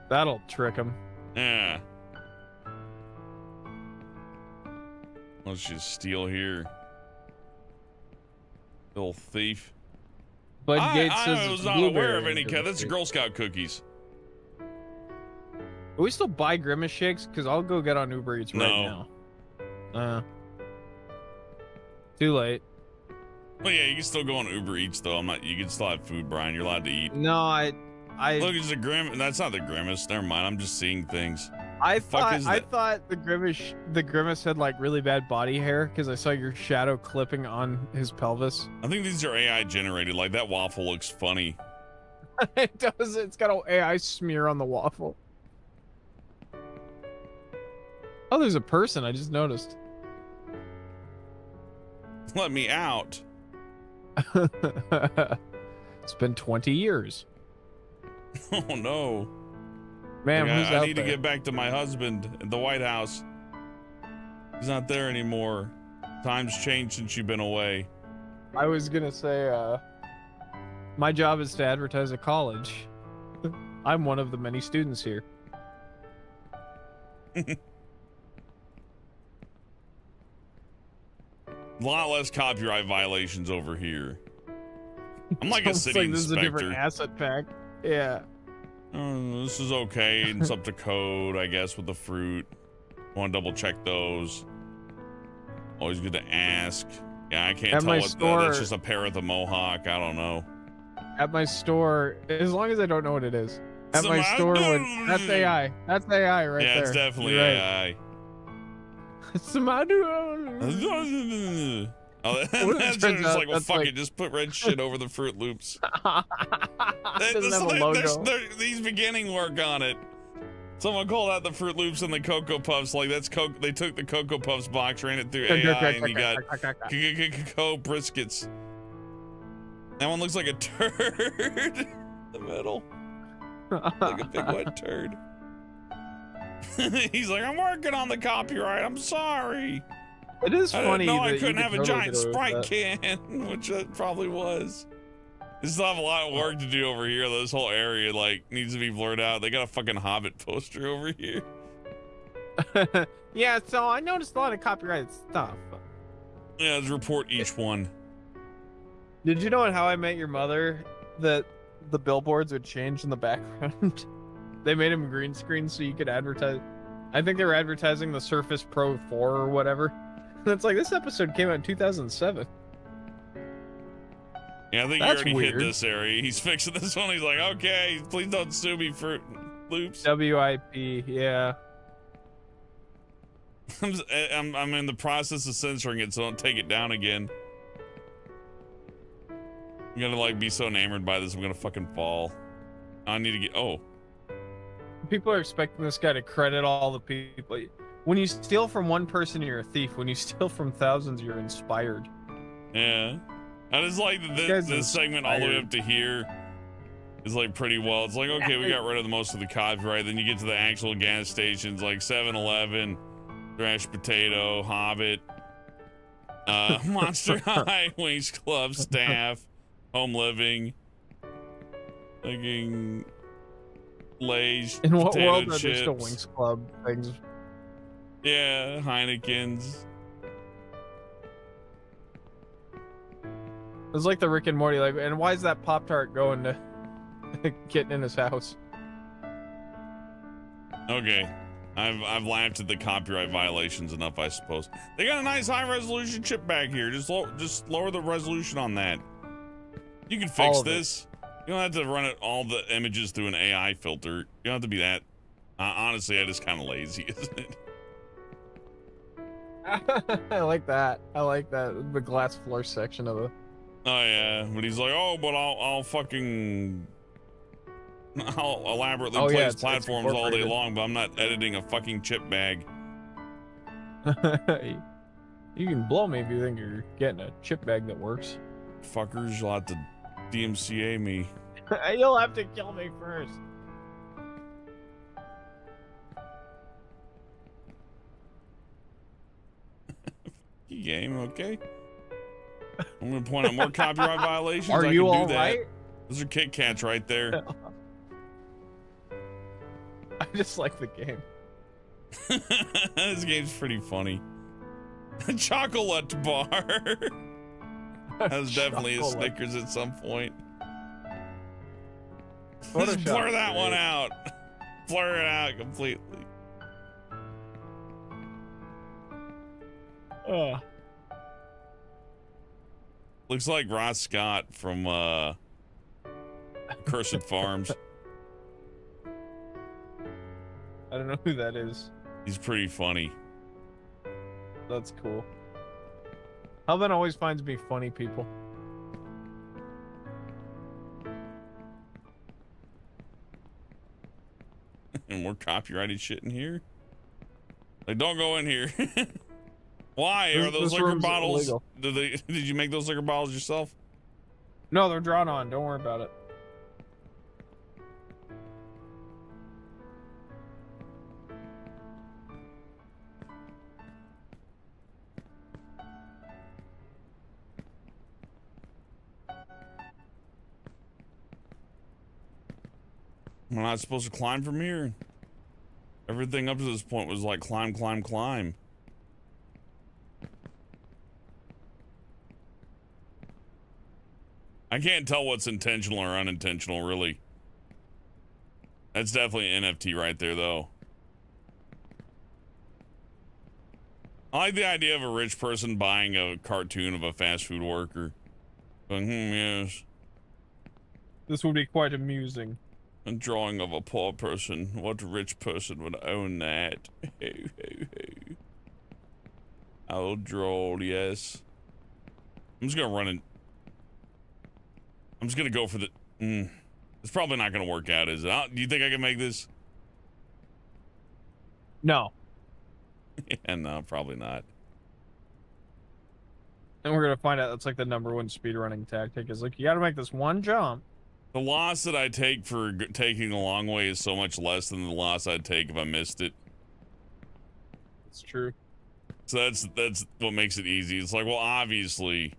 C: That'll trick them.
A: Yeah. Let's just steal here. Little thief.
C: Bud Gates says
A: I was not aware of any. That's Girl Scout cookies.
C: Will we still buy Grimace shakes? Because I'll go get on Uber Eats right now. Too late.
A: Well, yeah, you can still go on Uber Eats though. You can still have food, Brian. You're allowed to eat.
C: No, I
A: look. It's a Grimace. That's not the Grimace. Never mind. I'm just seeing things.
C: I thought the Grimace had like really bad body hair because I saw your shadow clipping on his pelvis.
A: I think these are AI generated. Like that waffle looks funny.
C: It does. It's got an AI smear on the waffle. Oh, there's a person. I just noticed.
A: Let me out.
C: It's been 20 years.
A: Oh no.
C: Man,
A: like,
C: who's
A: I
C: out
A: need
C: there?
A: to get back to my husband at the White House. He's not there anymore. Time's changed since you've been away.
C: I was gonna say, my job is to advertise at college. I'm one of the many students here.
A: A lot less copyright violations over here. I'm like a
C: Sounds
A: city
C: like this is a
A: inspector.
C: different asset pack. Yeah.
A: This is okay. It's up to code, I guess, with the fruit. Want to double check those. Always good to ask. Yeah, I can't
C: At
A: tell
C: my
A: what
C: store-
A: that's just a pair with a mohawk. I don't know.
C: At my store, as long as I don't know what it is. At my store, that's AI. That's AI right
A: yeah,
C: there.
A: it's definitely
C: You're right.
A: AI. Oh, that's
C: turns
A: just
C: out
A: like, well,
C: that's
A: fuck
C: like-
A: it, just put red shit over the Fruit Loops.
C: Doesn't have a logo.
A: He's beginning work on it. Someone called out the Fruit Loops and the Cocoa Puffs. Like that's They took the Cocoa Puffs box, ran it through AI, and you got Cocoa briskets. That one looks like a turd in the middle, like a big wet turd. He's like, I'm working on the copyright. I'm sorry.
C: It is funny.
A: No, I
C: that you
A: couldn't
C: could
A: have a
C: totally
A: giant
C: get away with
A: Sprite
C: that.
A: can, which that probably was. They still have a lot of work to do over here. This whole area like needs to be blurred out. They got a fucking Hobbit poster over here.
C: Yeah, so I noticed a lot of copyrighted stuff.
A: Yeah, let's report each one.
C: Did you know in How I Met Your Mother that the billboards would change in the background? They made them green screen so you could advertise. I think they were advertising the Surface Pro 4 or whatever. It's like, this episode came out in 2007.
A: Yeah, I think
C: That's
A: he already
C: weird.
A: hit this area. He's fixing this one. He's like, okay, please don't sue me for loops.
C: WIP, yeah.
A: I'm in the process of censoring it, so don't take it down again. I'm gonna like be so enamored by this, I'm gonna fucking fall. I need to get. Oh,
C: People are expecting this guy to credit all the people. When you steal from one person, you're a thief. When you steal from thousands, you're inspired.
A: yeah. I just like that
C: guy's
A: this segment all the way
C: inspired.
A: up to here is like pretty well. It's like, okay, we got rid of the most of the copyright. Then you get to the actual gas stations like 7-Eleven, Thrash Potato, Hobbit, Monster High, Wings Club, Staff, Home Living, fucking Lay's,
C: In what
A: potato
C: world are there
A: chips.
C: still Winx Club things?
A: Yeah, Heineken's.
C: It's like the Rick and Morty, like, and why is that Pop-Tart going to getting in his house?
A: Okay, I've laughed at the copyright violations enough, I suppose. They got a nice high resolution chip back here. Just lower the resolution on that. You can fix
C: All of it.
A: this. You don't have to run all the images through an AI filter. You don't have to be that. Honestly, I just kind of lazy, isn't it?
C: I like that. I like that. The glass floor section of the.
A: Oh yeah, but he's like, oh, but I'll elaborately
C: Oh, yeah,
A: place
C: it's
A: platforms all day
C: incorporated.
A: long, but I'm not editing a fucking chip bag.
C: You can blow me if you think you're getting a chip bag that works.
A: Fuckers, you'll have to DMCA me.
C: You'll have to kill me first.
A: Game, okay. I'm gonna point out more copyright violations.
C: Are
A: I
C: you
A: can do
C: all
A: that.
C: right?
A: Those are Kit Kats right there.
C: I just like the game.
A: This game's pretty funny. Chocolate bar. That was definitely a
C: Chocolate.
A: Snickers at some point. Just
C: Photoshop
A: blur that
C: is
A: one
C: great.
A: out. Blur it out completely.
C: Ugh.
A: Looks like Ross Scott from Cursed Farms.
C: I don't know who that is.
A: He's pretty funny.
C: That's cool. Hellman always finds me funny people.
A: and more copyrighted shit in here. Like, don't go in here. Why are those liquor bottles? Did you make those liquor bottles yourself?
C: No, they're drawn on. Don't worry about it.
A: We're not supposed to climb from here. Everything up to this point was like climb, climb, climb. I can't tell what's intentional or unintentional, really. That's definitely an NFT right there, though. I like the idea of a rich person buying a cartoon of a fast food worker. But, yes.
C: This would be quite amusing.
A: A drawing of a poor person. What rich person would own that? I'll draw, yes. I'm just gonna run it. I'm just gonna go for the. It's probably not gonna work out, is it? Do you think I can make this?
C: No.
A: Yeah, no, probably not.
C: And we're gonna find out that's like the #1 speedrunning tactic. Is like you gotta make this one jump.
A: The loss that I take for taking a long way is so much less than the loss I'd take if I missed it.
C: It's true.
A: So that's what makes it easy. It's like, well, obviously.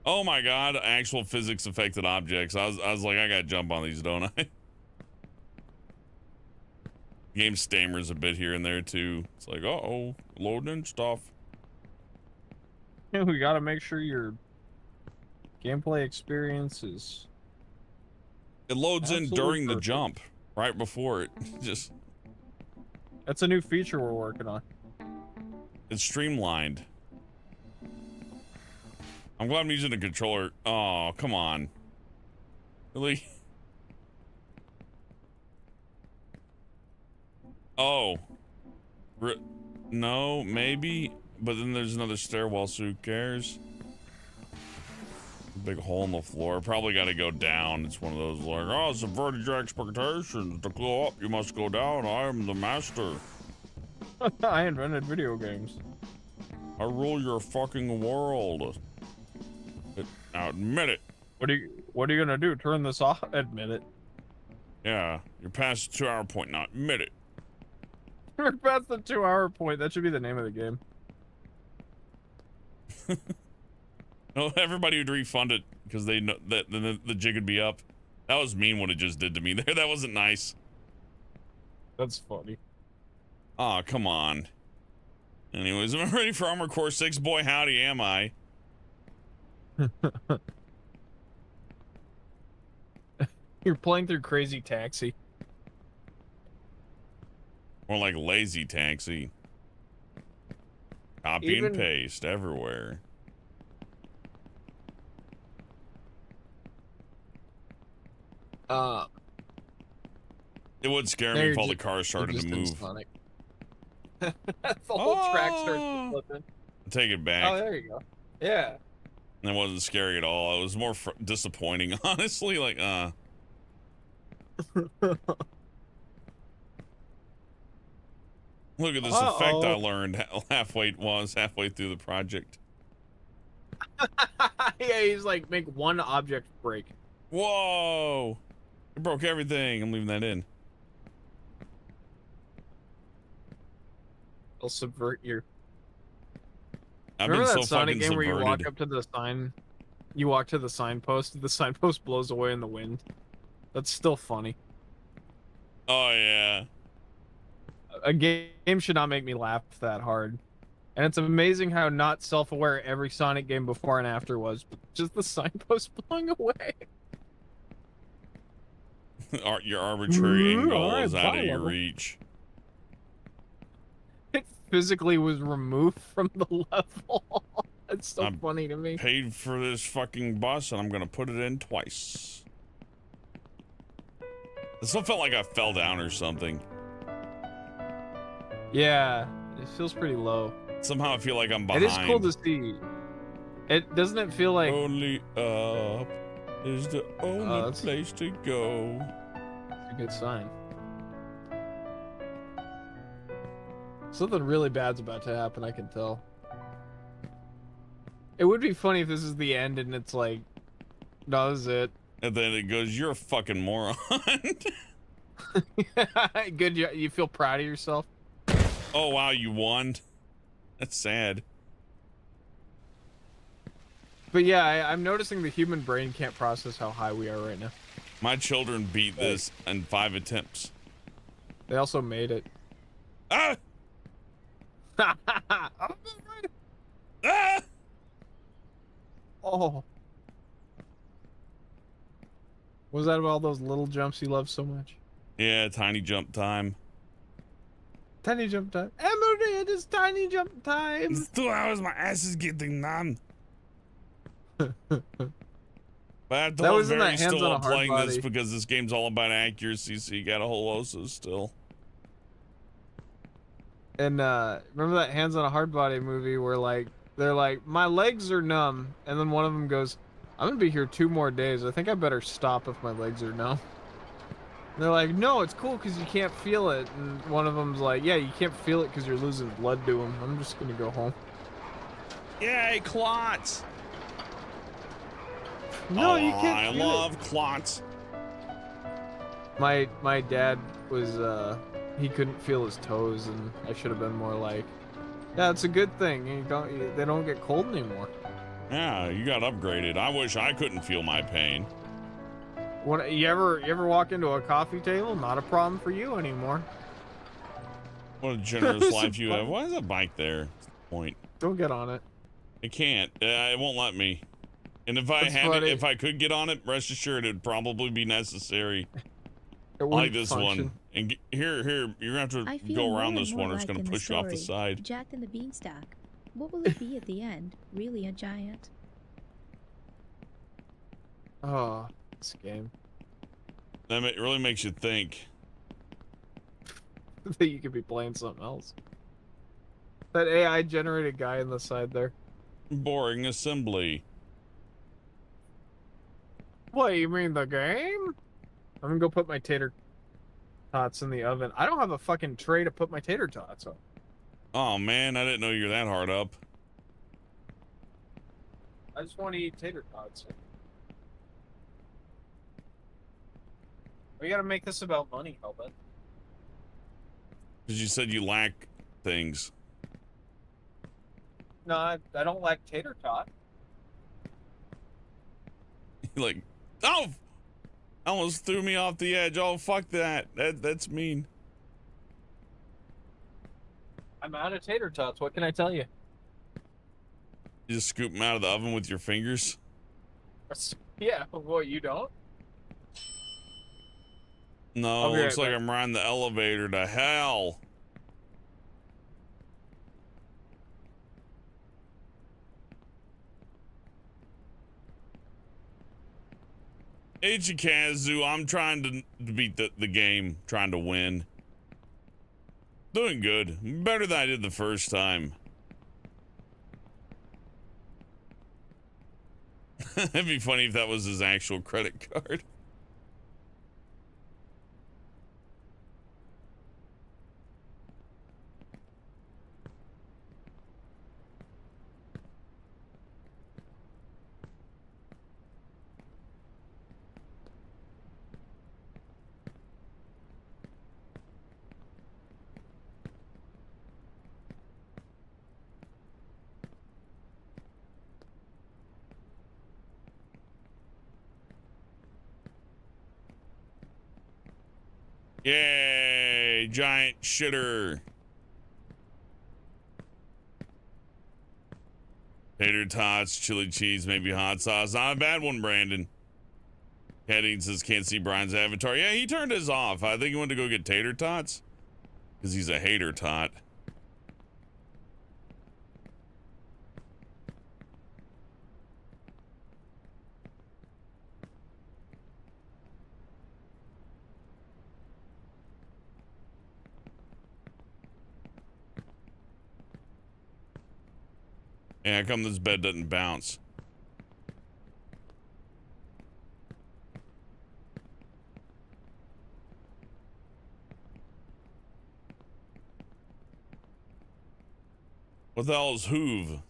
A: Oh my God, actual physics affected objects. I was like, I gotta jump on these, don't I? Game stammers a bit here and there too. It's like, uh-oh, loading stuff.
C: Yeah, we gotta make sure your gameplay experience is.
A: It loads in during
C: perfect.
A: the jump, right before it. Just.
C: That's a new feature we're working on.
A: It's streamlined. I'm glad I'm using a controller. Oh, come on. Really? Oh. No, maybe. But then there's another stairwell, so who cares? Big hole in the floor. Probably got to go down. It's one of those like, oh, subverted your expectations. To go up, you must go down. I am the master.
C: I invented video games.
A: I rule your fucking world. Now admit it.
C: What are you gonna do? Turn this off? Admit it.
A: Yeah, you're past the 2-hour point now. Admit it.
C: We're past the 2-hour point. That should be the name of the game.
A: No, everybody would refund it because they know that the jig would be up. That was mean what it just did to me there. That wasn't nice.
C: That's funny.
A: Aw, come on. Anyways, am I ready for Armored Core 6? Boy, howdy am I.
C: You're playing through Crazy Taxi.
A: More like Lazy Taxi. Copy and paste everywhere. It would scare me if all the cars started to move.
C: The whole track starts flipping.
A: Take it back.
C: Oh, there you go. Yeah.
A: It wasn't scary at all. It was more disappointing, honestly. Like, Look at this effect I learned halfway through the project.
C: Yeah, he's like, make one object break.
A: Whoa! It broke everything. I'm leaving that in.
C: It'll subvert your.
A: Remember
C: that
A: so
C: Sonic game
A: subverted.
C: where you walk up to the sign, you walk to the signpost, the signpost blows away in the wind? That's still funny.
A: Oh yeah.
C: A game should not make me laugh that hard. And it's amazing how not self-aware every Sonic game before and after was, but just the signpost blowing away.
A: Your arbitrary end goal is out of your reach.
C: It physically was removed from the level. It's so funny to me.
A: Paid for this fucking bus and I'm gonna put it in twice. It still felt like I fell down or something.
C: Yeah, it feels pretty low.
A: Somehow I feel like I'm behind.
C: It is cool to see. Doesn't it feel like
A: only up is the only place to go.
C: That's a good sign. Something really bad's about to happen, I can tell. It would be funny if this is the end and it's like, no, this is it.
A: And then it goes, you're a fucking moron.
C: Good, you feel proud of yourself?
A: Oh, wow, you won. That's sad.
C: But yeah, I'm noticing the human brain can't process how high we are right now.
A: My children beat this in 5 attempts.
C: They also made it.
A: Ah! Ah!
C: Oh. Was that about all those little jumps you love so much?
A: Yeah, tiny jump time.
C: Tiny jump time. Emily, it is tiny jump time.
A: It's 2 hours, my ass is getting numb. But I
C: That was in
A: very
C: that Hands
A: still
C: on a Hard
A: playing this
C: Body.
A: because this game's all about accuracy, so you gotta hold Osos still.
C: And remember that Hands on a Hard Body movie where like they're like, my legs are numb, and then one of them goes, I'm gonna be here 2 more days. I think I better stop if my legs are numb. And they're like, no, it's cool because you can't feel it. And one of them's like, yeah, you can't feel it because you're losing blood to them. I'm just gonna go home.
A: Yay, clots!
C: No,
A: oh,
C: you can't.
A: I love clots.
C: My dad was he couldn't feel his toes, and I should have been more like, yeah, it's a good thing. They don't get cold anymore.
A: Yeah, you got upgraded. I wish I couldn't feel my pain.
C: When you ever walk into a coffee table, not a problem for you anymore.
A: What a generous life you have. Why is that bike there? That's the point.
C: Don't get on it.
A: It can't. It won't let me. And if I if I could get on it, rest assured it'd probably be necessary. Like this one. And here, you're gonna have to go around this one, or it's gonna push you off the side.
B: Jack and the Beanstalk. What will it be at the end? Really a giant?
C: Oh, this game.
A: That really makes you think.
C: That you could be playing something else. That AI generated guy in the side there.
A: Boring assembly.
C: What, you mean the game? I'm gonna go put my tater tots in the oven. I don't have a fucking tray to put my tater tots on.
A: Oh man, I didn't know you're that hard up.
C: I just want to eat tater tots. We gotta make this about money, Hellbent.
A: Because you said you lack things.
C: No, I don't like tater tot.
A: Like, oh! Almost threw me off the edge. Oh, fuck that. That's mean.
C: I'm out of tater tots. What can I tell you?
A: You just scoop them out of the oven with your fingers?
C: Yeah, what, you don't?
A: No, looks like I'm riding the elevator to hell. Ichikazu, I'm trying to beat the game, trying to win. Doing good. Better than I did the first time. It'd be funny if that was his actual credit card. Yay, giant shitter. Tater tots, chili cheese, maybe hot sauce. Not a bad one, Brandon. Heading says can't see Brian's avatar. Yeah, he turned his off. I think he went to go get tater tots because he's a hater tot. Yeah, how come this bed doesn't bounce? What the hell is Hoove?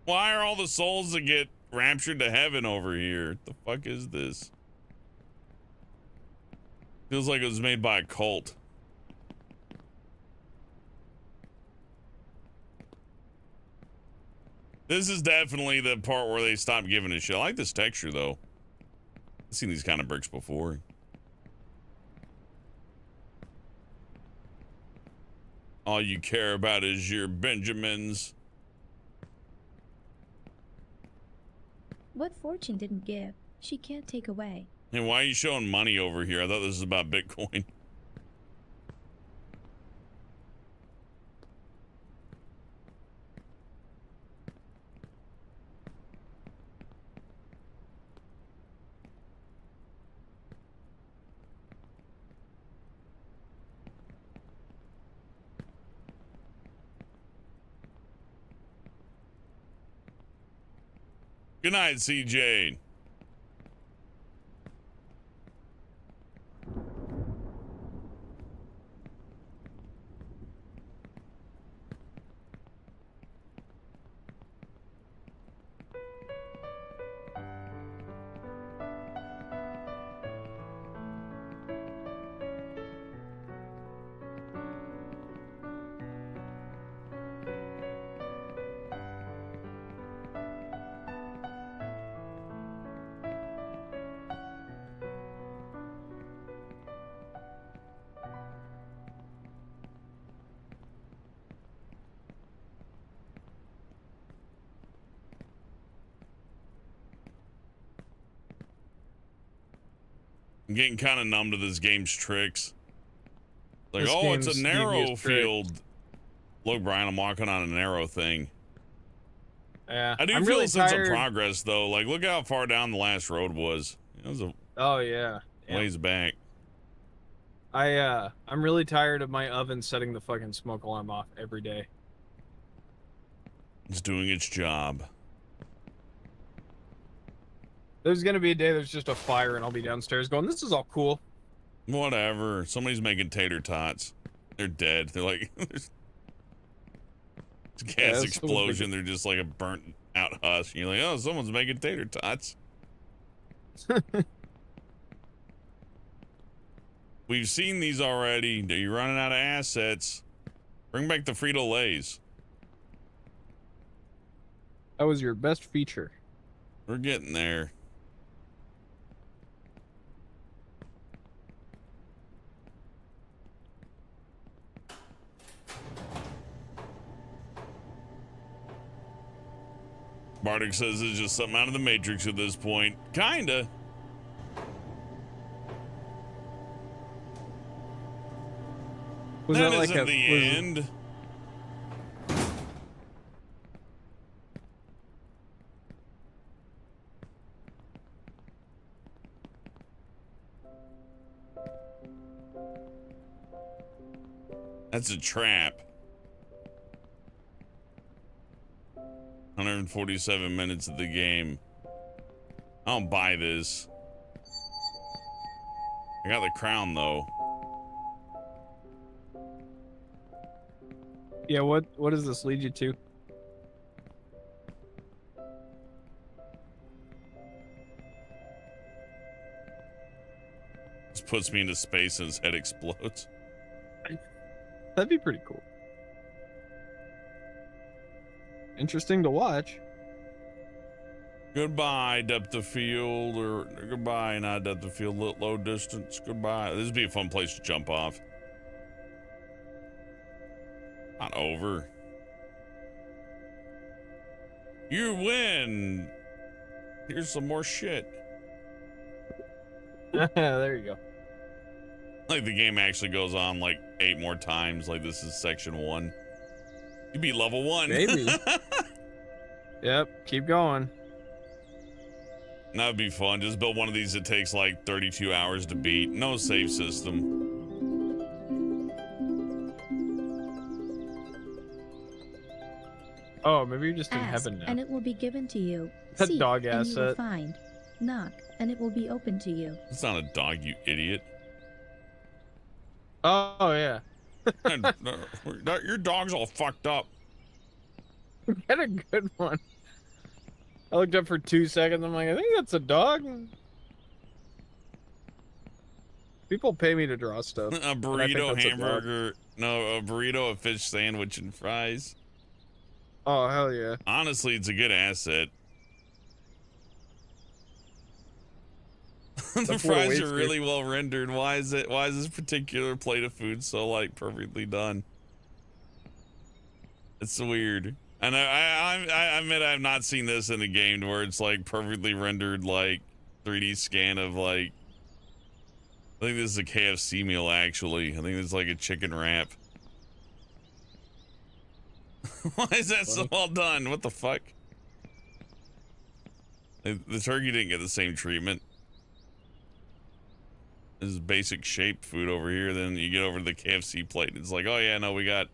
A: Why are all the souls that get raptured to heaven over here? What the fuck is this? Feels like it was made by a cult. This is definitely the part where they stopped giving a shit. I like this texture, though. I've seen these kind of bricks before. All you care about is your Benjamins.
B: What fortune didn't give, she can't take away.
A: And why are you showing money over here? I thought this was about Bitcoin. Good night, CJ. I'm getting kind of numb to this game's tricks. Like,
C: This
A: oh, it's a
C: game's
A: narrow
C: devious
A: field. Look, Brian, I'm walking on a narrow thing.
C: Yeah.
A: I do
C: I'm
A: feel a
C: really
A: sense
C: tired.
A: of progress, though. Like, look how far down the last road was. It was a
C: Oh yeah.
A: ways back.
C: I'm really tired of my oven setting the fucking smoke alarm off every day.
A: It's doing its job.
C: There's gonna be a day there's just a fire and I'll be downstairs going, this is all cool.
A: Whatever. Somebody's making tater tots. They're dead. They're like, there's a gas explosion. They're just like a burnt out husk. And you're like, oh, someone's making tater tots. We've seen these already. You're running out of assets. Bring back the Frito-Lays.
C: That was your best feature.
A: We're getting there. Bardic says it's just something out of the Matrix at this point. Kinda.
C: Was
A: that
C: that like
A: isn't the end. That's a trap. 147 minutes of the game. I don't buy this. I got the crown though.
C: Yeah, what does this lead you to?
A: This puts me into space and his head explodes.
C: That'd be pretty cool. Interesting to watch.
A: Goodbye, depth of field, or goodbye, not depth of field, low distance. Goodbye. This would be a fun place to jump off. Not over. You win. Here's some more shit.
C: There you go.
A: Like the game actually goes on like 8 more times. Like this is section 1. You beat level 1.
C: Maybe. Yep, keep going.
A: That'd be fun. Just build one of these that takes like 32 hours to beat. No save system.
C: Oh, maybe you're just in
B: Ask,
C: heaven now.
B: and it will be given to you.
C: That
B: Seek,
C: dog
B: and you will
C: asset.
B: find. Knock, and it will be open to you.
A: It's not a dog, you idiot.
C: Oh yeah.
A: Your dog's all fucked up.
C: Get a good one. I looked up for 2 seconds. I'm like, I think that's a dog. People pay me to draw stuff.
A: A burrito, hamburger. No, a burrito, a fish sandwich, and fries.
C: Oh, hell yeah.
A: Honestly, it's a good asset. The fries are really well rendered. Why is this particular plate of food so like perfectly done? It's weird. And I admit I've not seen this in a game where it's like perfectly rendered like 3D scan of like, I think this is a KFC meal actually. I think it's like a chicken wrap. Why is that so well done? What the fuck? The turkey didn't get the same treatment. This is basic shaped food over here. Then you get over to the KFC plate. And it's like, oh yeah, no, we got.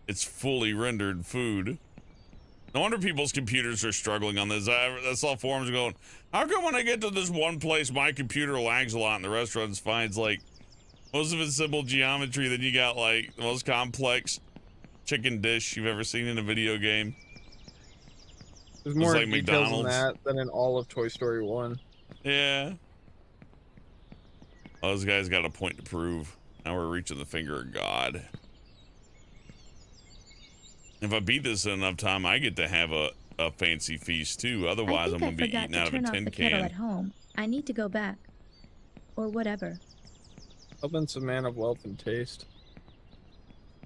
A: It's fully rendered food. No wonder people's computers are struggling on this. I saw forums going, how come when I get to this one place, my computer lags a lot and the restaurant's fine? It's like, most of it's simple geometry. Then you got like the most complex chicken dish you've ever seen in a video game.
C: There's more
A: like
C: details
A: McDonald's
C: in that than in all of Toy Story 1.
A: Yeah. Oh, those guys got a point to prove. Now we're reaching the finger of God. If I beat this in enough time, I get to have a fancy feast too. Otherwise, I'm gonna be eating out of a tin can.
B: At home. I need to go back. Or whatever.
C: Hellbent's a man of wealth and taste.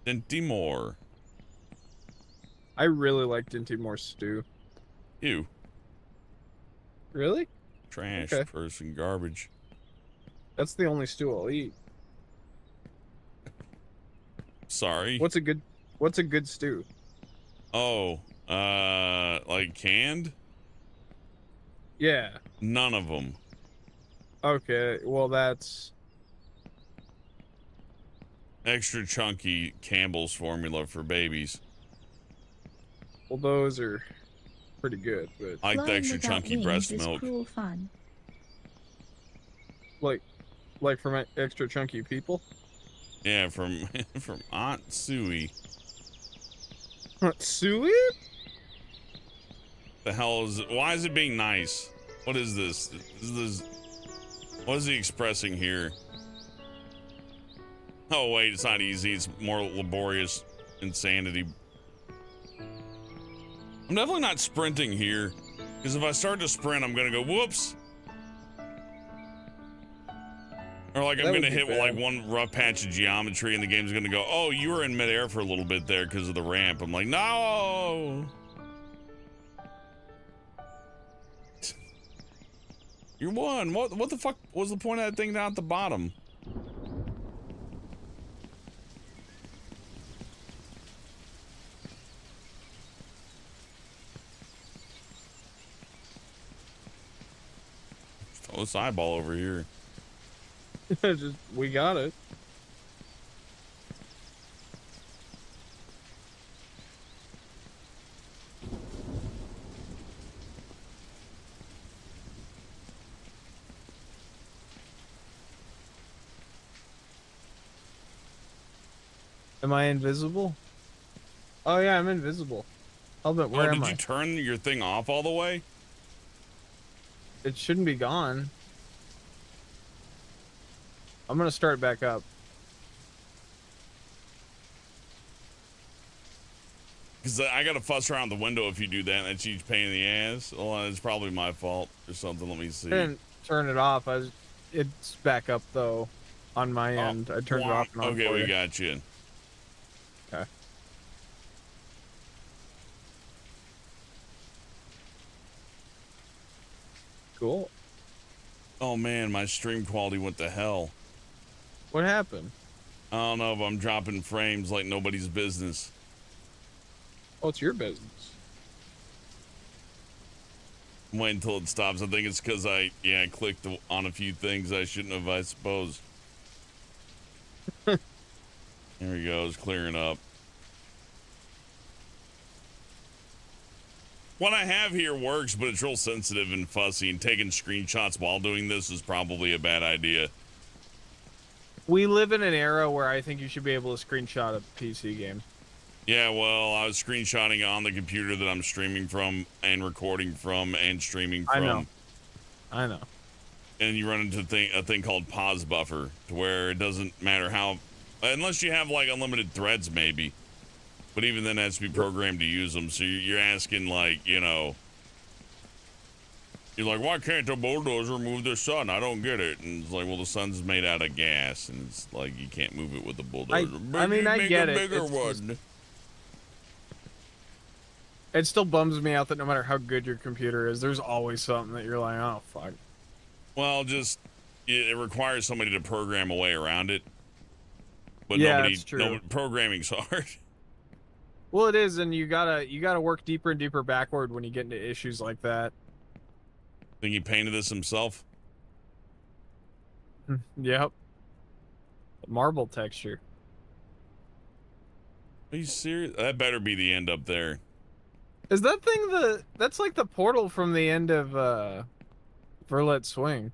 A: Dinty Moore.
C: I really like Dinty Moore's stew.
A: Ew.
C: Really?
A: Trash,
C: okay.
A: Person, garbage.
C: That's the only stew I'll eat.
A: Sorry.
C: What's a good stew?
A: Oh, like canned?
C: Yeah.
A: None of them.
C: Okay, well that's
A: Extra chunky Campbell's formula for babies.
C: Well, those are pretty good, but
A: I like the extra chunky breast milk.
B: Cruel fun.
C: Like from extra chunky people?
A: Yeah, from Aunt Suey.
C: Aunt Suey?
A: The hell is it? Why is it being nice? What is this? What is he expressing here? Oh wait, it's not easy. It's more laborious insanity. I'm definitely not sprinting here, because if I start to sprint, I'm gonna go whoops. Or like I'm gonna hit like one rough patch of geometry and the game's gonna go, oh, you were in midair for a little bit there because of the ramp. I'm like, no. You won. What the fuck was the point of that thing down at the bottom? Throw this eyeball over here.
C: We got it. Am I invisible? Oh yeah, I'm invisible. Albert, where am I?
A: Did you turn your thing off all the way?
C: It shouldn't be gone. I'm gonna start back up.
A: Because I gotta fuss around the window if you do that. That's a huge pain in the ass. Well, it's probably my fault or something. Let me see.
C: I didn't turn it off. It's back up though, on my end. I turned it off and on.
A: Okay, we got you.
C: Okay. Cool.
A: Oh man, my stream quality went to hell.
C: What happened?
A: I don't know, but I'm dropping frames like nobody's business.
C: Oh, it's your business.
A: I'm waiting until it stops. I think it's because I clicked on a few things I shouldn't have, I suppose. There we go, it's clearing up. What I have here works, but it's real sensitive and fussy, and taking screenshots while doing this is probably a bad idea.
C: We live in an era where I think you should be able to screenshot a PC game.
A: Yeah, well, I was screenshotting on the computer that I'm streaming from and recording from and streaming from.
C: I know.
A: And you run into a thing called pause buffer, to where it doesn't matter how, unless you have like unlimited threads maybe, but even then it has to be programmed to use them. So you're asking like, you know, you're like, why can't the bulldozer move the sun? I don't get it. And it's like, well, the sun's made out of gas, and it's like you can't move it with the bulldozer.
C: I mean, I get it.
A: Bigger one.
C: It still bums me out that no matter how good your computer is, there's always something that you're like, oh fuck.
A: Well, just it requires somebody to program a way around it. But
C: yeah,
A: nobody,
C: that's true.
A: no, programming's hard.
C: Well, it is, and you gotta work deeper and deeper backward when you get into issues like that.
A: Think he painted this himself?
C: Yep. Marble texture.
A: Are you serious? That better be the end up there.
C: Is that thing that's like the portal from the end of Verlet Swing?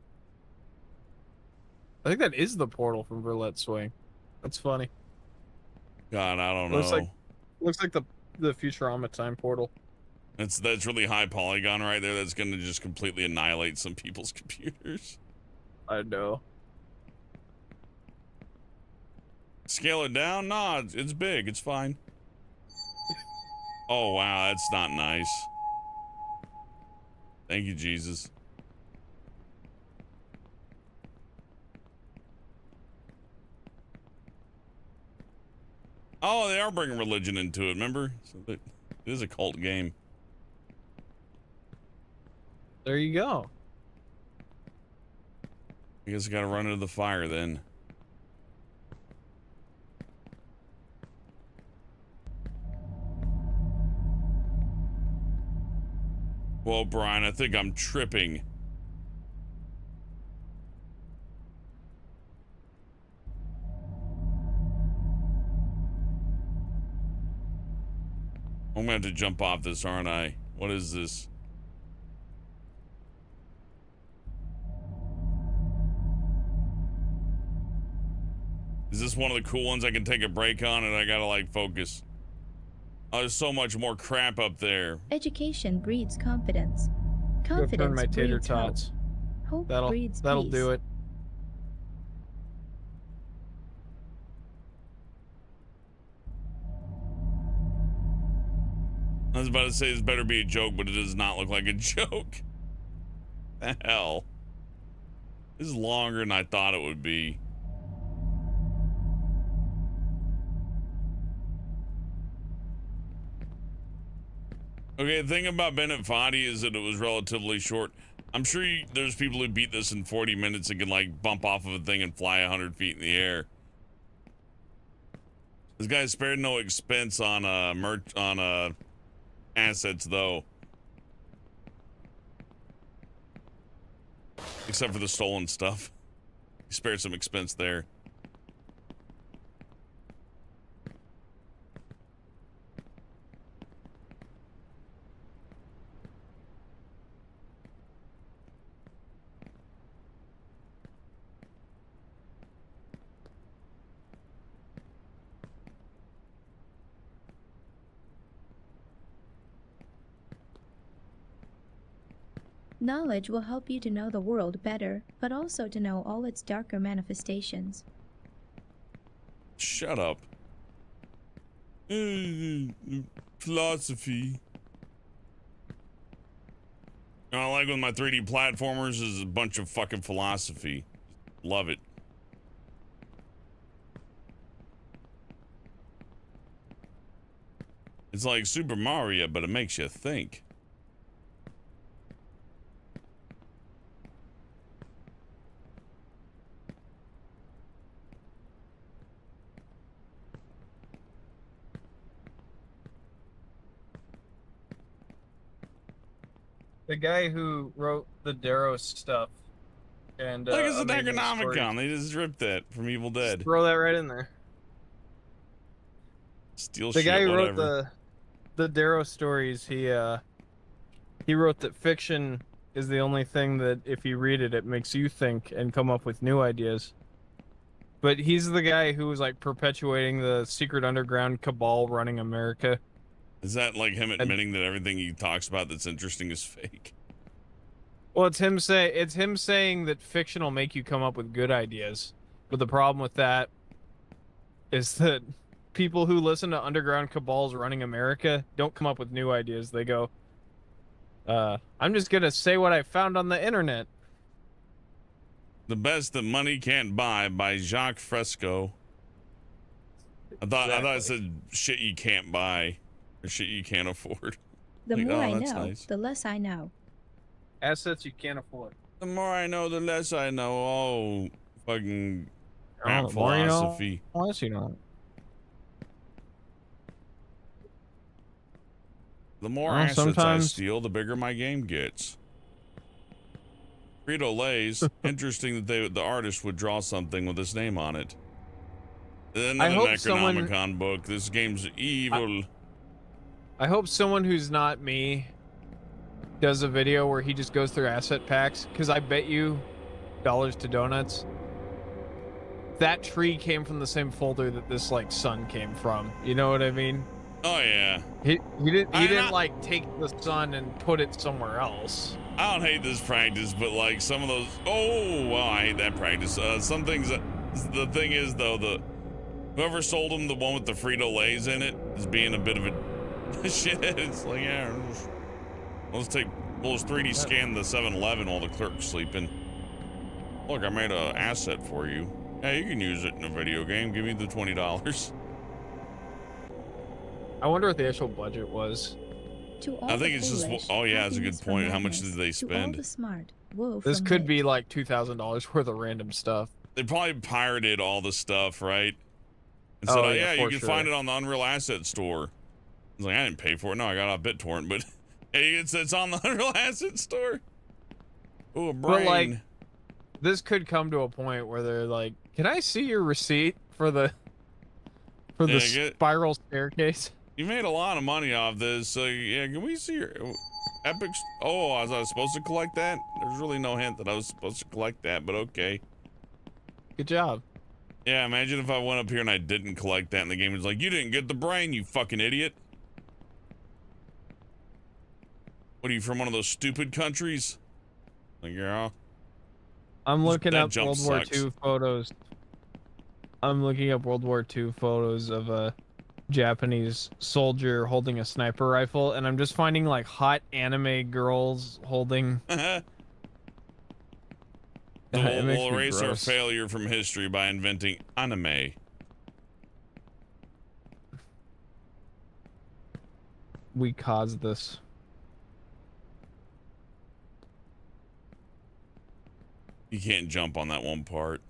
C: I think that is the portal from Verlet Swing. That's funny.
A: God, I don't know.
C: Looks like the Futurama time portal.
A: That's really high polygon right there. That's gonna just completely annihilate some people's computers.
C: I know.
A: Scale it down? Nah, it's big. It's fine. Oh, wow, that's not nice. Thank you, Jesus. Oh, they are bringing religion into it, remember? So it is a cult game.
C: There you go.
A: I guess I gotta run into the fire then. Well, Brian, I think I'm tripping. I'm gonna have to jump off this, aren't I? What is this? Is this one of the cool ones I can take a break on and I gotta like focus? Oh, there's so much more crap up there.
B: Education breeds confidence. Confidence
C: Go turn my tater
B: breeds
C: tots.
B: Hope
C: That'll
B: breeds peace.
C: do it.
A: I was about to say this better be a joke, but it does not look like a joke. The hell? This is longer than I thought it would be. Okay, the thing about Bennett Foddy is that it was relatively short. I'm sure there's people who beat this in 40 minutes and can like bump off of a thing and fly 100 feet in the air. This guy spared no expense on assets though. Except for the stolen stuff. He spared some expense there.
B: Knowledge will help you to know the world better, but also to know all its darker manifestations.
A: Shut up. Philosophy. You know, I like with my 3D platformers is a bunch of fucking philosophy. Love it. It's like Super Mario, but it makes you think.
C: The guy who wrote the Deros stuff and
A: like it's an Economicon. They just ripped that from Evil Dead.
C: Just throw that right in there.
A: Steal
C: the
A: shit,
C: guy who
A: whatever.
C: wrote the Deros stories, he wrote that fiction is the only thing that if you read it, it makes you think and come up with new ideas. But he's the guy who was like perpetuating the secret underground cabal running America.
A: Is that like him admitting that everything he talks about that's interesting is fake?
C: Well, it's him saying that fiction will make you come up with good ideas. But the problem with that is that people who listen to underground cabals running America don't come up with new ideas. They go, I'm just gonna say what I found on the internet.
A: The Best That Money Can't Buy by Jacques Fresco. I thought it said shit you can't buy or shit you can't afford.
B: The
A: Like,
B: more I
A: that's
B: know,
A: nice.
B: the less I know.
C: Assets you can't afford.
A: The more I know, the less I know. Oh, fucking crap
C: the more you know,
A: philosophy.
C: the less you know.
A: The more
C: Well,
A: assets I
C: sometimes-
A: steal, the bigger my game gets. Frito-Lay's. Interesting that the artist would draw something with his name on it. Another
C: hope
A: Necronomicon book. This game's evil.
C: I hope someone who's not me does a video where he just goes through asset packs, because I bet you dollars to donuts that tree came from the same folder that this like sun came from. You know what I mean?
A: Oh yeah.
C: He didn't like take the sun and put it somewhere else.
A: I don't hate this practice, but like some of those. Oh well, I hate that practice. Some things. The thing is though, whoever sold him the one with the Frito-Lays in it is being a bit of a shithead. It's like, yeah, we'll just 3D scan the 7-Eleven while the clerk's sleeping. Look, I made an asset for you. Hey, you can use it in a video game. Give me the $20.
C: I wonder what the actual budget was.
B: To all
A: I think
B: the
A: it's just.
B: foolish,
A: Oh yeah, that's a good
B: happiness from
A: point. How much
B: madness.
A: did they
B: To all
A: spend?
B: the smart, woe
C: This
B: from
C: could
B: wit.
C: be like $2,000 worth of random stuff.
A: They probably pirated all the stuff, right? And
C: Oh,
A: said,
C: yeah,
A: yeah, you
C: for
A: can
C: sure.
A: find it on the Unreal Asset Store. I was like, I didn't pay for it. No, I got it off BitTorrent, but hey, it's on the Unreal Asset Store. Oh, a brain.
C: But like, this could come to a point where they're like, "Can I see your receipt for the spiral staircase?"
A: You made a lot of money off this, so yeah, can we see your epic? Oh, was I supposed to collect that? There's really no hint that I was supposed to collect that, but okay.
C: Good job.
A: Yeah, imagine if I went up here and I didn't collect that and the game was like, you didn't get the brain, you fucking idiot. What are you, from one of those stupid countries? Like, yeah.
C: I'm looking
A: that
C: up
A: jump
C: World War
A: sucks.
C: II photos. I'm looking up World War II photos of a Japanese soldier holding a sniper rifle, and I'm just finding like hot anime girls holding.
A: We'll erase our failure from history by inventing anime.
C: We caused this.
A: You can't jump on that one part.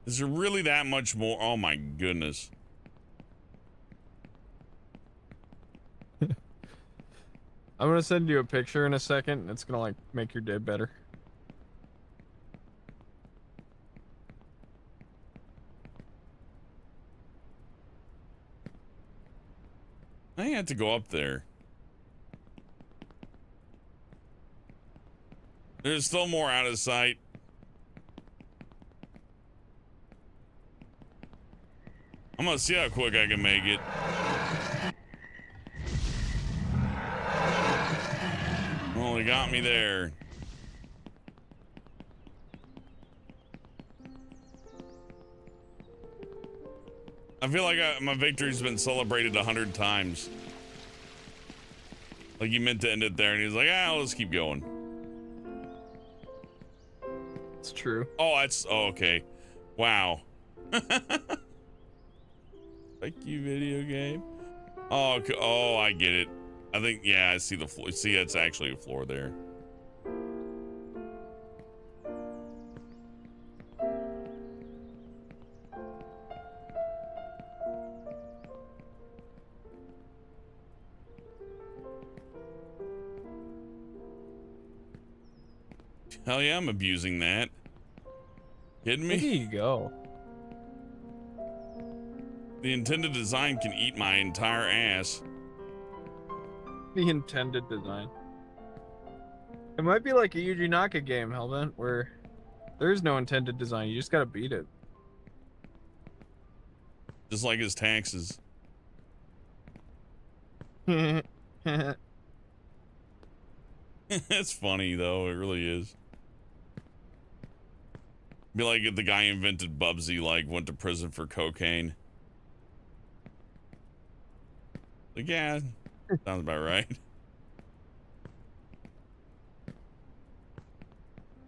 A: Is there really that much more? Oh my goodness.
C: I'm gonna send you a picture in a second. It's gonna like make your day better.
A: I have to go up there. There's still more out of sight. I'm gonna see how quick I can make it. Well, he got me there. I feel like my victory's been celebrated 100 times. Like he meant to end it there, and he's like, let's keep going.
C: It's true.
A: Oh, okay. Wow. Thank you, video game. Oh, oh, I get it. I think, yeah, I see the floor. See, it's actually a floor there. Hell yeah, I'm abusing that. Kidding me?
C: There you go.
A: The intended design can eat my entire ass.
C: The intended design. It might be like a Yuji Naka game, Hellbent, where there's no intended design. You just gotta beat it.
A: Just like his taxes. It's funny though, it really is. Be like if the guy invented Bubsy like went to prison for cocaine. Like, yeah, sounds about right.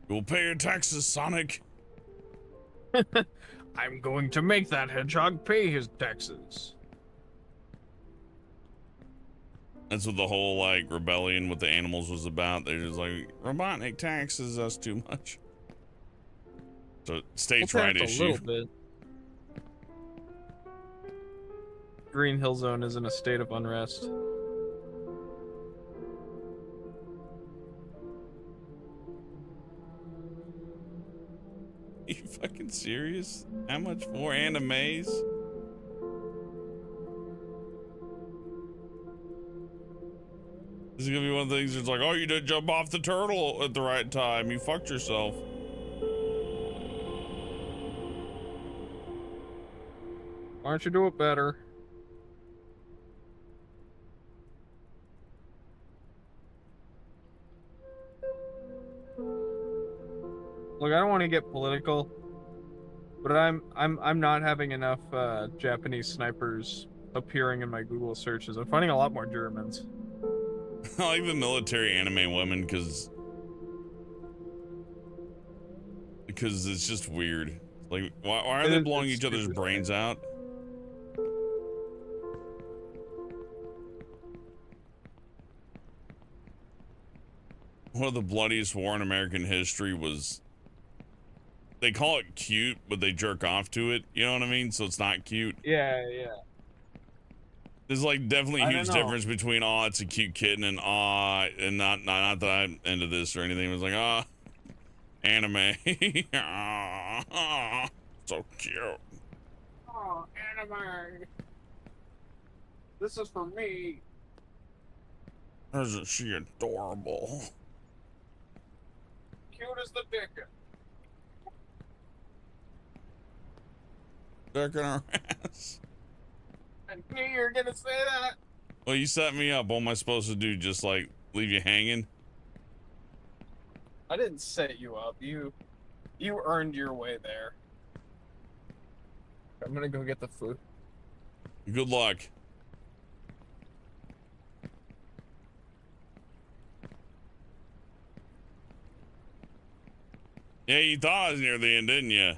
A: You'll pay your taxes, Sonic.
C: I'm going to make that hedgehog pay his taxes.
A: That's what the whole like rebellion with the animals was about. They're just like, Robotnik taxes us too much. So states' right issue.
C: A little bit. Green Hill Zone is in a state of unrest.
A: Are you fucking serious? How much more animes? This is gonna be one of the things that's like, oh, you didn't jump off the turtle at the right time. You fucked yourself.
C: Why don't you do it better? Look, I don't want to get political, but I'm not having enough Japanese snipers appearing in my Google searches. I'm finding a lot more Germans.
A: I like the military anime women because it's just weird. Like, why are they blowing each other's brains out? One of the bloodiest war in American history was, they call it cute, but they jerk off to it. You know what I mean? So it's not cute.
C: Yeah.
A: There's like definitely a huge difference between, oh, it's a cute kitten, and and not that I'm into this or anything. It was like, anime. So cute.
C: Oh, anime. This is for me.
A: Isn't she adorable?
C: Cute as the dick.
A: Dick in her ass.
C: I knew you were gonna say that.
A: Well, you set me up. What am I supposed to do? Just like leave you hanging?
C: I didn't set you up. You earned your way there. I'm gonna go get the food.
A: Good luck. Yeah, you thought I was near the end, didn't you?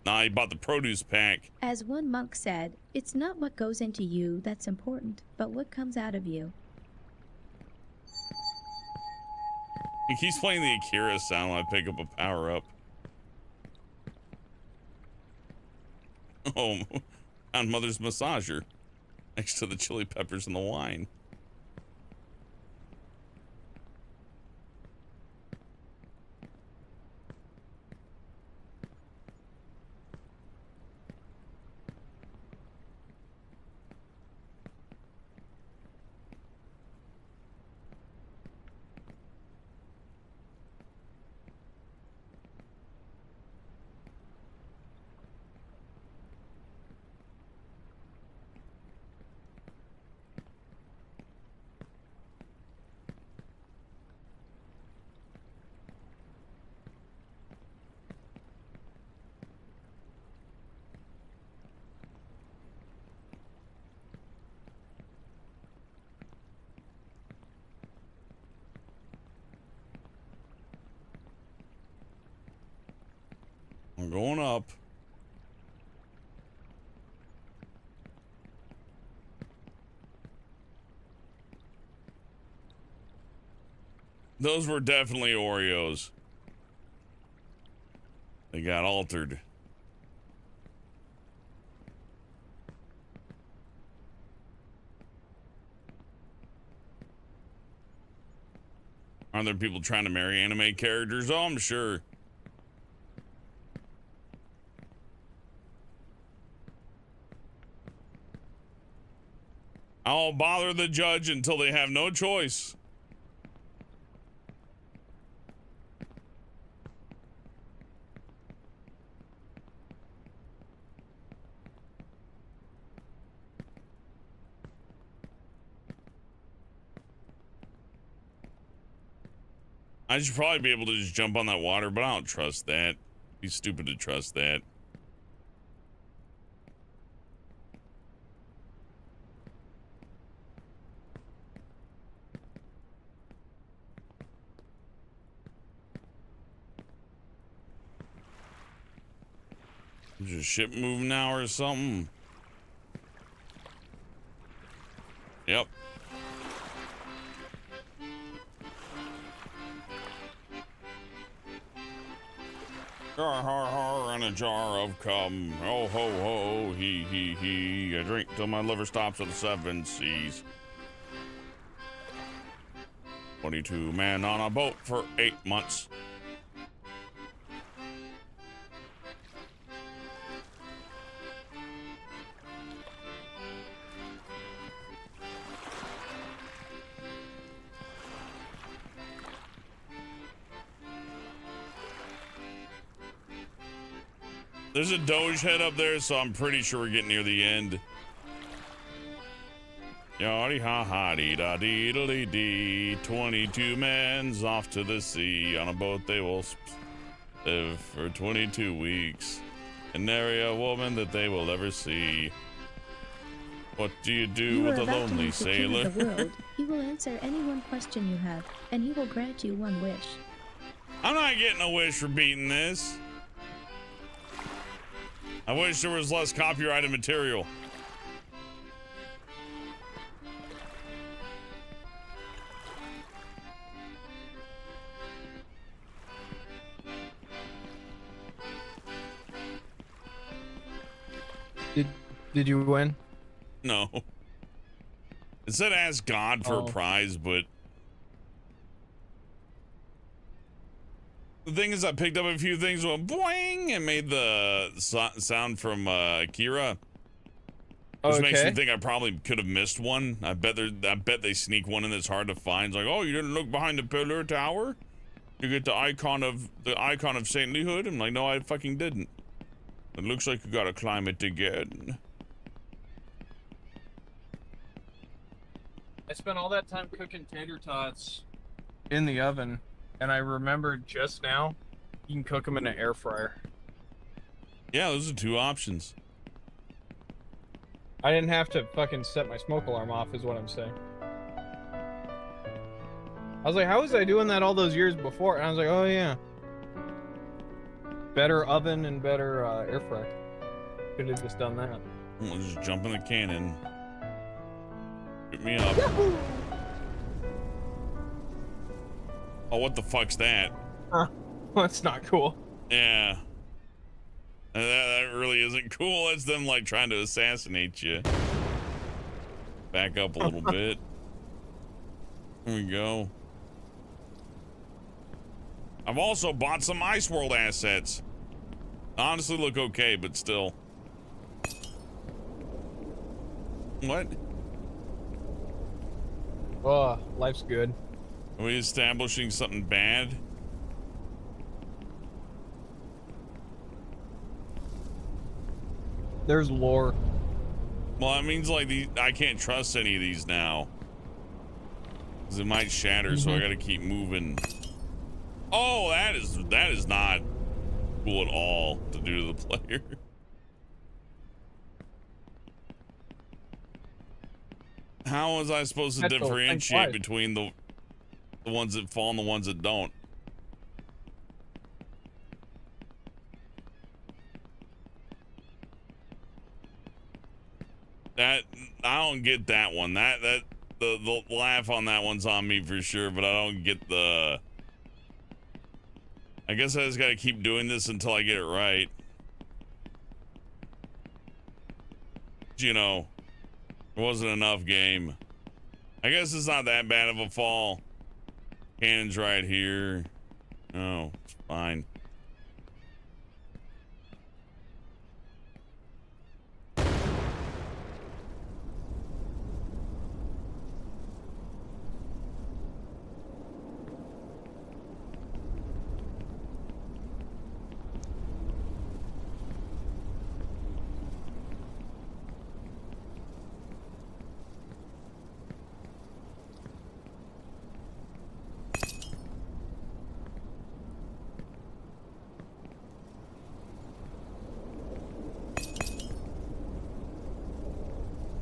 A: Nah, you bought the produce pack.
B: As one monk said, it's not what goes into you that's important, but what comes out of you.
A: He keeps playing the Akira sound when I pick up a power-up. Oh, found Mother's massager next to the chili peppers and the wine. I'm going up. Those were definitely Oreos. They got altered. Aren't there people trying to marry anime characters? Oh, I'm sure. I'll bother the judge until they have no choice. I should probably be able to just jump on that water, but I don't trust that. Be stupid to trust that. Is your ship moving now or something? Yep. Har har har and a jar of cum. Ho ho ho, he. I drink till my liver stops at the 7 seas. 22 men on a boat for 8 months. There's a Doge head up there, so I'm pretty sure we're getting near the end. Yaddy ha ha dee da dee da dee dee. 22 men's off to the sea. On a boat they will live for 22 weeks. And nary a woman that they will ever see. What do you do with a lonely sailor?
B: The world. He will answer any one question you have, and he will grant you one wish.
A: I'm not getting a wish for beating this. I wish there was less copyrighted material.
C: Did you win?
A: No. It said ask God for a prize, but the thing is, I picked up a few things with boing and made the sound from Akira, which makes me think I probably could have missed one. I bet they sneak one in that's hard to find. It's like, oh, you didn't look behind the pillar tower? You get the icon of saintlyhood? I'm like, no, I fucking didn't. It looks like you gotta climb it again.
C: I spent all that time cooking tater tots in the oven, and I remembered just now you can cook them in an air fryer.
A: Yeah, those are 2 options.
C: I didn't have to fucking set my smoke alarm off, is what I'm saying. I was like, how was I doing that all those years before? And I was like, oh yeah. Better oven and better air fryer. Could have just done that.
A: We'll just jump in the cannon. Get me up.
C: Yahoo!
A: Oh, what the fuck's that?
C: That's not cool.
A: Yeah. That really isn't cool. That's them like trying to assassinate you. Back up a little bit. Here we go. I've also bought some Ice World assets. Honestly look okay, but still. What?
C: Oh, life's good.
A: Are we establishing something bad?
C: There's lore.
A: Well, that means like I can't trust any of these now. Because it might shatter, so I gotta keep moving. Oh, that is not cool at all to do to the player. How was I supposed to differentiate between the ones that fall and the ones that don't? That I don't get that one. The laugh on that one's on me for sure, but I don't get the. I guess I just gotta keep doing this until I get it right. You know, it wasn't enough game. I guess it's not that bad of a fall. Cannon's right here. Oh, it's fine.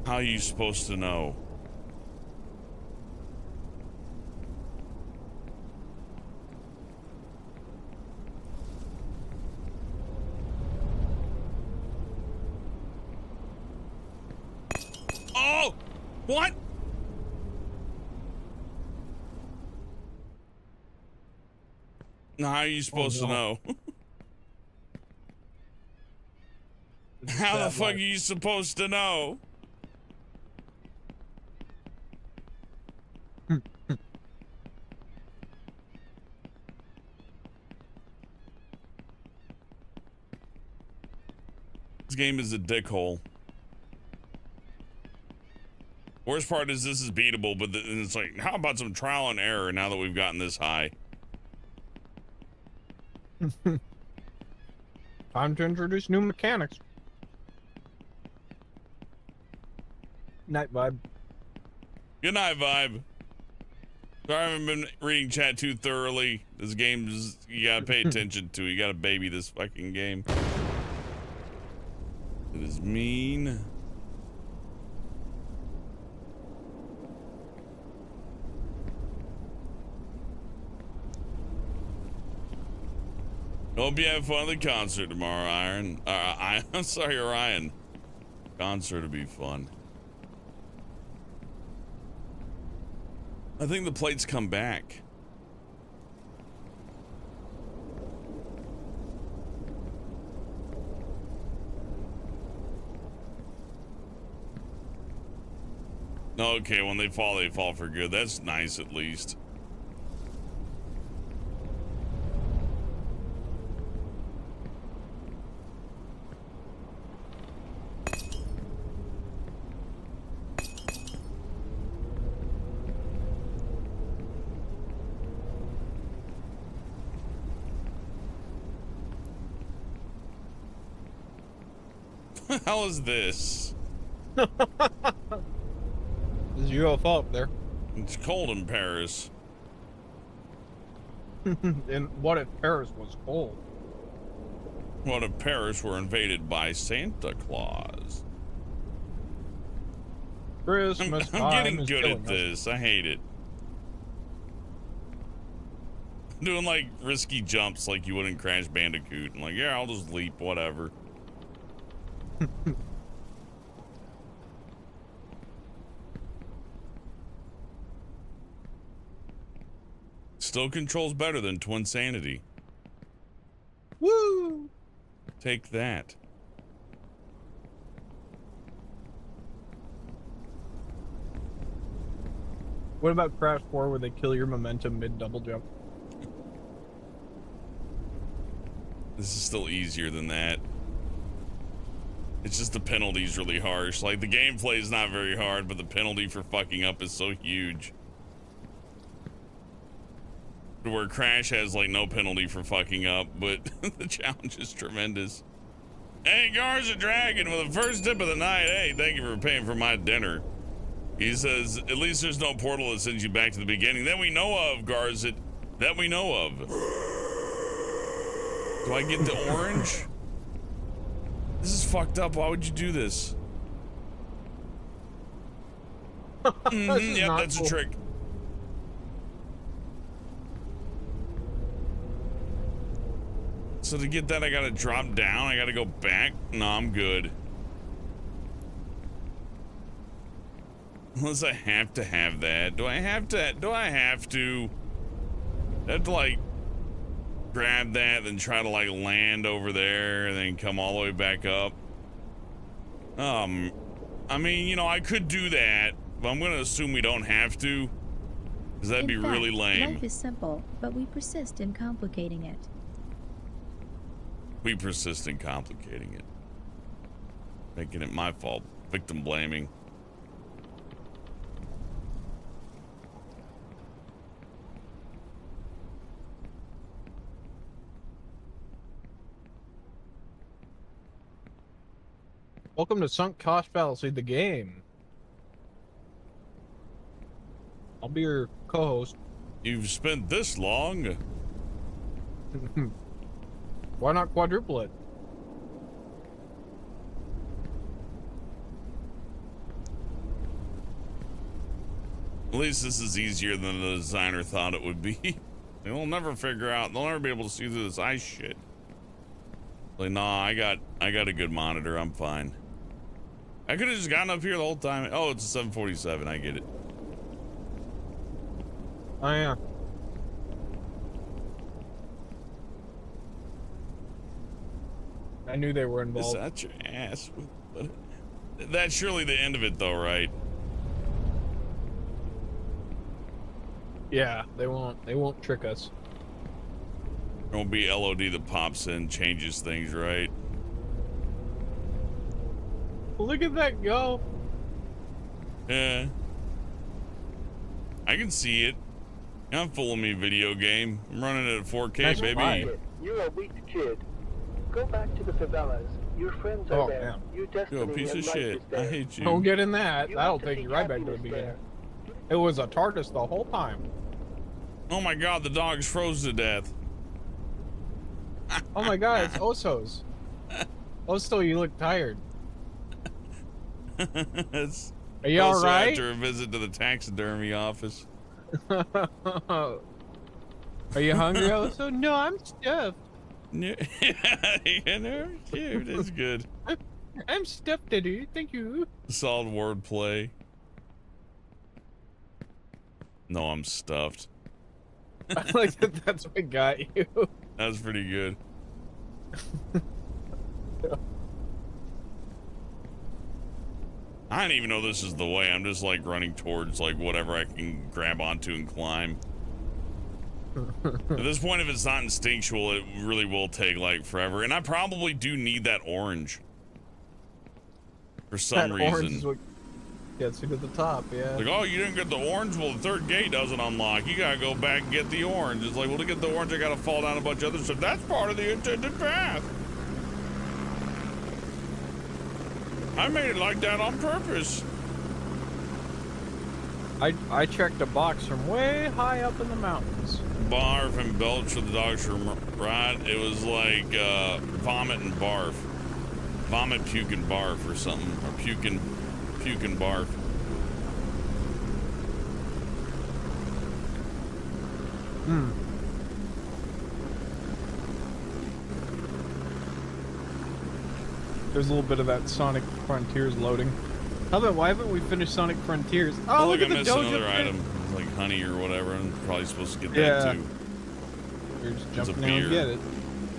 A: How are you supposed to know? Oh! What? Now, how are you supposed to know? How the fuck are you supposed to know? This game is a dickhole. Worst part is this is beatable, but it's like, how about some trial and error now that we've gotten this high?
C: Time to introduce new mechanics. Night vibe.
A: Good night, Vibe. Sorry, I haven't been reading chat too thoroughly. This game is, you gotta pay attention to. You gotta baby this fucking game. It is mean. Hope you have fun at the concert tomorrow, Iron. I'm sorry, Orion. Concert will be fun. I think the plates come back. Okay, when they fall for good. That's nice, at least. What the hell is this?
C: This is UFO up there.
A: It's cold in Paris.
C: And what if Paris was cold?
A: What if Paris were invaded by Santa Claus?
C: Christmas
A: I'm getting good at this. I hate it. Doing like risky jumps like you would in Crash Bandicoot. I'm like, yeah, I'll just leap, whatever. Still controls better than Twin Sanity.
C: Woo!
A: Take that.
C: What about Crash 4 where they kill your momentum mid-double jump?
A: This is still easier than that. It's just the penalty's really harsh. Like, the gameplay is not very hard, but the penalty for fucking up is so huge. Where Crash has, like, no penalty for fucking up, but the challenge is tremendous. Hey, Garza Dragon with the first tip of the night. Hey, thank you for paying for my dinner. He says, at least there's no portal that sends you back to the beginning. That we know of, Garza. That we know of. Do I get the orange? This is fucked up. Why would you do this? Yep, that's cool. A trick. So to get that, I gotta drop down. I gotta go back. No, I'm good. Unless I have to have that. Do I have to? I have to like grab that, then try to like land over there, and then come all the way back up. I mean, you know, I could do that, but I'm gonna assume we don't have to, because that'd be really lame.
B: Life is simple, but we persist in complicating it.
A: We persist in complicating it, making it my fault. Victim blaming.
C: Welcome to Sunk Cost Fallacy, the game. I'll be your co-host.
A: You've spent this long.
C: Why not quadruple it?
A: At least this is easier than the designer thought it would be. They'll never figure out. They'll never be able to see through this ice shit. Like, nah, I got a good monitor. I'm fine. I could have just gotten up here the whole time. Oh, it's a 747. I get it.
C: Oh yeah. I knew they were involved.
A: Is that your ass? That's surely the end of it, though, right?
C: Yeah, they won't trick us.
A: There won't be LOD that pops in, changes things, right?
C: Look at that go.
A: Yeah. I can see it. I'm fooling me, video game. I'm running it at 4K,
C: Nice
A: baby.
C: ride.
F: You're a weak kid. Go back to the favelas. Your friends are there.
C: Damn.
F: Your destiny
A: You're a piece
F: and
A: of
F: life
A: shit.
F: is there.
A: I hate you.
C: Don't get in that.
F: You
C: That'll
F: have to
C: take
F: seek
C: you right back to the
F: happiness
C: beginning.
F: there.
C: It was a TARDIS the whole time.
A: Oh my god, the dog's froze to death.
C: Oh my god, it's Oso's. Oso, you look tired.
A: It's
C: Are you
A: also
C: alright?
A: after a visit to the taxidermy office.
C: Are you hungry, Oso? No, I'm stuffed.
A: Yeah, you know, cute. It's good.
C: I'm stuffed, Daddy. Thank you.
A: Solid wordplay. No, I'm stuffed.
C: I like that. That's what got you.
A: That's pretty good. I don't even know this is the way. I'm just like running towards like whatever I can grab onto and climb. At this point, if it's not instinctual, it really will take like forever. And I probably do need that orange. For some
C: That orange
A: reason.
C: is what gets you to the top, yeah.
A: Like, oh, you didn't get the orange? Well, the third gate doesn't unlock. You gotta go back and get the orange. It's like, well, to get the orange, I gotta fall down a bunch of other stuff. That's part of the intended path. I made it like that on purpose.
C: I checked a box from way high up in the mountains.
A: Barf and belch with the dogs from ride. It was like vomit and barf. Vomit, puke, and barf or something. Or puke and barf.
C: Hmm. There's a little bit of that Sonic Frontiers loading. How about why haven't we finished Sonic Frontiers? Oh,
A: Look,
C: look
A: I
C: at the
A: missed
C: dojo
A: another
C: thing.
A: item. It's like honey or whatever. I'm probably supposed to get
C: Yeah.
A: that too.
C: You're just
A: It's a
C: jumping down and
A: beer.
C: get it.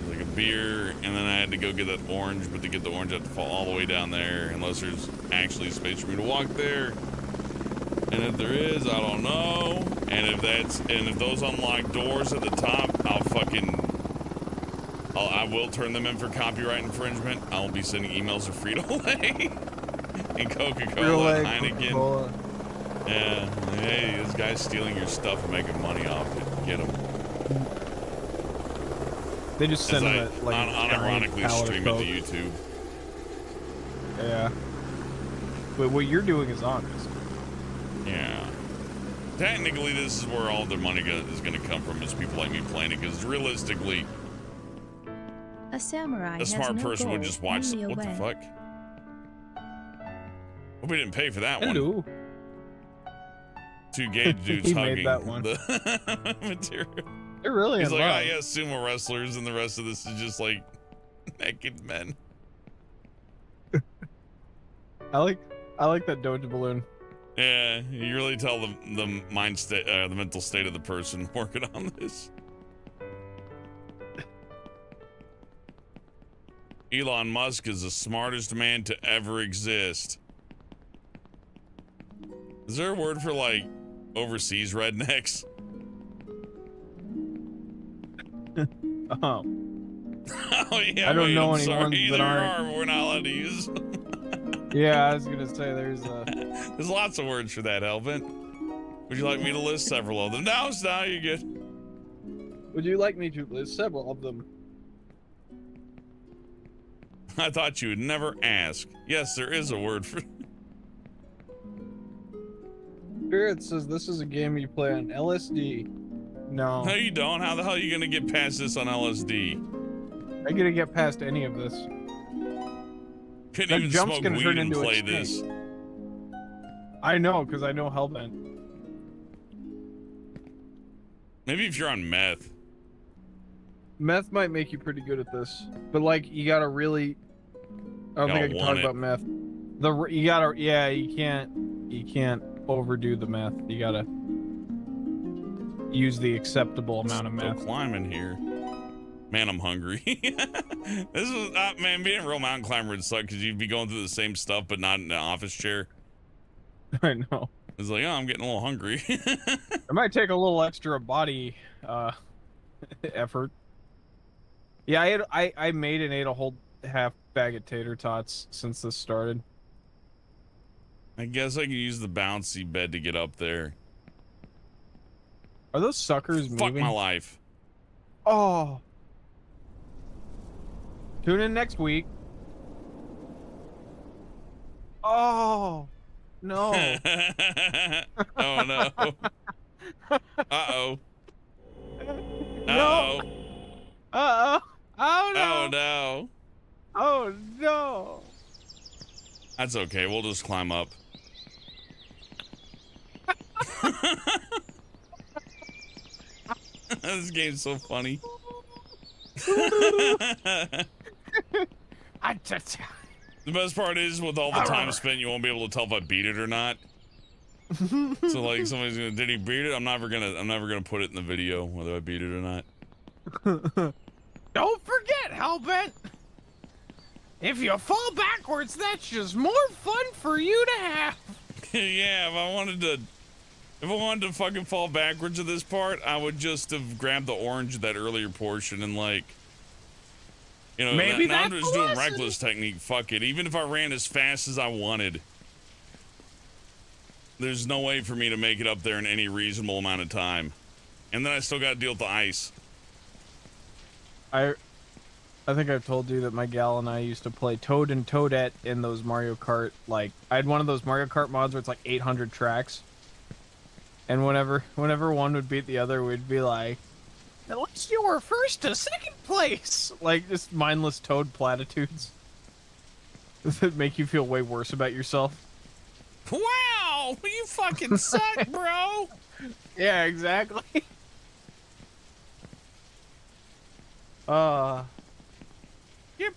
A: It's like a beer, and then I had to go get that orange, but to get the orange I have to fall all the way down there, unless there's actually space for me to walk there. And if there is, I don't know. And if those unlock doors at the top, I will turn them in for copyright infringement. I will be sending emails to Frito-Lay and Coca-Cola and Heineken.
C: Coca-Cola.
A: Yeah, hey, this guy's stealing your stuff and making money off it. Get him.
C: They just send
A: As
C: them
A: I
C: it like a giant
A: unironically
C: pallet of
A: stream it
C: Coke.
A: to YouTube.
C: Yeah. But what you're doing is honest.
A: Yeah. Technically, this is where all their money is going to come from, is people like me playing it, because realistically,
B: A samurai
A: a
B: has
A: smart
B: no
A: person would
B: goal,
A: just watch
B: only a
A: what the
B: way.
A: fuck? Hope we didn't pay for that one.
C: Hello.
A: Two gay dudes
C: He
A: hugging
C: made that one.
A: the material.
C: They're really
A: He's
C: in
A: like,
C: love.
A: oh yeah, sumo wrestlers, and the rest of this is just like naked men.
C: I like that Doge balloon.
A: Yeah, you really tell the mind state, the mental state of the person working on this. Elon Musk is the smartest man to ever exist. Is there a word for like overseas rednecks?
C: Oh.
A: Oh yeah,
C: I don't
A: wait,
C: know
A: I'm
C: any
A: sorry.
C: ones that
A: There
C: aren't.
A: are, but we're not allowed to use.
C: Yeah, I was gonna say
A: There's lots of words for that, Elvin. Would you like me to list several of them? No, you're good.
C: Would you like me to list several of them?
A: I thought you would never ask. Yes, there is a word for.
C: Here it says this is a game you play on LSD. No.
A: No, you don't. How the hell are you gonna get past this on LSD?
C: I gotta get past any of this.
A: Couldn't
C: That
A: even
C: jump's
A: smoke
C: gonna
A: weed
C: turn
A: and
C: into a
A: play
C: snake.
A: this.
C: I know, because I know Hellbent.
A: Maybe if you're on meth.
C: Meth might make you pretty good at this, but like you gotta really. I don't think I can talk about meth. You gotta, yeah, you can't overdo the meth. You gotta use the acceptable amount of meth.
A: Still climbing here. Man, I'm hungry. This is, man, being a real mountain climber would suck because you'd be going through the same stuff, but not in an office chair.
C: I know.
A: It's like, oh, I'm getting a little hungry.
C: It might take a little extra body effort. Yeah, I made and ate a whole half bag of tater tots since this started.
A: I guess I can use the bouncy bed to get up there.
C: Are those suckers moving?
A: Fuck my life.
C: Oh. Tune in next week. Oh. No.
A: Oh, no. Uh-oh.
C: No. Uh-oh. Oh, no.
A: Oh, no.
C: Oh, no.
A: That's okay. We'll just climb up. This game's so funny. The best part is with all the time spent, you won't be able to tell if I beat it or not. So like somebody's gonna, did he beat it? I'm never gonna put it in the video whether I beat it or not.
C: Don't forget, Hellbent. If you fall backwards, that's just more fun for you to have.
A: Yeah, if I wanted to fucking fall backwards at this part, I would just have grabbed the orange that earlier portion and like, you know,
C: maybe
A: now I'm
C: that's
A: just
C: the
A: doing
C: lesson.
A: reckless technique. Fuck it. Even if I ran as fast as I wanted, there's no way for me to make it up there in any reasonable amount of time. And then I still got to deal with the ice.
C: I think I've told you that my gal and I used to play Toad and Toadette in those Mario Kart. Like, I had one of those Mario Kart mods where it's like 800 tracks. And whenever one would beat the other, we'd be like, at least you were first to second place. Like, just mindless Toad platitudes that make you feel way worse about yourself.
A: Wow, you fucking suck, bro.
C: Yeah, exactly.
A: Your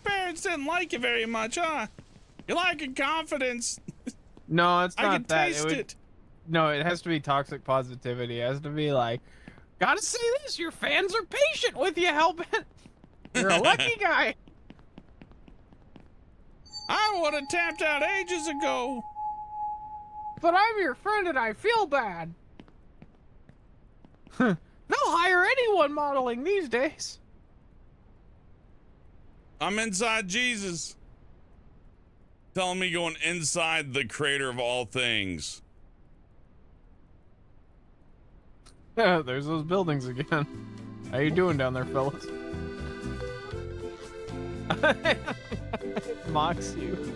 A: parents didn't like you very much, huh? You like your confidence.
C: No, it's not
A: I can
C: that.
A: taste it.
C: No, it has to be toxic positivity. It has to be like, gotta say this, your fans are patient with you, Hellbent. You're a lucky guy.
A: I would have tapped out ages ago.
C: But I'm your friend and I feel bad. They'll hire anyone modeling these days.
A: I'm inside Jesus. Telling me going inside the creator of all things.
C: Yeah, there's those buildings again. How you doing down there, fellas? It mocks you.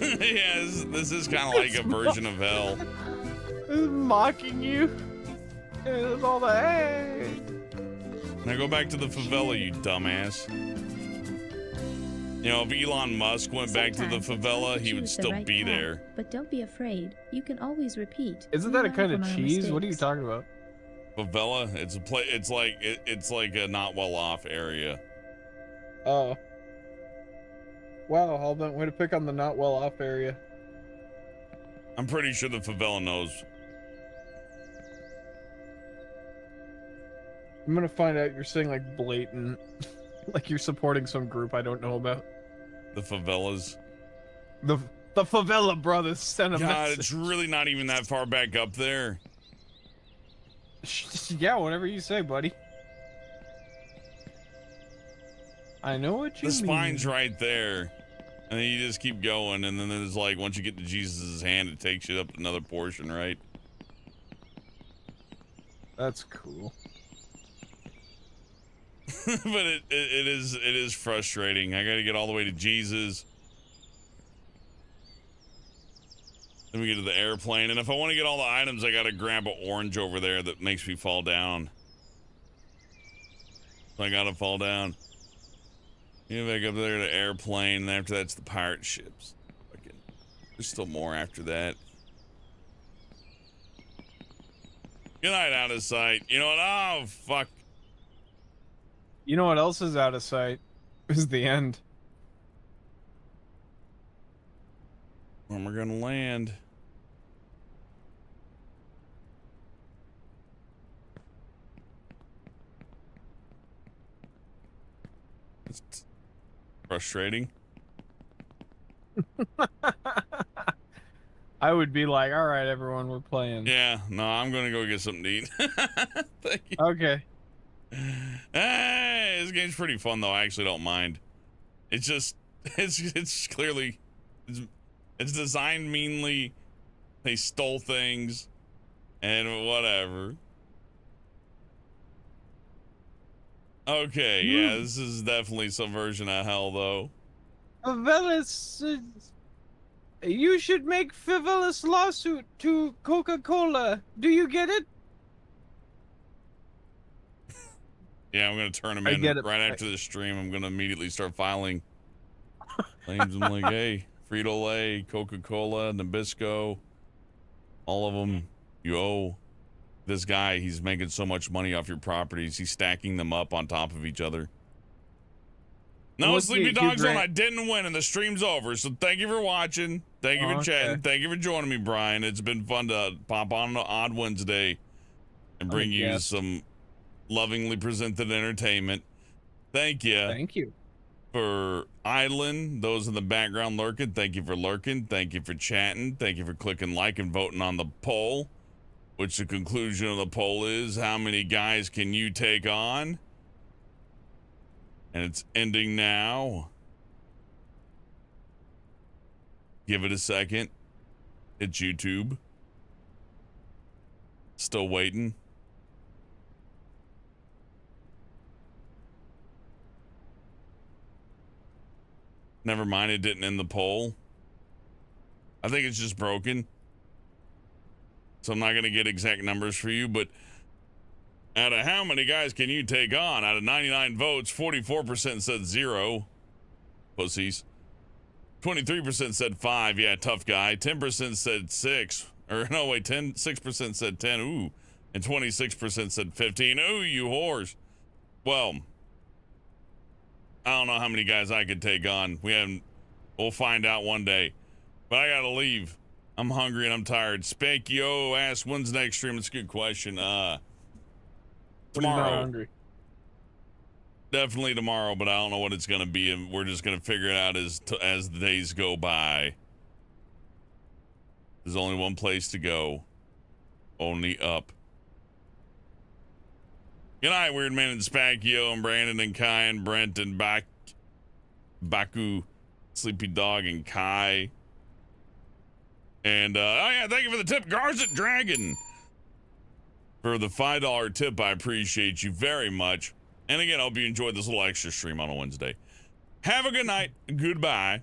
A: Yeah, this is kind of like a version of hell.
C: It's mocking you. It's all the hey.
A: Now go back to the favela, you dumbass. You know, if Elon Musk went back to the
B: Sometimes
A: favela,
B: you
A: he would
B: choose the
A: still
B: right
A: be
B: path,
A: there.
B: But don't be afraid. You can always repeat.
C: Isn't
B: We
C: that a
B: learn
C: kind of
B: from our
C: cheese? What are you
B: mistakes.
C: talking about?
A: Favela, it's a it's like a not well off area.
C: Oh. Wow, Hellbent, way to pick on the not well off area.
A: I'm pretty sure the favela knows.
C: I'm gonna find out you're saying like blatant, like you're supporting some group I don't know about.
A: The favelas.
C: The favela brothers sent a
A: God,
C: message.
A: it's really not even that far back up there.
C: Yeah, whatever you say, buddy. I know what you
A: The
C: mean.
A: spine's right there. And then you just keep going, and then there's like, once you get to Jesus' hand, it takes you up another portion, right?
C: That's cool.
A: But it is frustrating. I gotta get all the way to Jesus. Then we get to the airplane, and if I want to get all the items, I gotta grab an orange over there that makes me fall down. So I gotta fall down. Get back up there to airplane, and after that's the pirate ships. Fucking, there's still more after that. Good night, out of sight. You know what? Oh, fuck.
C: You know what else is out of sight? Is the end.
A: When we're gonna land. It's frustrating.
C: I would be like, all right, everyone, we're playing.
A: Yeah, no, I'm gonna go get something to eat. Thank you.
C: Okay.
A: Hey, this game's pretty fun though. I actually don't mind. It's just, it's clearly, it's designed meanly. They stole things, and whatever. Okay, yeah, this is definitely some version of hell though.
D: Favelas, you should make Favelas lawsuit to Coca-Cola. Do you get it?
A: Yeah, I'm gonna turn them in right after the stream. I'm gonna immediately start filing claims. I'm like, hey, Frito-Lay, Coca-Cola, Nabisco, all of them, you owe this guy. He's making so much money off your properties. He's stacking them up on top of each other. No, Sleepy Dog Zone, I didn't win and the stream's over. So thank you for watching. Thank you for chatting. Thank you for joining me, Brian. It's been fun to pop on an Odd Wednesday and bring you some lovingly presented entertainment. Thank you.
C: Thank you.
A: For idling, those in the background lurking, thank you for lurking. Thank you for chatting. Thank you for clicking like and voting on the poll, which the conclusion of the poll is, how many guys can you take on? And it's ending now. Give it a second. It's YouTube. Still waiting. Never mind, it didn't end the poll. I think it's just broken. So I'm not going to get exact numbers for you, but out of how many guys can you take on? Out of 99 votes, 44% said 0. Pussies. 23% said 5. Yeah, tough guy. 10% said 6. Or no, wait, 6% said 10. Ooh. And 26% said 15. Ooh, you whores. Well, I don't know how many guys I could take on. We'll find out one day. But I gotta leave. I'm hungry and I'm tired. Spank-yo asked, when's the next stream? It's a good question. Tomorrow.
C: Hungry.
A: Definitely tomorrow, but I don't know what it's gonna be, and we're just gonna figure it out as the days go by. There's only one place to go. Only up. Good night, Weird Man and Spackio and Brandon and Kai and Brent and Baku, Sleepy Dog and Kai. And, oh yeah, thank you for the tip, Garzet Dragon. For the $5 tip, I appreciate you very much. And again, I hope you enjoyed this little extra stream on a Wednesday. Have a good night. Goodbye.